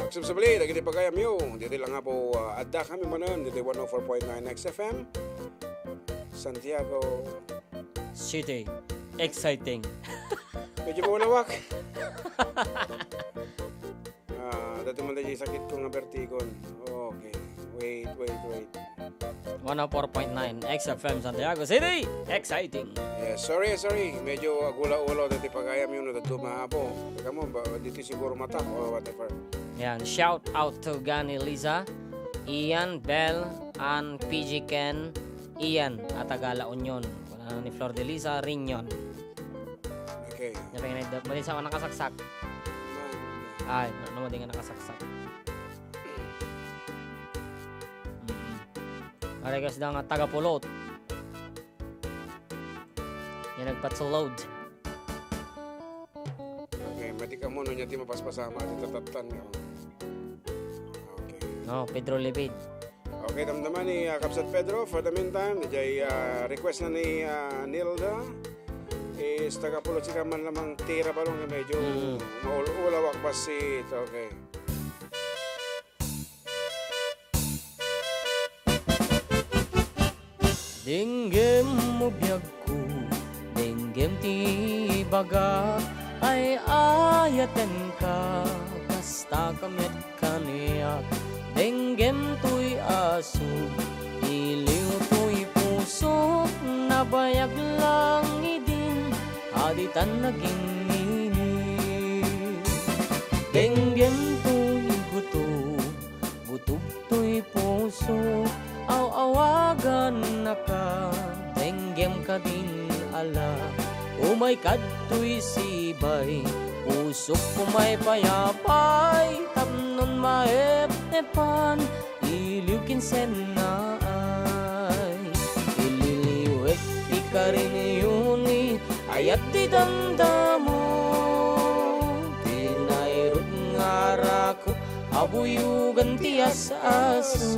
Sabsabali, lagi di pagayam yun. Dito lang nga po, adda kami manon. Dito 104.9 XFM. Santiago City. Exciting. Medyo malawak. Dati man tayo sakit ko nga vertigon. Okay. Wait. 104.9 XFM Santiago City. Exciting. Yeah, sorry. Medyo agula-ulo dati pagayam yun. Dito mahapo. Teka mo, dito siguro matak o whatever. Yan, shout out to Gani Liza, Ian, Bell, and PG Ken, Ian, at Tagala Union. Ni Flor de Liza, Rignon. Okay. Mali sa ako nakasaksak. Ay, ano mo din nga nakasaksak. Aray kasi nga taga-pulot. Yan nagpatsulod. Okay, mati ka mo nun yung di mapaspasama. Di tatatan nga. Okay. No, Pedro Libid. Okay, damdaman ni Kapsat Pedro. For the meantime, najay request na ni Nilda. Is taga-pulot si kaman lamang tira pa rin medyo maulawak basit. Okay. Dinggem mo biyag ko, dinggem ti baga, ay ayaten ka, basta kamit kaniyak. Dinggem to'y aso, iliw to'y puso, nabayag lang idin, aditan naging nini. Dinggem to'y guto, gutub to'y puso, aw-awagan na ka, denggem ka din ala. Umay kadto'y sibay, usok kumay payapay, tamnon maep-epan, iliw kinsen na ay. Ililiwek di ka rin yuni, ayat di dandamo, tinayrot nga rako, abuyugan ti as-aso.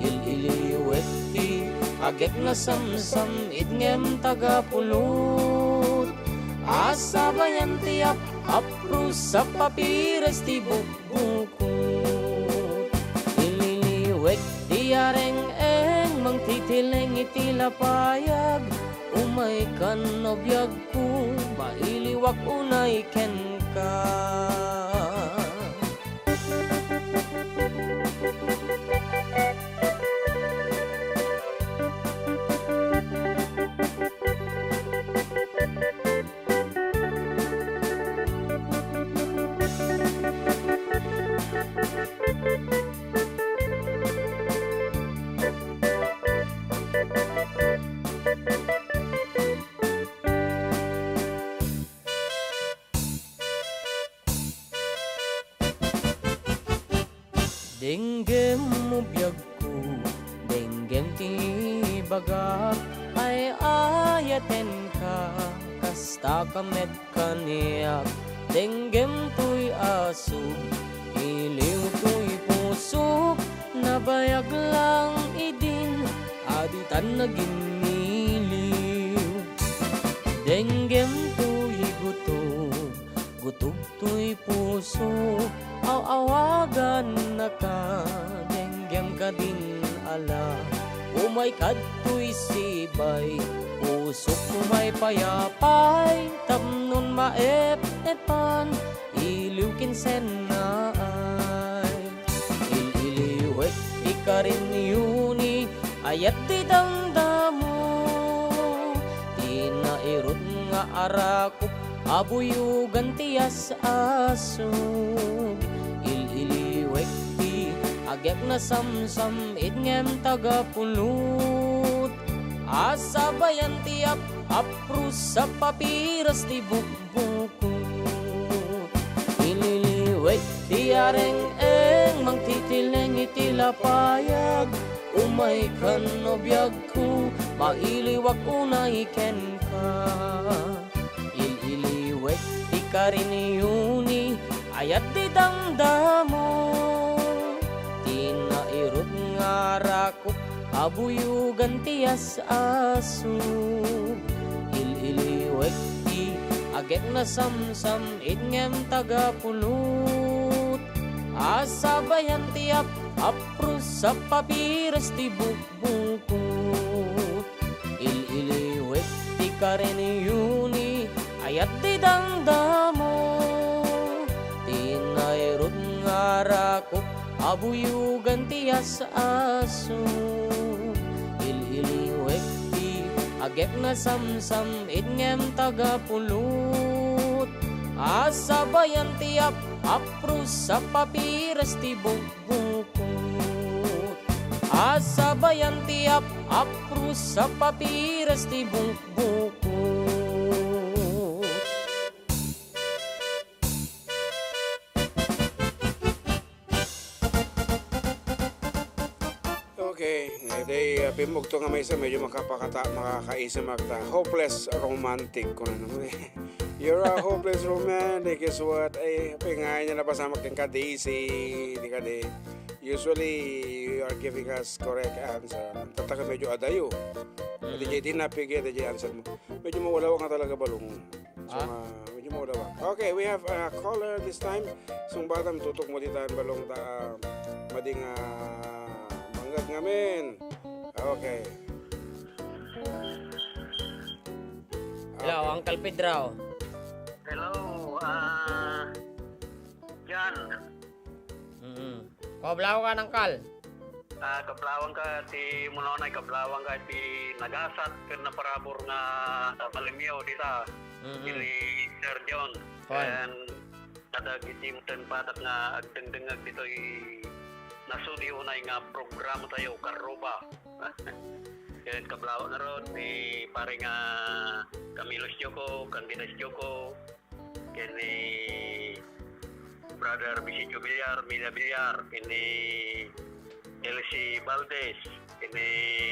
Ililiwet ti agek na samsam itngem taga-pulot. Asabayan ti apro sa papires ti bukbukot. Ililiwet ti areng-eng mang titileng iti lapayag. Umay kan nobiyag ko, mailiwak unay ken ka. Denggem mo biyag ko, denggem ti baga, ay ayaten ka, kasta kamet kaniyak. Denggem to'y aso, iliw to'y puso, nabayag lang idin, aditan naging niliw. Denggem to'y gutub to'y puso, aw-awagan na ka, denggem ka din ala. Umay kadto'y sibay, usok kumay payapay, tamnon maep-epan, iliw kinsen na ay. Ililiwet di ka rin yuni, ayat di damdamo. Tinairot nga arakop, abuyugan tiyas asog. Ililiwek di agyak na samsam, idngem tagapunut. Asabayan tiap aprus sa papiras ti bukbukut. Ililiwek di areng-eng, mangtitileng itilapayag. Umay kan nobiyag ko, mailiwak unay ken ka. Ililiwek di kariniyuni, ayat di damdamo. Tinairot nga rakop, abuyugan tiyas asog. Ililiwek di agek na samsam, idngem tagapulot. Asabayan tiap aprus sa papiras ti bukbukut. Ililiwek ti kareniyuni, ayat di damdamo. Tinairot nga rakop, abuyugan tiyas asog. Ililiwek ti agek na samsam, idngem tagapulot. Asabayan tiap aprus sa papiras ti bukbukut. Asabayan tiap aprus sa papiras ti bukbukut. Okay, ngayon pimugto nga may isa medyo makakaisa magta. Hopeless romantic ko na naman eh. You're a hopeless romantic is what ay pingay niya na pasama kang kadisi di ka di. Usually you are giving us correct answer. Tataka medyo adayo. Hindi jay tinapigay di jay answer mo. Medyo mawala nga talaga balong. So medyo mawala. Okay, we have a caller this time. Sung batam tutok mo ditan balong ta mading manggag ngamin. Okay. Hello, Uncle Pedro. Hello, Jan. Kablaw ka ng kal. Kablawang ka ti Munonay, kablawang ka ti Nagasat, kan na parabor nga Malimyo dita. Ini Sir John. Fine. And kada gitimten patak nga agdengdengag dito nasudi unay nga programa tayo karuba. Kaya kablaw na ron ni pare nga Camilos Joko, Candidas Joko, kini Brother Bisicho Villar, Mila Villar, kini Elsie Valdez, kini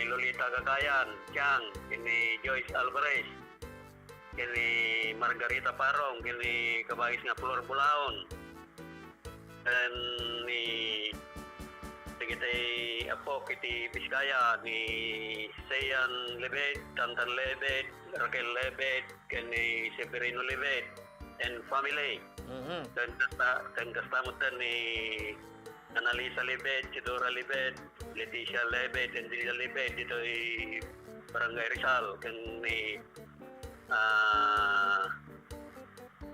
Lolita Gagayan, Chang, kini Joyce Alvarez, kini Margarita Parong, kini kabagis nga Flor Bulaon, dan ni Tigitay Apo, kiti Biskaya, ni Sayan Lebed, Tantan Lebed, Raquel Lebed, kini Severino Lebed, and family. Dan kastamutan ni Analisa Lebed, Chidora Lebed, Leticia Lebed, and Delia Lebed dito ay Barangay Rizal. Kan ni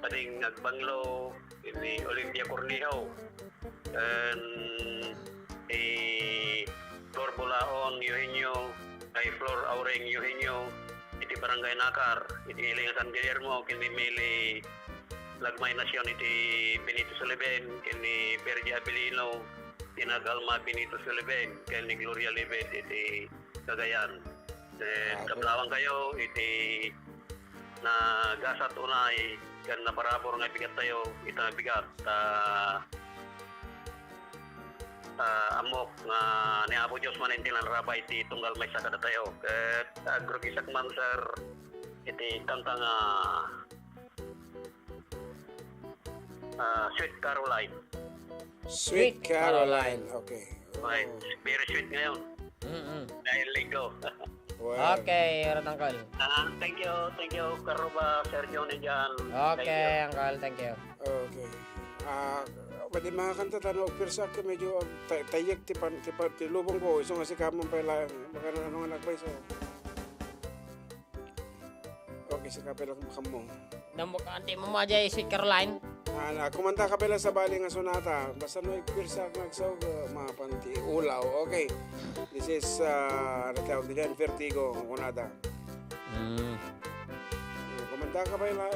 Pading Nagbanglo, ni Olympia Cornejo, and Flor Bulaon, Eugenio, ay Flor Aureng Eugenio, iti Barangay Nakar, iti Iling San Guillermo, kini Mili Lagmay Nasyon, iti Benito Suleben, kini Berge Abilino, Tinagalma Benito Suleben, kini Gloria Lebed, iti Cagayan. Kablawang kayo, iti Nagasat unay, kan naparabor nga bigat tayo, ita bigat, amok nga ni Apo Diyos manintilan rabay iti tunggal may sakada tayo. Ket agrogisak man sir iti kanta nga Sweet Caroline. Sweet Caroline. Okay. Right. Very sweet ngayon. Dahil linggo. Wow. Okay, Uncle. Thank you Karuba, Sir Johnny Jan. Okay, Uncle, thank you. Okay. Pwede mga kanta tanong, pirsa ka medyo tayak ti lubong ko, iso nga si kamang pala, baka na ano nga nagbay so. Okay, si kapila kamo. Damo ka, ante mo majay Sweet Caroline. Kumanta ka pala sa bali nga sonata. Basta no ikpirsa nagsawg mapanti ulaw. Okay. This is tawag diyan Vertigo kunada. Kumanta ka pala.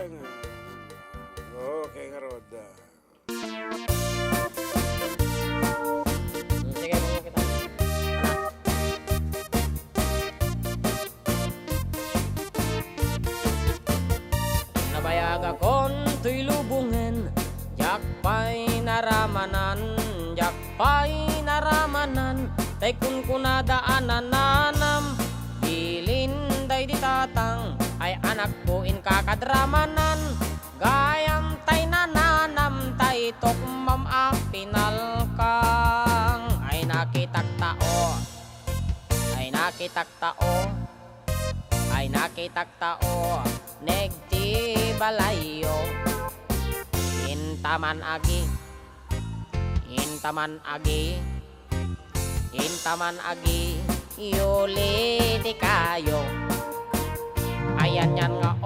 Okay, karod. Sige, mga kita. Nabayag akon to'y lubungen, jakpay naramanan, tay kun kunadaanan nanam, bilin day ditatang, ay anak ko in kakadramanan, gayam tay nananam, tay tokmam pinalkang, ay nakitaktao, negti balayo, intaman agi, yuli di kayo, ayan yan nga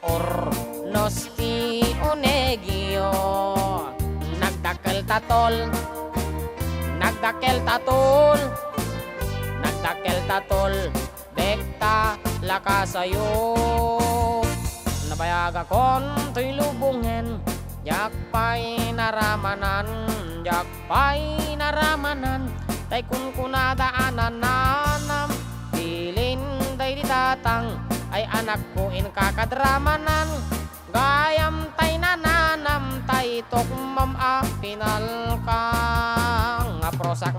or, nosti onegyo, nagdakel tatol, bekta lakasayo. Nabayag akon to'y lubungen, jakpay naramanan, tay kun kunadaanan nanam, bilin day ditatang, ay anak ko in kakadramanan, gayam tay nananam, tay tokmam pinalkang, aprosak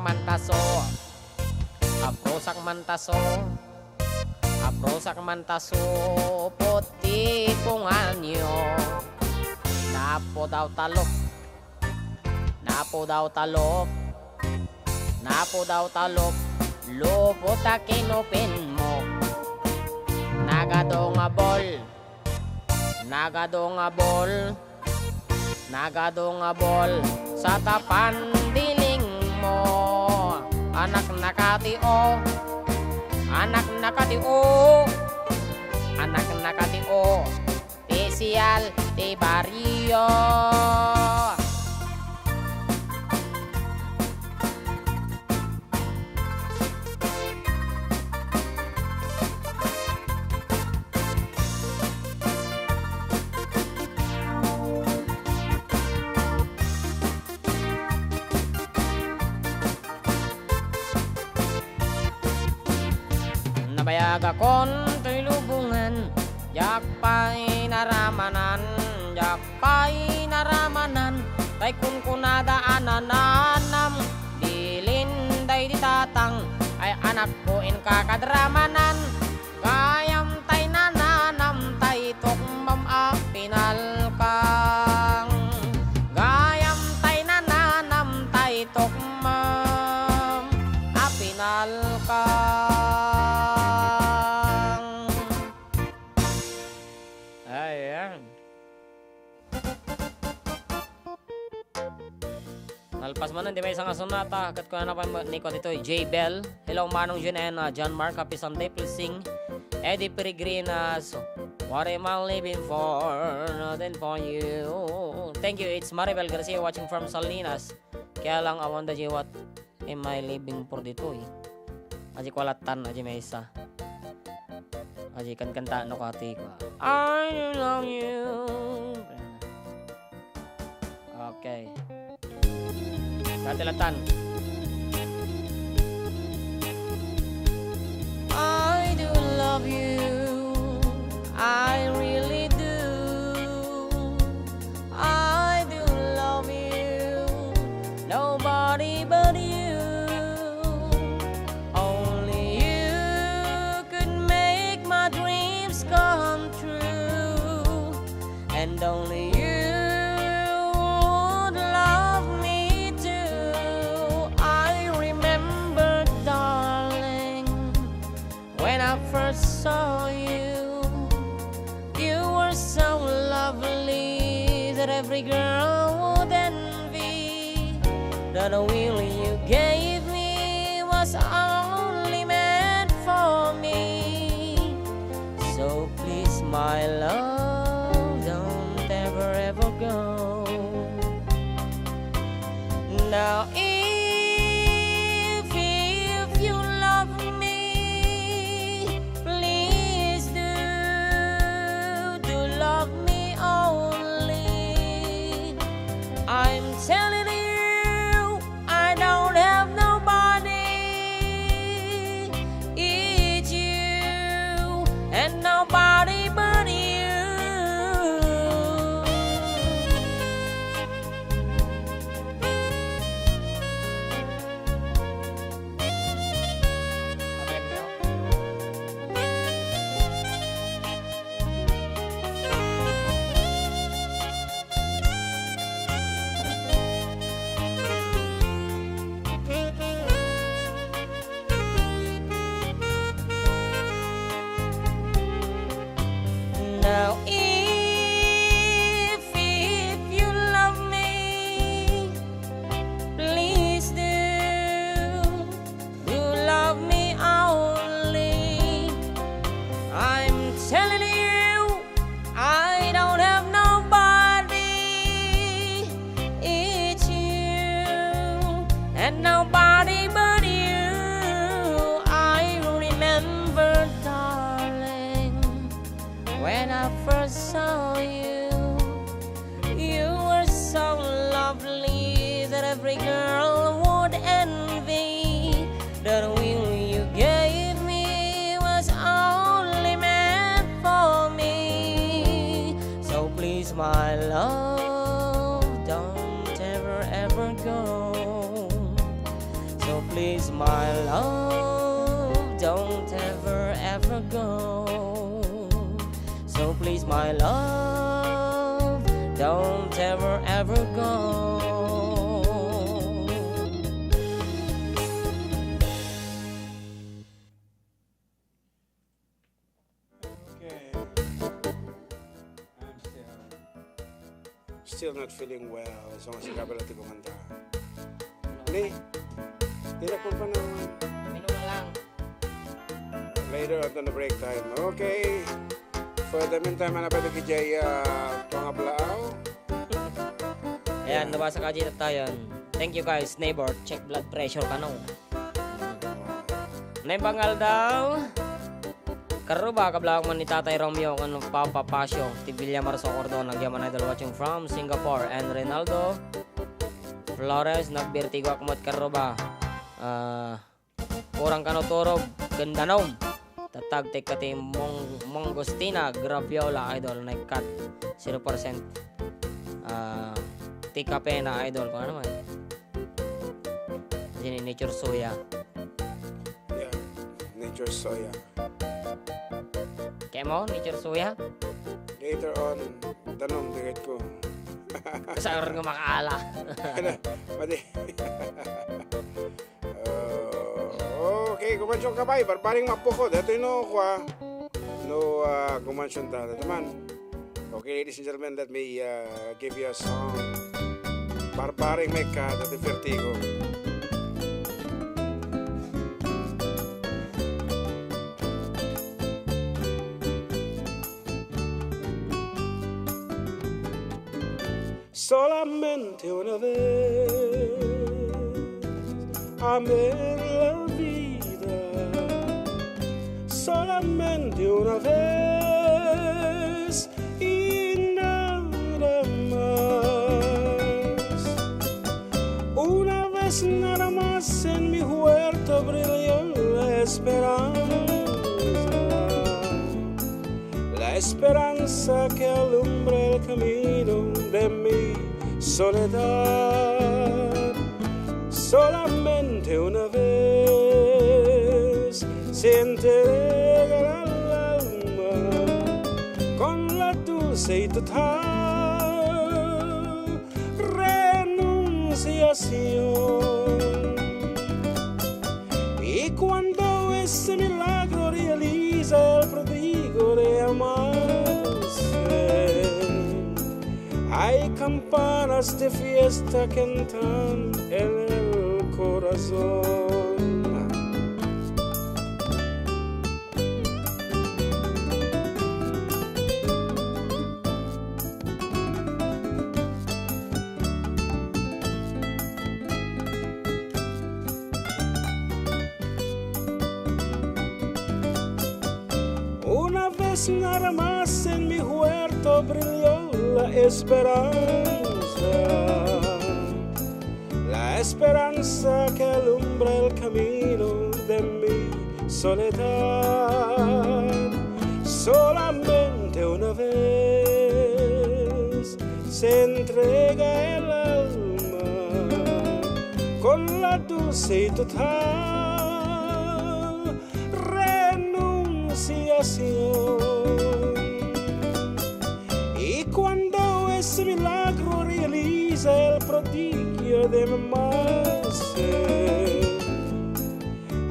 mantaso, poti kong anyo, napo daw talok, lupo ta kinupin mo, nagado nga bol, sa tapan diling mo, anak nakatio, spesial di barrio. Nabayag akon to'y lubungan, jakpay naramanan, tay kun kunadaanan nanam, bilin day ditatang, ay anak ko in kakadramanan, gayam tay nananam, tay tokmam pinalkang, gayam tay nananam, tay tokmam pinalkang. Nalpas man di may isang sonata kat ko na pa ni ko dito J Bell. Hello Manong Jun and John Mark, happy Sunday, please sing Eddie Peregrinas, what am I living for, nothing for you. Thank you, it's Maribel Garcia watching from Salinas. Kaya lang I wonder what am I living for dito aji kwalatan aji may isa aji kan kanta no kati ko I love you. Okay, katilatan. I do love you, I really do. I do love you, nobody but you. Only you could make my dreams come true, and only you first saw you, you were so lovely that every girl would envy. That the will you gave me was only meant for me. So Now if you love me, please do love me only. I'm telling you, I don't have nobody. It's you and nobody but you. Now if you love me, please do love me only. I'm telling you, I don't have nobody. It's you and nobody but you. I remember, darling, when I first saw you, you were so lovely that every girl would envy. The will you gave me was only meant for me. So please, my love, don't ever go. So please, my love, don't ever go. So please, my love, don't ever go. Okay. I'm still not feeling well. So masih kabel at kumanta. Ni, tidak po pa naman. Minum na lang. Later on the break time. Okay. For the meantime, ano pa ito kijay pangablaaw? Ayan, nabasa ka dito tayo. Thank you guys, neighbor. Check blood pressure ka no. Naibangal daw. Karuba, kablaang man ni Tatay Romeo kung Papa Pasio. Tibilla Marso Cordon, nagyaman idol watching from Singapore. And Ronaldo Flores, nagbirtigo akmot karuba. Kurang kanoturog, gandanom. Tatag take kati Mongostina, Graviola idol, nagkat 0%. Tika Pena idol, kung ano naman. Jadi Nature Soya. Yeah, Nature Soya. Kemo, Nature Soya. Later on, tanong direct ko. Kasar nga makaala. Mati. Okay, kumansyon ka ba? Barbaring mapukod. Ito yung kumansyon ta. Teman. Okay, ladies and gentlemen, let me give you a song. Barbaring Mecca, dati Vertigo. Solamente una vez amé la vida, solamente una vez y nada más. Una vez nada más en mi huerto brilló la esperanza que alumbra el camino de mi soledad. Solamente una vez se entrega el alma con la dulce y total renunciación. Y cuando ese milagro realiza el prodigo de amarse, hay campanas de fiesta que entran en el corazón. luces nada más en mi huerto brilló la esperanza que alumbra el camino de mi soledad. Solamente una vez se entrega el alma con la dulce y total renunciación. Y cuando ese milagro realiza el prodigio de amarse,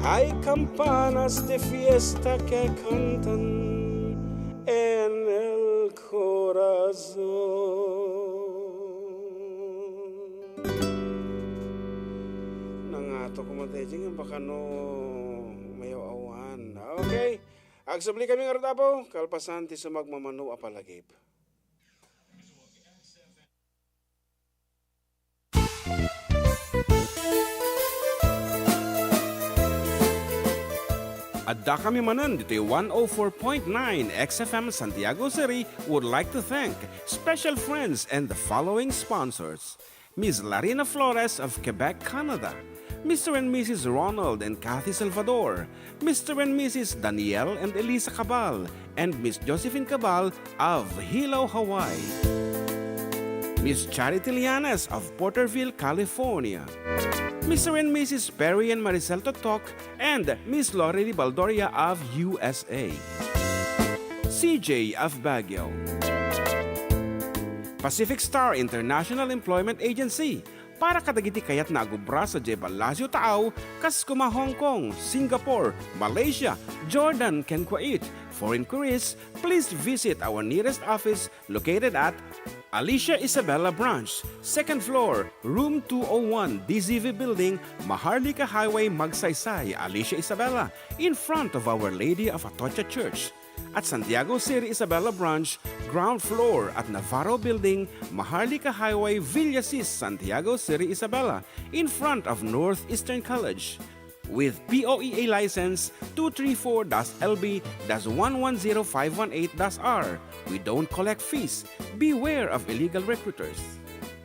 hay campanas de fiesta que cantan en el corazón. Nangato kumatejing baka no mayaw awan. Okay. Agsubli kami nga ratapo, kalpasan ti sumagmamano apalagip. Adda kami manan dito 104.9 XFM Santiago City would like to thank special friends and the following sponsors. Ms. Larina Flores of Quebec, Canada. Mr. and Mrs. Ronald and Kathy Salvador. Mr. and Mrs. Danielle and Elisa Cabal. And Miss Josephine Cabal of Hilo, Hawaii. Miss Charity Lianes of Porterville, California. Mr. and Mrs. Perry and Maricel Totok, and Miss Lorely Baldoria of USA. CJ of Baguio. Pacific Star International Employment Agency, para kadagiti kayat na agubra sa Jebel Lazio Taaw, Kaskuma, Hong Kong, Singapore, Malaysia, Jordan, ken Kuwait. For inquiries, please visit our nearest office located at Alicia Isabella Branch, 2nd floor, room 201, DZV Building, Maharlika Highway, Magsaysay, Alicia Isabella, in front of Our Lady of Atocha Church. At Santiago City Isabella Branch, ground floor at Navarro Building, Maharlika Highway, Villasis, Santiago City Isabella, in front of Northeastern College. With POEA license 234-LB-110518-R. We don't collect fees. Beware of illegal recruiters.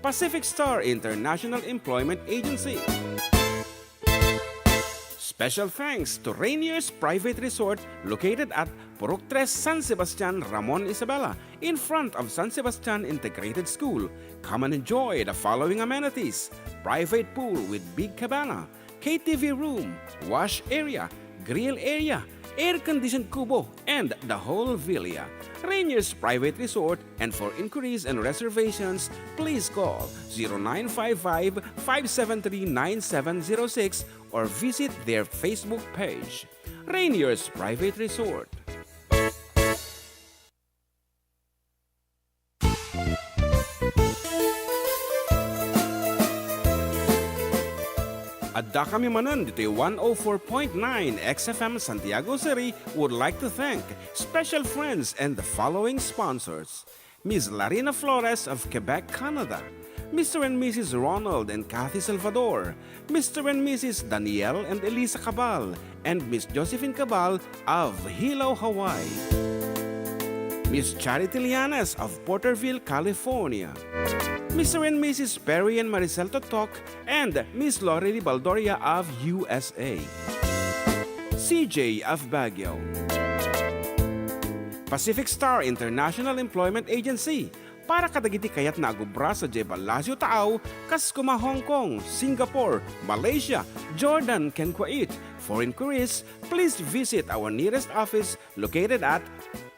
Pacific Star International Employment Agency. Special thanks to Rainier's Private Resort located at Purok 3, San Sebastian, Ramon Isabela, in front of San Sebastian Integrated School. Come and enjoy the following amenities: private pool with big cabana, KTV room, wash area, grill area, air-conditioned kubo, and the whole villa. Rainier's Private Resort, and for inquiries and reservations, please call 0955-573-9706 or visit their Facebook page. Rainier's Private Resort. Adda kami manan dito 104.9 XFM Santiago City would like to thank special friends and the following sponsors. Ms. Larina Flores of Quebec, Canada. Mr. and Mrs. Ronald and Kathy Salvador. Mr. and Mrs. Danielle and Elisa Cabal. And Miss Josephine Cabal of Hilo, Hawaii. Miss Charity Lianes of Porterville, California. Mr. and Mrs. Perry and Maricel Totok, and Miss Lorely Baldoria of USA. CJ of Baguio. Pacific Star International Employment Agency, para kadagiti kayat na agubra sa Jebel Lazio Taaw, Kaskuma, Hong Kong, Singapore, Malaysia, Jordan, ken Kuwait. For inquiries, please visit our nearest office located at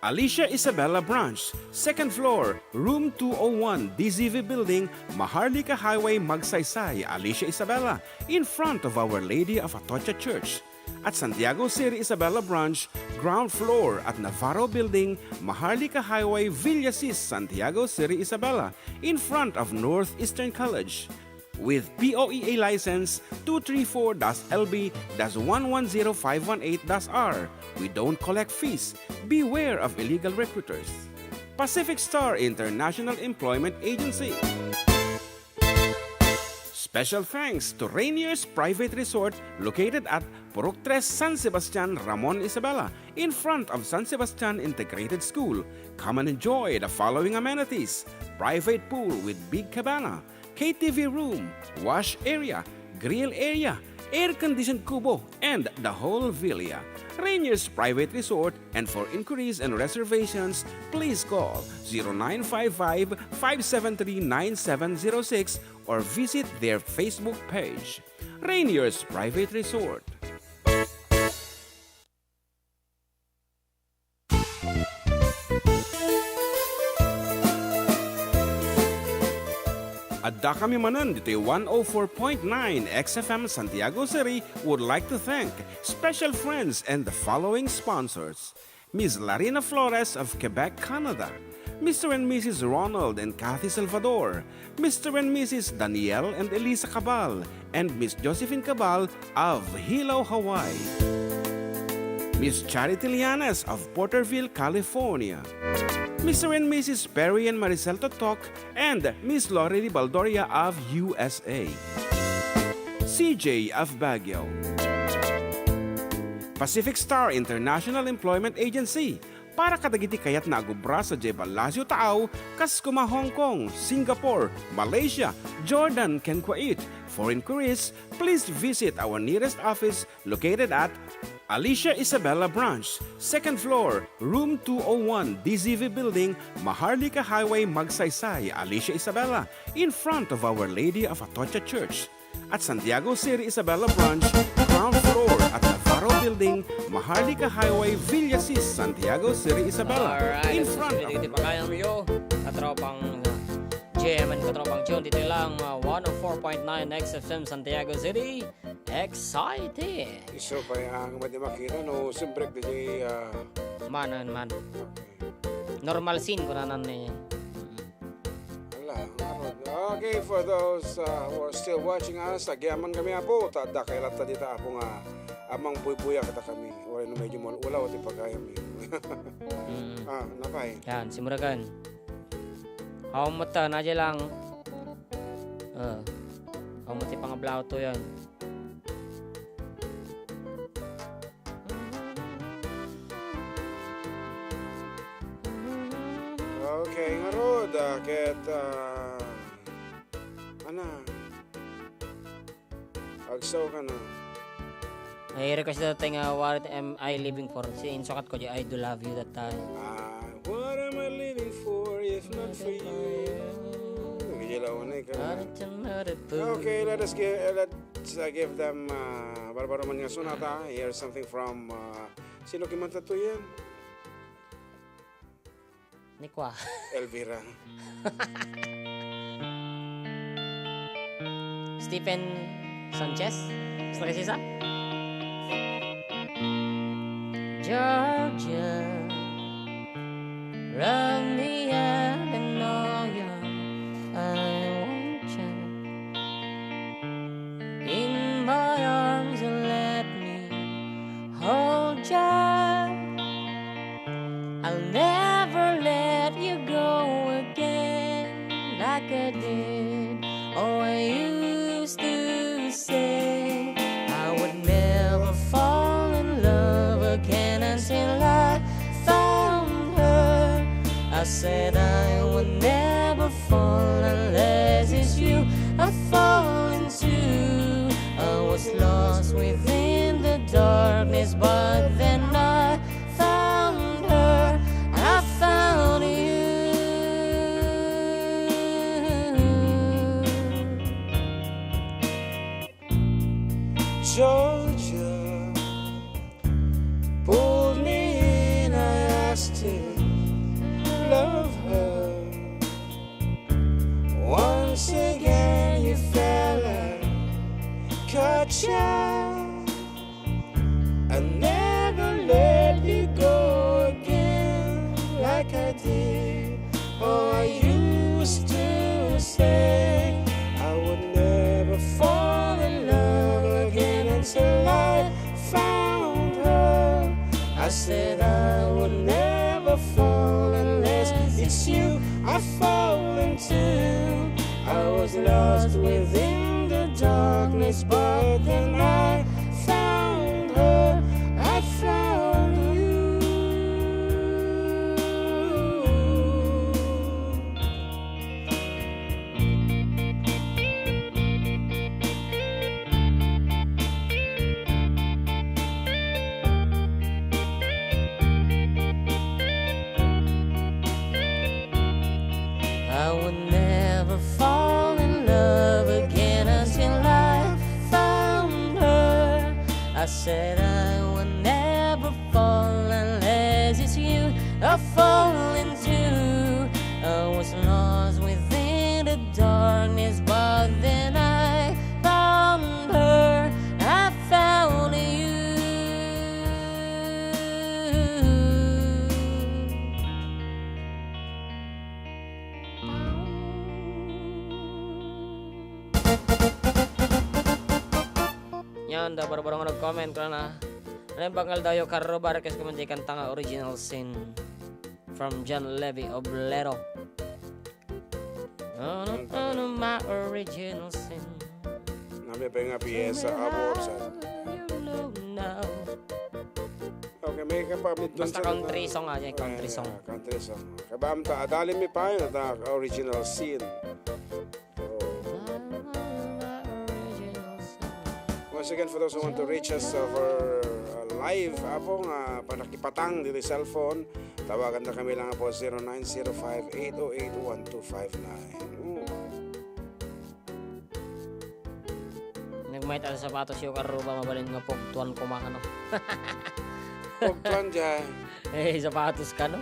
Alicia Isabella Branch, 2nd floor, room 201, DZV Building, Maharlika Highway, Magsaysay, Alicia Isabella, in front of Our Lady of Atocha Church. At Santiago City Isabella Branch, ground floor at Navarro Building, Maharlika Highway, Villasis, Santiago City Isabella, in front of Northeastern College. With POEA license 234-LB-110518-R. We don't collect fees. Beware of illegal recruiters. Pacific Star International Employment Agency. Special thanks to Rainier's Private Resort located at Purok 3 San Sebastian, Ramon Isabela, in front of San Sebastian Integrated School. Come and enjoy the following amenities: private pool with big cabana, KTV room, wash area, grill area, air-conditioned kubo, and the whole villa. Rainier's Private Resort, and for inquiries and reservations, please call 0955-573-9706 or visit their Facebook page. Rainier's Private Resort. Adda kami manan dito 104.9 XFM Santiago City would like to thank special friends and the following sponsors: Ms. Larina Flores of Quebec, Canada, Mr. and Mrs. Ronald and Kathy Salvador, Mr. and Mrs. Danielle and Elisa Cabal, and Ms. Josephine Cabal of Hilo, Hawaii, Ms. Charity Lianes of Porterville, California, Mr. and Mrs. Perry and Maricel Totok, and Miss Lorely Baldoria of USA, CJ of Baguio, Pacific Star International Employment Agency, para kadagiti kayat na agubra sa Jebel Lazio Taaw, kas kuma Hong Kong, Singapore, Malaysia, Jordan, ken Kuwait. For inquiries, please visit our nearest office located at Alicia Isabela Branch, 2nd floor, room 201, DZV Building, Maharlika Highway, Magsaysay, Alicia Isabela, in front of Our Lady of Atocha Church. At Santiago City Isabela Branch, ground floor at Navarro Building, Maharlika Highway, Villasis, Santiago City Isabela, in front of... Hindi pa kaya mo yun, katropang GMN, katropang John, dito lang 104.9 XFM Santiago City. Excited! Iso pa ang madimakita no simbrek di Man. Normal scene ko na nanay. Okay, for those who are still watching us, agyaman kami apo, tada kailat dita ako nga amang buy-buya kata kami. Wala no medyo ulaw ti pagayam mi. Napay. Yan, simuragan. Haw mata na dyan lang. Haw mati pangablaw to yan. Okay, nga rod, ket agsaw ka na. Ay request na tayo nga what am I living for? Si insukat ko I do love you that time. What am I living for if not for you? Okay, let's give them barbaro man nga sunata. Here's something from sino kimanta to yan? Nikwa. Elvira. Stephen Sanchez? Gusto kasi isa? Georgia, run me out and know you. I want you in my arms and let me hold you. I'll never let you go again like I did. Oh, I used to say I would never fall in love again until I found her. I said I would never fall unless it's you I fall into. I was lost within the darkness, but then I found her. I found you. Georgia pulled me in, I asked to love her. Once again you fell and caught you. I never let you go again like I did. Oh, I used to say I would never fall in love again until I found her. I said I would never fall unless it's you I fall into. I was lost within the darkness, but then I found her, I found you. I would never fall in love again until I found her. I said I would never fall unless it's you I fall into. I was lost within the darkness, but then I found her, I found you. Yan, da baru-baru nag-comment karena ano bangal daw yung Carro Barques kumandikan tanga original sin from John Levy of Lero. Ano my original sin. Nami pa nga piyesa abor sa. You know now. Okay, may kapamit dun Basta country song aja, country song. Country song. Kabam ta adali mi pa yun at original scene. Once again, for those who want to reach us over live, apo nga panakipatang dito sa cellphone, tawagan na kami lang po 0905-808-1259. Nagmait ang sapatos yung Carro ba mabalin nga pugtuan kumakano. Pagtuan dyan. Eh, sapatos ka no?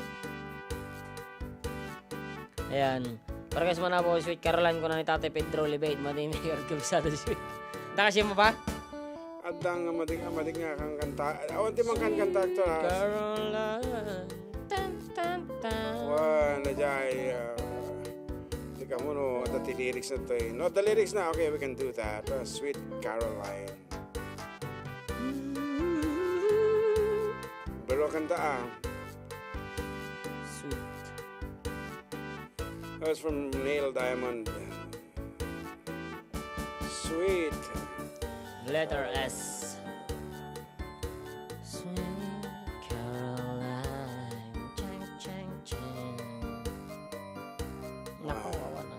Ayan. Para kasi man po, Sweet Caroline ko na ni Tate Pedro Libate, madimi kabisado sweet. Nakasya mo pa? Adang amadik nga kang kanta. Awan di man kan kanta ito ha. Caroline. Tan, tan, tan. Wah, najay. Di ka mo no, the lyrics na ito eh. No, the lyrics na, okay, we can do that. Sweet Caroline. Pero kanta Sweet. That was from Neil Diamond. Sweet. Letter S. Sweet Caroline. Chang, chang, chang. Nako, wawa na.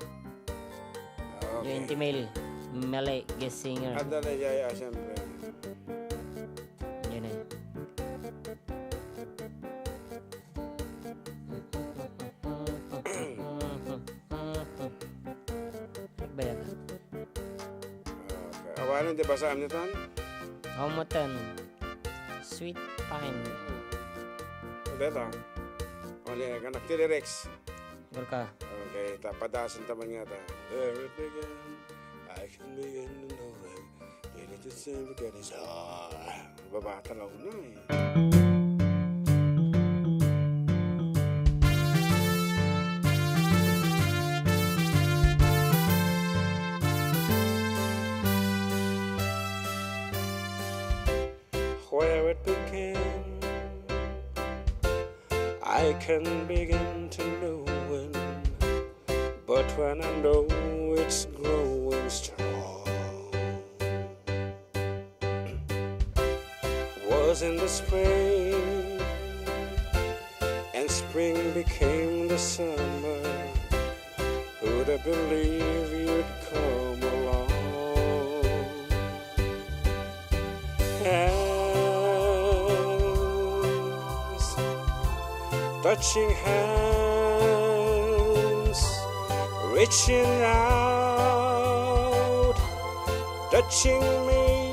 Yung intimate. Malay, guest singer. Ada na jaya, siyempre. Yun eh. Bayan ka. Okay. Awanan, di ba sa amin ito? Humutan. Sweet Pine. Dito. Only, kanak ti lyrics. Gur ka. Okay, tapadasan taman nga ta. There it began, I can begin to know it. Get it to say because it's babata lang na eh. Where it began, I can begin to know when, but when I know it's growing strong, was in the spring, and spring became the summer. Who'd have believed you'd come along? Hands, touching hands, reaching out, touching me,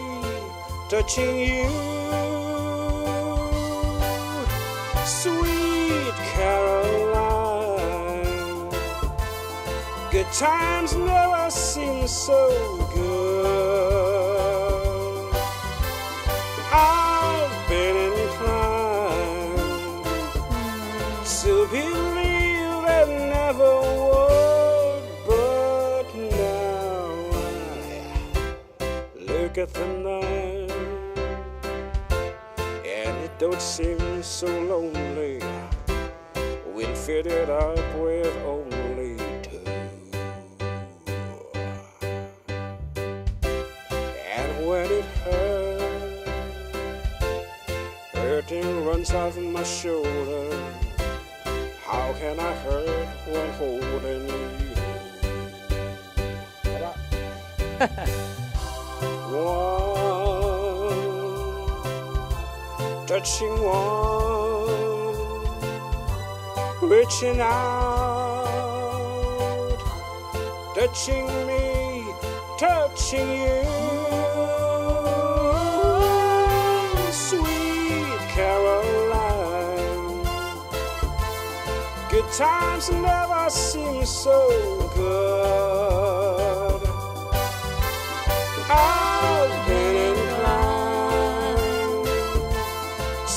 touching you. Sweet Caroline, good times never seem so good. I've been inclined to believe that never would, but now I look at the night and it don't seem so lonely when fitted up with only two. arms off my shoulder. How can I hurt when holding you? One touching one, reaching out, touching me, touching you. Sweet Caroline, good times never seem so good. I've been inclined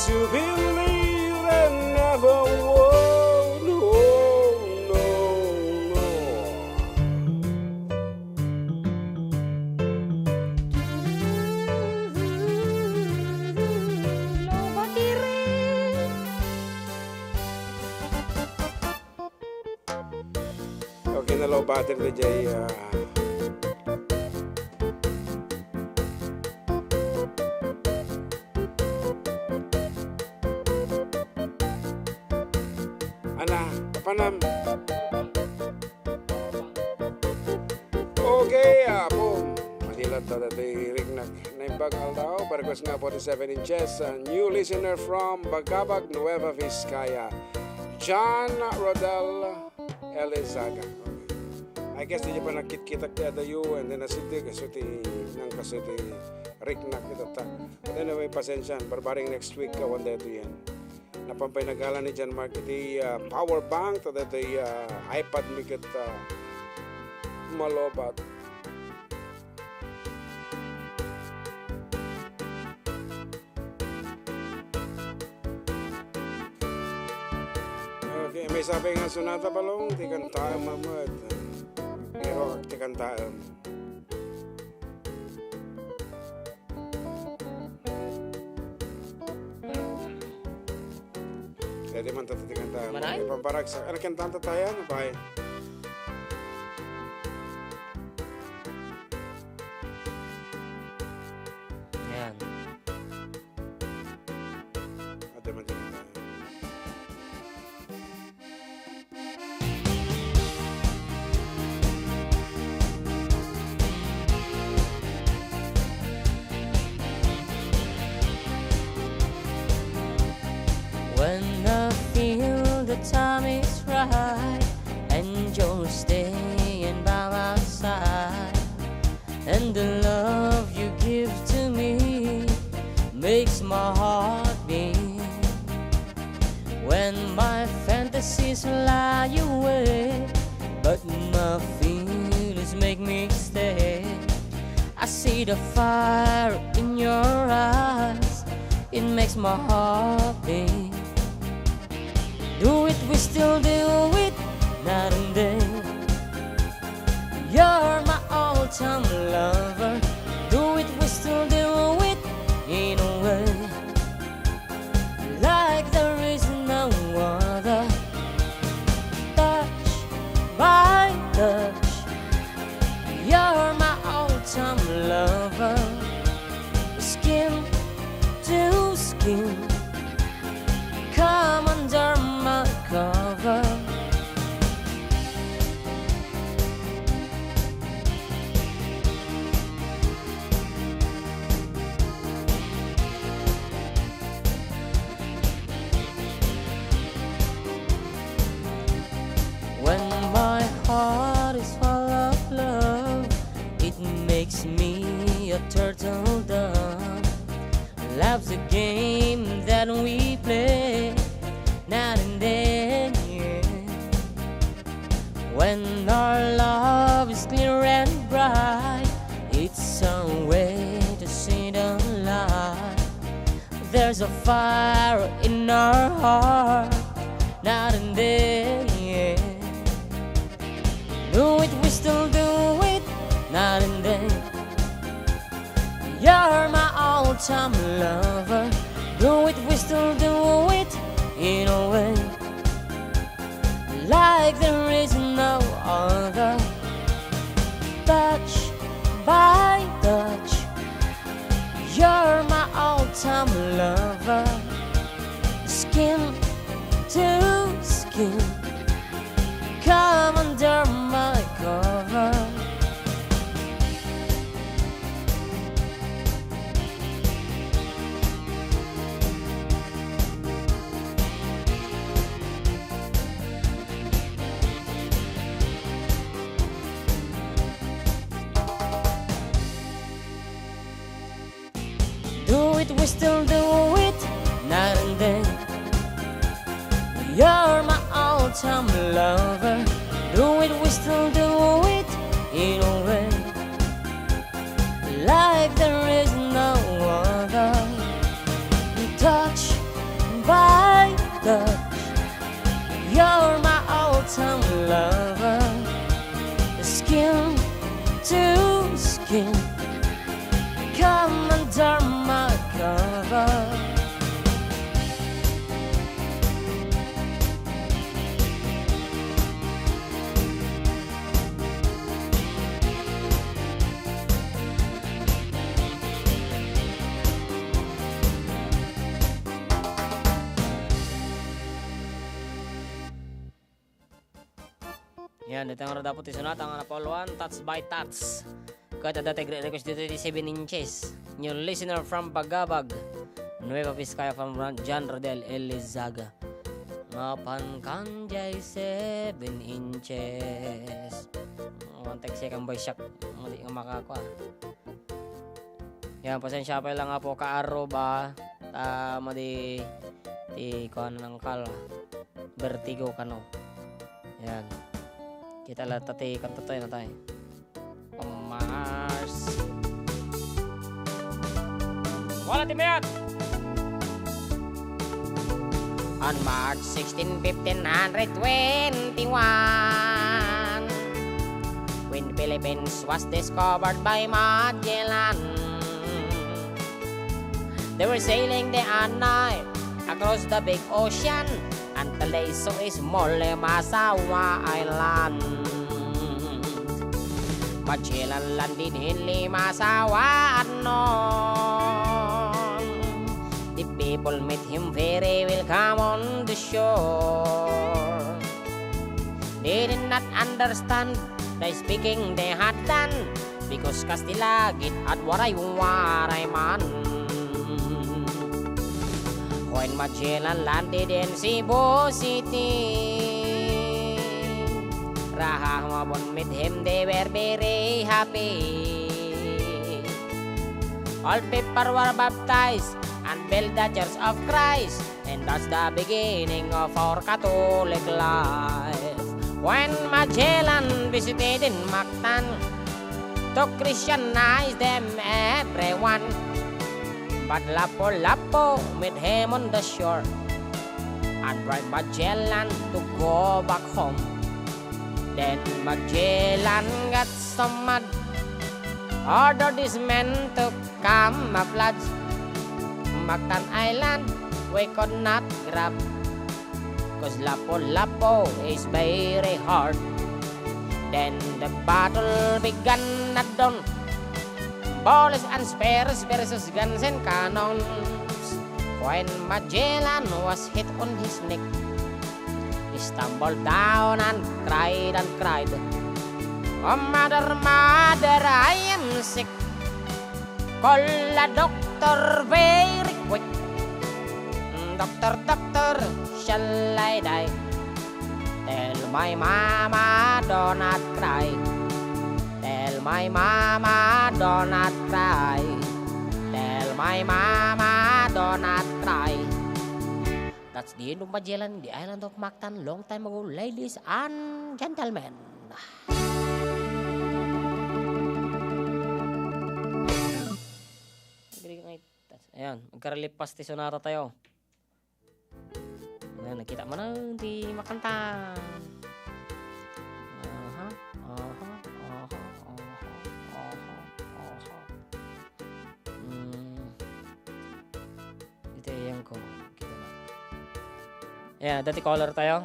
to believe that never would. No, no, no. Okay na low battery na Jay. Ana, kapanam. Okay, boom. Manila tada di rignak. Naimbag aldao, parikos nga 47 inches. A new listener from Bagabag, Nueva Vizcaya. John Rodel Elizaga. I guess di pa nakit-kita kaya you and then asiti kasuti nang kasuti rignak ito ta. But anyway, pasensyan. Barbaring next week ka one day to yan. Napampay nagala ni John Mark iti power bank to iti iPad mikit malobat. Okay, may sabi nga sunata palong ti kantaan mamad. Pero ti kantaan. Jadi man tatitikan tayo. Manay? Ipamparag sa... Ano kang tanta tayo? Ano ba? Yan. Ate man tayo. When I feel the time is right and you're staying by my side, and the love you give to me makes my heart beat. When my fantasies lie away, but my feelings make me stay, I see the fire in your eyes, it makes my heart beat. Do it, we still do it, night and day. You're my all-time lover. Do it, we still do it, in a way. Like there is no other. Touch by touch. You're my all-time lover. Skin to skin. Come under my cover. When my heart is full of love, it makes me a turtle dove. Love's a game that we play night and day, yeah. When our love is clear and bright, it's a way to see the light. There's a fire in our heart night and day, yeah. Do it, we still do it night and day. You're my all-time lover. Do it, we still do it, in a way. Like there is no other. Touch by touch. You're my all-time lover. it, we still do it, night and day. You're my all-time lover. Do it, we still do it, in a way, like there is no other. Touch by touch, you're my all-time lover. Skin to skin, come under my cover. Yan, dito ang dapat isunat ang napoluan, touch by touch. Kahit ada tag request dito di 7 inches. New listener from Bagabag, Nueva Vizcaya from John Rodel Elizaga. Mapan kanjay 7 inches. One-take second boy shock. Mali nga makakwa. Yan, pasensya pa lang nga po kaaro ba. Madi kuha ng kala. Vertigo kano. Yan. Kita lang tatay kantatay na tayo. Mars. Wala timiyat! On March 16, 1521, when Philippines was discovered by Magellan, they were sailing day and night across the big ocean until they saw a small Masawa Island. Magellan landed in Limasawa at noon. The people met him very welcome on the shore. They did not understand the speaking they had done, because Castilla git at waray man. When Magellan landed in Cebu City, Rahamabon met him, they were very happy. All people were baptized and built the Church of Christ, and that's the beginning of our Catholic life. When Magellan visited in Mactan to Christianize them everyone, but Lapu-Lapu met him on the shore and brought Magellan to go back home. Then Magellan got so mad, ordered his men to camouflage Mactan Island we could not grab, cause Lapu-Lapu is very hard. Then the battle began at dawn, bullets and spears versus guns and cannons. When Magellan was hit on his neck, he stumbled down and cried, "Oh mother, mother, I am sick. Call a doctor very quick. Doctor, doctor, shall I die? Tell my mama, do not cry. Tell my mama, do not cry. Tell my mama, do not cry." That's the end of Magellan, the island of Mactan, long time ago, ladies and gentlemen. Ayan, magkaralipas ti sonata tayo. Ayan, nakita mo na di makanta. Ito yan ko. Kita na. Ayan, dati color tayo.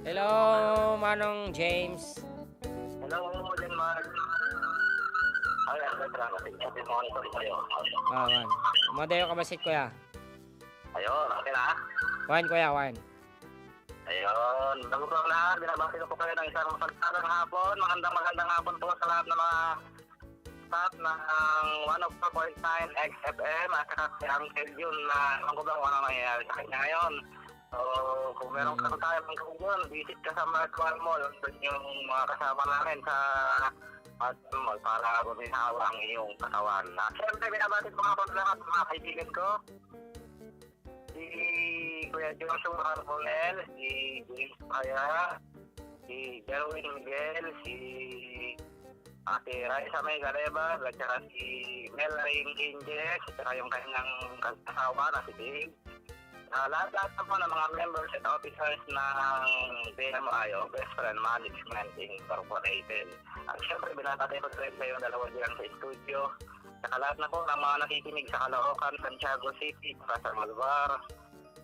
Hello, Manong James. Hello, Denmark. Ay, sabi mo ito tayo. Man. Madayo ka basit, kuya. Ayun, okay na. Wine, kuya, wine. Ayun, bago ko lahat, binabati ko kayo ng isang magandang hapon. Magandang hapon po sa lahat ng mga staff ng 104.9 XFM at saka si Uncle Jun na alam ko ba kung ano nangyayari sa kanya ngayon. So, kung meron ka tayo ng Uncle Jun, visit ka sa Mark Mall. Doon yung mga kasama namin sa at para guminawa ang iyong katawan. Siyempre, binabati ko nga po lahat ng mga kaibigan ko. Si Kuya Joshua Arbolel, si James Paya, si Jerwin Miguel, si Ate Raisa May Gareba, at saka si Melrain Inges, at saka yung kanyang kasawa na si Dave. Lahat na po ng mga members at officers ng BMI o Best Friend Management Incorporated. At syempre, binabati ko rin kayo dalawa dyan sa studio. Saka lahat na po ng mga nakikinig sa Caloocan, Santiago City, sa Malvar,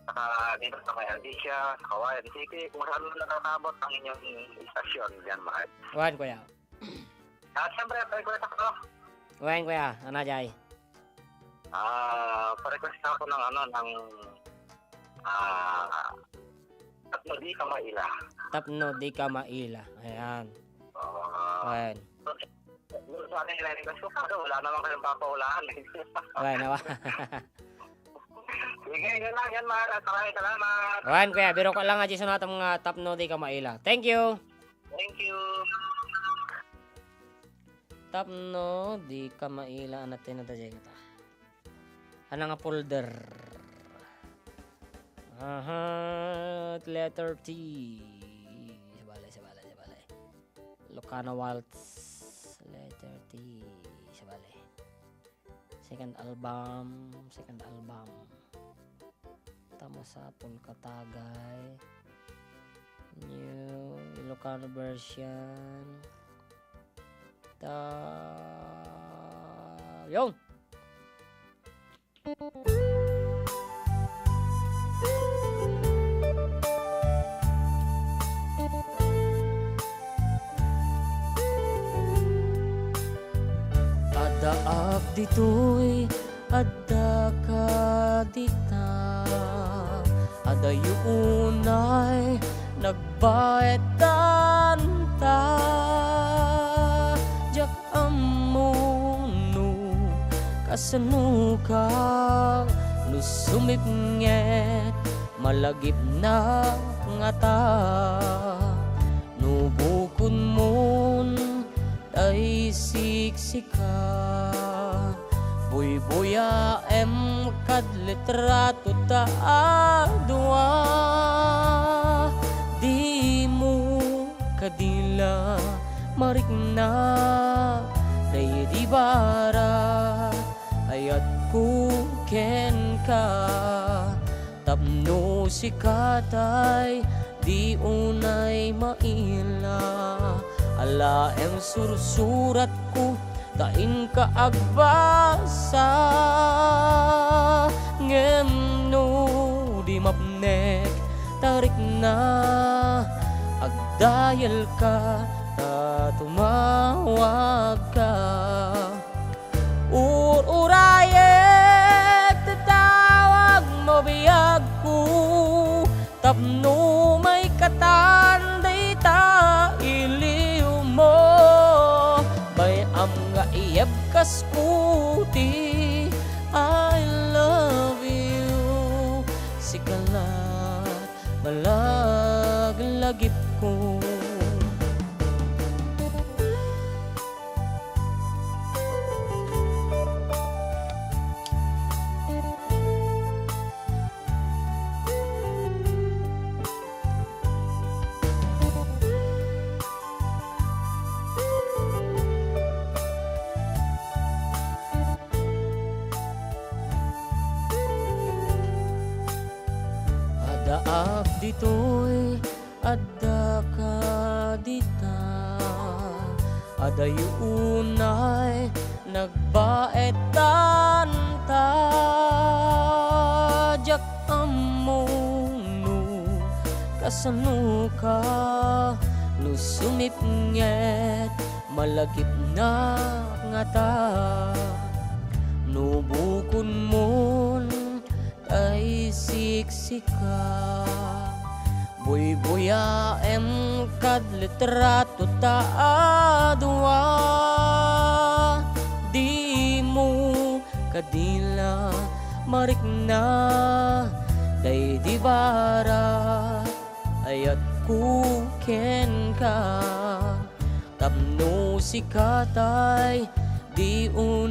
saka dito sa May Alicia, sa Kawayan City, kung saan mo natatabot ang inyong istasyon dyan, Mahal. Wan, kuya. At syempre, pa-request ako. Wan, kuya. Ano, Jay? Pa-request ako ng Tapno Di Ka Maila. Tapno Di Ka Maila. Ayan. Wan. Sana i-request ko kasi wala naman kayong papaulaan. Wan, awa. Sige, yun lang yan, Mahal. At maraming salamat. Wan, kuya. Biro ko lang nga dyan sa natang mga Tapno Di Ka Maila. Thank you. Thank you. Tapno Di Ka Maila. Natin na dyan kita. Ano nga folder? Letter T. Sabalay. Lucana Waltz. Letter T. Sabalay. Second album. Tama sa Pulkatagay. New Ilocano version. Yun. Adaak ditoy, adda ka dita. Ada yunay, nagbaetan ta. Jak amuno, kasano ka, nusumipnget, malagip na nga ta. Nubukon mon, ay siksika. Buy-buya kad litrato ta adwa. Di mo kadila marik na day di bara ayat ku ken ka. Tapno si katay di unay maila. Ala sursurat ko tain ka agbasa. Ngem no di mapnek tarik na agdayal ka ta tumawag ka. Urayet tatawag mo biyag ko. Tapno may katanday ta iliw mo. Bayam nga iyab kas puti, I love you. Sikalat malaglagip ko. Adaak ditoy, adda ka dita. Ada yunay, nagbaetan ta. Jak amuno, kasano ka, nusumipnget, malagip na nga ta. Nubukon mon, ay siksika. Buy-buya kad litrato ta adwa. Di mo kadila marik na day di bara ayat ku ken ka. tapno si katay di una